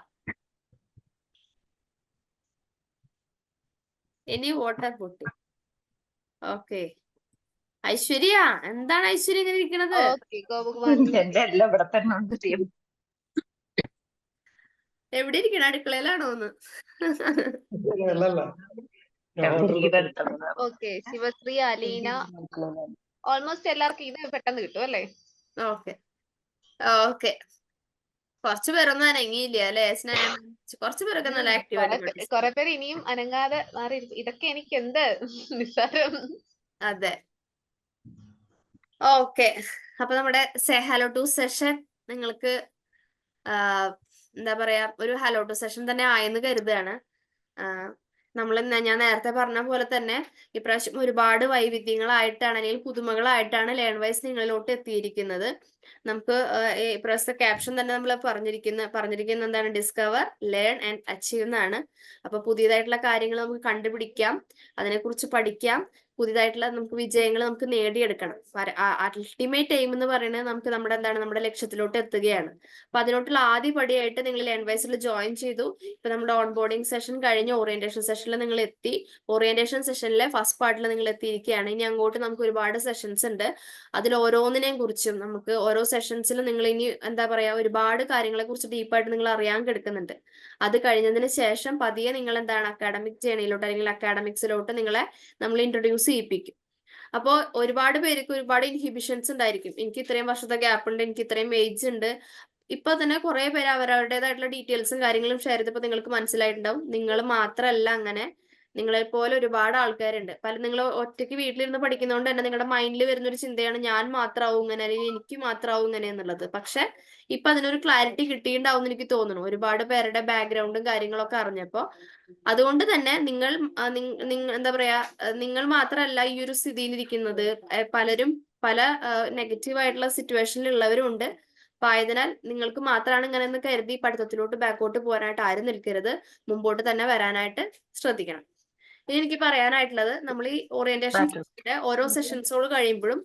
ഇനി വാട്ടർ ബോട്ടിൽ. ഓക്കെ, ഐശ്വര്യ. എന്താണ് ഐശ്വര്യ ഇങ്ങനെ ഇരിക്കണത്? എവിടെ ഇരിക്കണം? അടുക്കളയിലാണോ ഒന്ന്? ഓക്കെ, ശിവശ്രീ, അലീന. ഓൾമോസ്റ്റ് എല്ലാവർക്കും ഇത് പെട്ടെന്ന് കിട്ടും അല്ലേ? ഓക്കെ ഓക്കെ, കുറച്ചു പേരൊന്നും അനങ്ങിയില്ല അല്ലെ? കുറച്ചു പേരൊക്കെ നല്ല ആക്റ്റീവായിട്ട്. കുറെ പേര് ഇനിയും അനങ്ങാതെ മാറി. ഇതൊക്കെ എനിക്ക് എന്ത് നിസ്സാരം. അതെ, ഓക്കെ. അപ്പൊ നമ്മുടെ സേ ഹലോ ടു സെഷൻ നിങ്ങൾക്ക് എന്താ പറയാ, ഒരു ഹലോ ടു സെഷൻ തന്നെ ആയെന്ന് കരുതുകയാണ്. ഞാൻ നേരത്തെ പറഞ്ഞ പോലെ തന്നെ ഇപ്രാവശ്യം ഒരുപാട് വൈവിധ്യങ്ങളായിട്ടാണ് അല്ലെങ്കിൽ പുതുമകളായിട്ടാണ് ലേൺ വൈസ് നിങ്ങളിലോട്ട് എത്തിയിരിക്കുന്നത്. നമുക്ക് ഇപ്രാവശ്യത്തെ ക്യാപ്ഷൻ തന്നെ നമ്മൾ പറഞ്ഞിരിക്കുന്ന എന്താണ്? ഡിസ്കവർ, ലേൺ ആൻഡ് അച്ചീവ് എന്നാണ്. അപ്പൊ പുതിയതായിട്ടുള്ള കാര്യങ്ങൾ നമുക്ക് കണ്ടുപിടിക്കാം, അതിനെക്കുറിച്ച് പഠിക്കാം, പുതിയതായിട്ടുള്ള നമുക്ക് വിജയങ്ങൾ നമുക്ക് നേടിയെടുക്കണം. അൾട്ടിമേറ്റ് എയിം എന്ന് പറയുന്നത് നമുക്ക് നമ്മുടെ ലക്ഷ്യത്തിലോട്ട് എത്തുകയാണ്. അപ്പൊ അതിലോട്ടുള്ള ആദ്യ പടിയായിട്ട് നിങ്ങൾ ലേൺവൈസിൽ ജോയിൻ ചെയ്തു. ഇപ്പൊ നമ്മുടെ ഓൺ ബോർഡിംഗ് സെഷൻ കഴിഞ്ഞ് ഓറിയന്റേഷൻ സെഷനിൽ നിങ്ങൾ എത്തി. ഓറിയന്റേഷൻ സെഷനിലെ ഫസ്റ്റ് പാർട്ടിൽ നിങ്ങൾ എത്തിയിരിക്കുകയാണ്. ഇനി അങ്ങോട്ട് നമുക്ക് ഒരുപാട് സെഷൻസ് ഉണ്ട്. അതിൽ ഓരോന്നിനെയും കുറിച്ചും നമുക്ക് ഓരോ സെഷൻസിലും നിങ്ങൾ ഇനി എന്താ പറയാ ഒരുപാട് കാര്യങ്ങളെ കുറിച്ച് ഡീപ്പായിട്ട് നിങ്ങൾ അറിയാൻ കിടക്കുന്നുണ്ട്. അത് കഴിഞ്ഞതിന് ശേഷം പതിയെ നിങ്ങൾ എന്താണ് അക്കാഡമിക് ജേണിയിലോട്ട് അല്ലെങ്കിൽ അക്കാഡമിക്സിലോട്ട് നിങ്ങളെ നമ്മൾ ഇൻട്രൊഡ്യൂസ് ചെയ്യിപ്പിക്കും. അപ്പോൾ ഒരുപാട് പേർക്ക് ഒരുപാട് ഇൻഹിബിഷൻസ് ഉണ്ടായിരിക്കും. എനിക്ക് ഇത്രയും വർഷത്തെ ഗ്യാപ്പ് ഉണ്ട്, എനിക്ക് ഇത്രയും ഏജ് ഉണ്ട്. ഇപ്പൊ തന്നെ കുറെ പേര് അവരവരുടേതായിട്ടുള്ള ഡീറ്റെയിൽസും കാര്യങ്ങളും ഷെയർ ചെയ്തപ്പോൾ നിങ്ങൾക്ക് മനസ്സിലായിട്ടുണ്ടാവും നിങ്ങൾ മാത്രമല്ല അങ്ങനെ, നിങ്ങളെ പോലെ ഒരുപാട് ആൾക്കാരുണ്ട്. നിങ്ങൾ ഒറ്റയ്ക്ക് വീട്ടിലിരുന്ന് പഠിക്കുന്നതുകൊണ്ട് തന്നെ നിങ്ങളുടെ മൈൻഡിൽ വരുന്ന ഒരു ചിന്തയാണ് ഞാൻ മാത്രമാവും ഇങ്ങനെ അല്ലെങ്കിൽ എനിക്ക് മാത്രമാവും ഇങ്ങനെ എന്നുള്ളത്. പക്ഷെ ഇപ്പൊ അതിനൊരു ക്ലാരിറ്റി കിട്ടിയിട്ടുണ്ടാവും എനിക്ക് തോന്നുന്നു ഒരുപാട് പേരുടെ ബാക്ക്ഗ്രൗണ്ടും കാര്യങ്ങളൊക്കെ അറിഞ്ഞപ്പോ. അതുകൊണ്ട് തന്നെ നിങ്ങൾ എന്താ പറയാ നിങ്ങൾ മാത്രമല്ല ഈ ഒരു സ്ഥിതിയിലിരിക്കുന്നത്. പലരും പല നെഗറ്റീവ് ആയിട്ടുള്ള സിറ്റുവേഷനിലുള്ളവരും ഉണ്ട്. അപ്പൊ ആയതിനാൽ നിങ്ങൾക്ക് മാത്രമാണ് ഇങ്ങനെ എന്ന് കരുതി പഠിത്തത്തിലോട്ട് ബാക്കോട്ട് പോകാനായിട്ട് ആരും നിൽക്കരുത്. മുമ്പോട്ട് തന്നെ വരാനായിട്ട് ശ്രദ്ധിക്കണം. ഇനി എനിക്ക് പറയാനായിട്ടുള്ളത്, നമ്മൾ ഈ ഓറിയന്റേഷൻ ഓരോ സെഷൻസോട് കഴിയുമ്പോഴും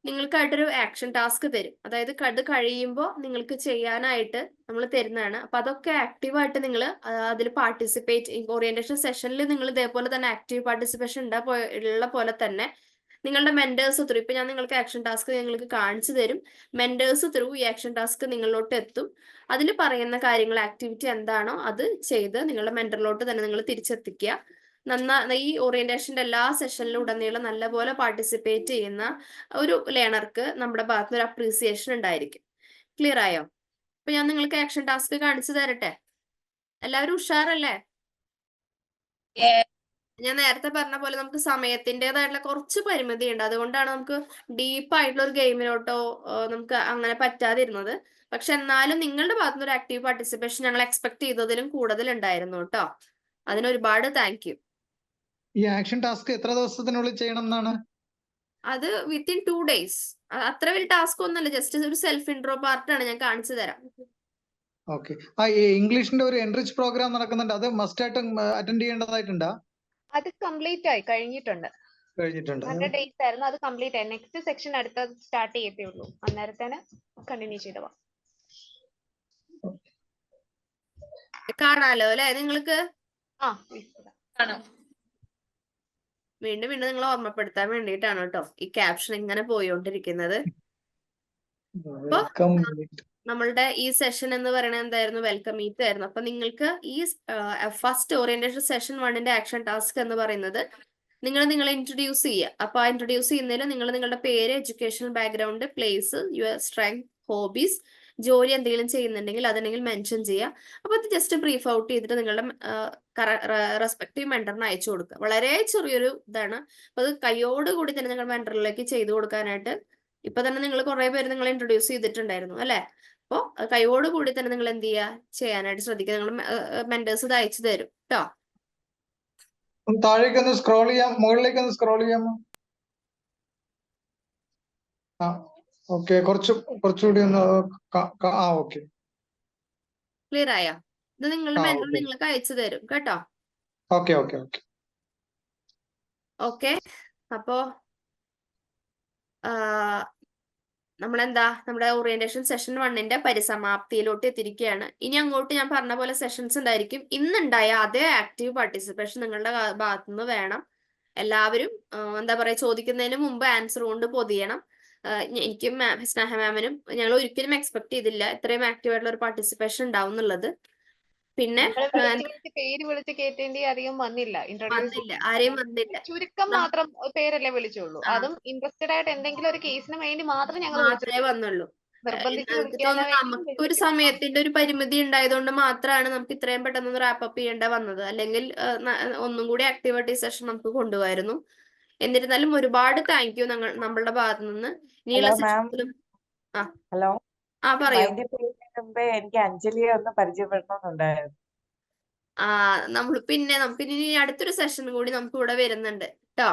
നിങ്ങൾക്കായിട്ടൊരു ആക്ഷൻ ടാസ്ക് തരും. അതായത് അത് കഴിയുമ്പോൾ നിങ്ങൾക്ക് ചെയ്യാനായിട്ട് നമ്മൾ തരുന്നതാണ്. അപ്പൊ അതൊക്കെ ആക്റ്റീവായിട്ട് നിങ്ങൾ അതിൽ പാർട്ടിസിപ്പേറ്റ്. ഓറിയന്റേഷൻ സെഷനിൽ നിങ്ങൾ ഇതേപോലെ തന്നെ ആക്റ്റീവ് പാർട്ടിസിപ്പേഷൻ ഉള്ള പോലെ തന്നെ നിങ്ങളുടെ മെന്റേഴ്സ് ത്രൂ, ഇപ്പൊ ഞാൻ നിങ്ങൾക്ക് ആക്ഷൻ ടാസ്ക് നിങ്ങൾക്ക് കാണിച്ചു തരും. മെന്റേഴ്സ് ത്രൂ ഈ ആക്ഷൻ ടാസ്ക് നിങ്ങളിലോട്ട് എത്തും. അതിൽ പറയുന്ന കാര്യങ്ങൾ ആക്ടിവിറ്റി എന്താണോ അത് ചെയ്ത് നിങ്ങളുടെ മെന്ററിലോട്ട് തന്നെ നിങ്ങൾ തിരിച്ചെത്തിക്കുക. ഈ ഓറിയന്റേഷന്റെ എല്ലാ സെഷനിലും ഉടനീളം നല്ലപോലെ പാർട്ടിസിപ്പേറ്റ് ചെയ്യുന്ന ഒരു ലേണർക്ക് നമ്മുടെ ഭാഗത്ത് ഒരു അപ്രീസിയേഷൻ ഉണ്ടായിരിക്കും. ക്ലിയർ ആയോ? അപ്പൊ ഞാൻ നിങ്ങൾക്ക് ആക്ഷൻ ടാസ്ക് കാണിച്ചു തരട്ടെ? എല്ലാവരും ഉഷാറല്ലേ? ഞാൻ നേരത്തെ പറഞ്ഞ പോലെ നമുക്ക് സമയത്തിൻ്റെതായിട്ടുള്ള കുറച്ച് പരിമിതി ഉണ്ട്. അതുകൊണ്ടാണ് നമുക്ക് ഡീപ്പ് ആയിട്ടുള്ള ഒരു ഗെയിമിലോട്ടോ നമുക്ക് അങ്ങനെ പറ്റാതിരുന്നത്. പക്ഷെ എന്നാലും നിങ്ങളുടെ ഭാഗത്തുനിന്ന് ഒരു ആക്റ്റീവ് പാർട്ടിസിപ്പേഷൻ ഞങ്ങൾ എക്സ്പെക്ട് ചെയ്തതിലും കൂടുതൽ ഉണ്ടായിരുന്നു കേട്ടോ. അതിനൊരുപാട് താങ്ക് യു. ഈ ആക്ഷൻ ടാസ്ക് എത്ര ദിവസത്തിനുള്ളിൽ ചെയ്യണം എന്നാണ്? അത് വിത്തിൻ 2 days. അത്ര വലിയ ടാസ്ക് ഒന്നല്ല, ജസ്റ്റ് ഒരു സെൽഫ് ഇൻട്രോ പാർട്ടാണ്. ഞാൻ കാണിച്ചു തരാം. ഓക്കെ. ഇംഗ്ലീഷിന്റെ ഒരു എൻറിച്ച് പ്രോഗ്രാം നടക്കുന്നുണ്ട്, അത് മസ്റ്റ് ആയിട്ട് അറ്റൻഡ് ചെയ്യേണ്ടതായിട്ടുണ്ടോ? അത് കംപ്ലീറ്റ് ആയി കഴിഞ്ഞിട്ടുണ്ട്. 100 days ആയിരുന്നു, അത് കംപ്ലീറ്റ് ആയി. നെക്സ്റ്റ് സെക്ഷൻ അടുത്ത സ്റ്റാർട്ട് ചെയ്യത്തേ ഉള്ളൂ. അന്നേരത്തേന് കണ്ടിന്യൂ ചെയ്തോ. കാണാലോ അല്ലെ നിങ്ങൾക്ക്? കാണാം. വീണ്ടും വീണ്ടും നിങ്ങൾ ഓർമ്മപ്പെടുത്താൻ വേണ്ടിയിട്ടാണ് കേട്ടോ ഈ ക്യാപ്ഷൻ ഇങ്ങനെ പോയോണ്ടിരിക്കുന്നത്. അപ്പൊ നമ്മളുടെ ഈ സെഷൻ എന്ന് പറയുന്നത് എന്തായിരുന്നു? വെൽക്കം മീറ്റ് ആയിരുന്നു. അപ്പൊ നിങ്ങൾക്ക് ഈ ഫസ്റ്റ് ഓറിയന്റേഷൻ സെഷൻ 1ന്റെ ആക്ഷൻ ടാസ്ക് എന്ന് പറയുന്നത് നിങ്ങളെ ഇൻട്രൊഡ്യൂസ് ചെയ്യുക. അപ്പൊ ആ ഇൻട്രൊഡ്യൂസ് ചെയ്യുന്നതിൽ നിങ്ങൾ നിങ്ങളുടെ പേര്, educational background, place, your strength, hobbies, ജോലി എന്തെങ്കിലും ചെയ്യുന്നുണ്ടെങ്കിൽ അതുണ്ടെങ്കിൽ മെൻഷൻ ചെയ്യുക. അപ്പൊ അത് ജസ്റ്റ് ബ്രീഫ് ഔട്ട് ചെയ്തിട്ട് നിങ്ങളുടെ റെസ്പെക്റ്റീവ് മെന്ററിന് അയച്ചു കൊടുക്കുക. വളരെ ചെറിയൊരു ഇതാണ്. അപ്പൊ അത് കൈയോടുകൂടി തന്നെ നിങ്ങൾ മെന്ററിലേക്ക് ചെയ്തു കൊടുക്കാനായിട്ട് ഇപ്പൊ തന്നെ നിങ്ങൾ കുറെ പേര് നിങ്ങൾ ഇൻട്രൊഡ്യൂസ് ചെയ്തിട്ടുണ്ടായിരുന്നു അല്ലെ? അപ്പോൾ കൈയോടുകൂടി തന്നെ നിങ്ങൾ എന്ത് ചെയ്യുക ചെയ്യാനായിട്ട് ശ്രദ്ധിക്കുക. നിങ്ങൾ മെന്റേഴ്സ് ഇത് അയച്ചു തരും കേട്ടോ. താഴേക്ക് ഒന്ന് സ്ക്രോൾ ചെയ്യാം, മുകളിലേക്ക് ഒന്ന് സ്ക്രോൾ ചെയ്യാമോ? ആ ഓക്കെ, കുറച്ചുകൂടി ഒന്ന് ഓക്കെ. ക്ലിയർ ആയോ? ഇത് നിങ്ങളുടെ മെന്റർ നിങ്ങൾക്ക് അയച്ചു തരും കേട്ടോ. Okay okay okay okay. അപ്പോ നമ്മളെന്താ നമ്മുടെ ഓറിയന്റേഷൻ സെഷൻ 1ന്റെ പരിസമാപ്തിയിലോട്ട് എത്തിയിരിക്കുകയാണ്. ഇനി അങ്ങോട്ട് ഞാൻ പറഞ്ഞ പോലെ സെഷൻസ് ഉണ്ടായിരിക്കും. ഇന്നുണ്ടായ അതേ ആക്റ്റീവ് പാർട്ടിസിപ്പേഷൻ നിങ്ങളുടെ ഭാഗത്തുനിന്ന് വേണം. എല്ലാവരും എന്താ പറയാ ചോദിക്കുന്നതിന് മുമ്പ് ആൻസർ കൊണ്ട് പൊതിയണം. എനിക്കും സ്നേഹ മാമിനും ഞങ്ങൾ ഒരിക്കലും എക്സ്പെക്ട് ചെയ്തില്ല ഇത്രയും ആക്റ്റീവ് ആയിട്ടുള്ള ഒരു പാർട്ടിസിപ്പേഷൻ ഉണ്ടാവും എന്നുള്ളത്. പിന്നെ പേര് വിളിച്ച് കേട്ടേണ്ടി അധികം വന്നില്ല. ആരെയും വന്നില്ല, ചുരുക്കം മാത്രം പേരല്ലേ വിളിച്ചുള്ളൂ. അതും ഇൻട്രസ്റ്റഡ് ആയിട്ട് എന്തെങ്കിലും ഒരു കേസിന് വേണ്ടി മാത്രം ഞങ്ങൾ മാത്രമേ വന്നുള്ളൂ. നമുക്കൊരു സമയത്തിന്റെ ഒരു പരിമിതി ഉണ്ടായതുകൊണ്ട് മാത്രമാണ് നമുക്ക് ഇത്രയും പെട്ടെന്ന് റാപ്പപ്പ് ചെയ്യേണ്ട വന്നത്. അല്ലെങ്കിൽ ഒന്നും കൂടി ആക്ടിവിറ്റി സെഷൻ നമുക്ക് കൊണ്ടുപോയിരുന്നു. എന്നിരുന്നാലും ഒരുപാട് താങ്ക് യു നമ്മളുടെ ഭാഗത്തു നിന്ന്. ഇനിയുള്ള സെഷനിലും ഹലോ പറയൂ. എനിക്ക് അഞ്ജലിയെ ഒന്ന് പരിചയപ്പെടണമെന്നുണ്ടായിരുന്നു. നമുക്ക് ഇനി അടുത്തൊരു സെഷൻ കൂടി നമുക്ക് ഇവിടെ വരുന്നുണ്ട് കേട്ടോ.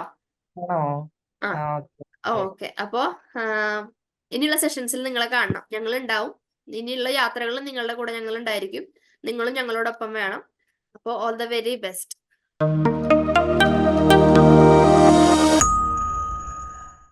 ഓക്കെ. അപ്പോ ഇനിയുള്ള സെഷൻസിൽ നിങ്ങളെ കാണണം, ഞങ്ങൾ ഉണ്ടാവും. ഇനിയുള്ള യാത്രകളും നിങ്ങളുടെ കൂടെ ഞങ്ങൾ ഉണ്ടായിരിക്കും. നിങ്ങളും ഞങ്ങളോടൊപ്പം വേണം. അപ്പോൾ ഓൾ ദ വെരി ബെസ്റ്റ്.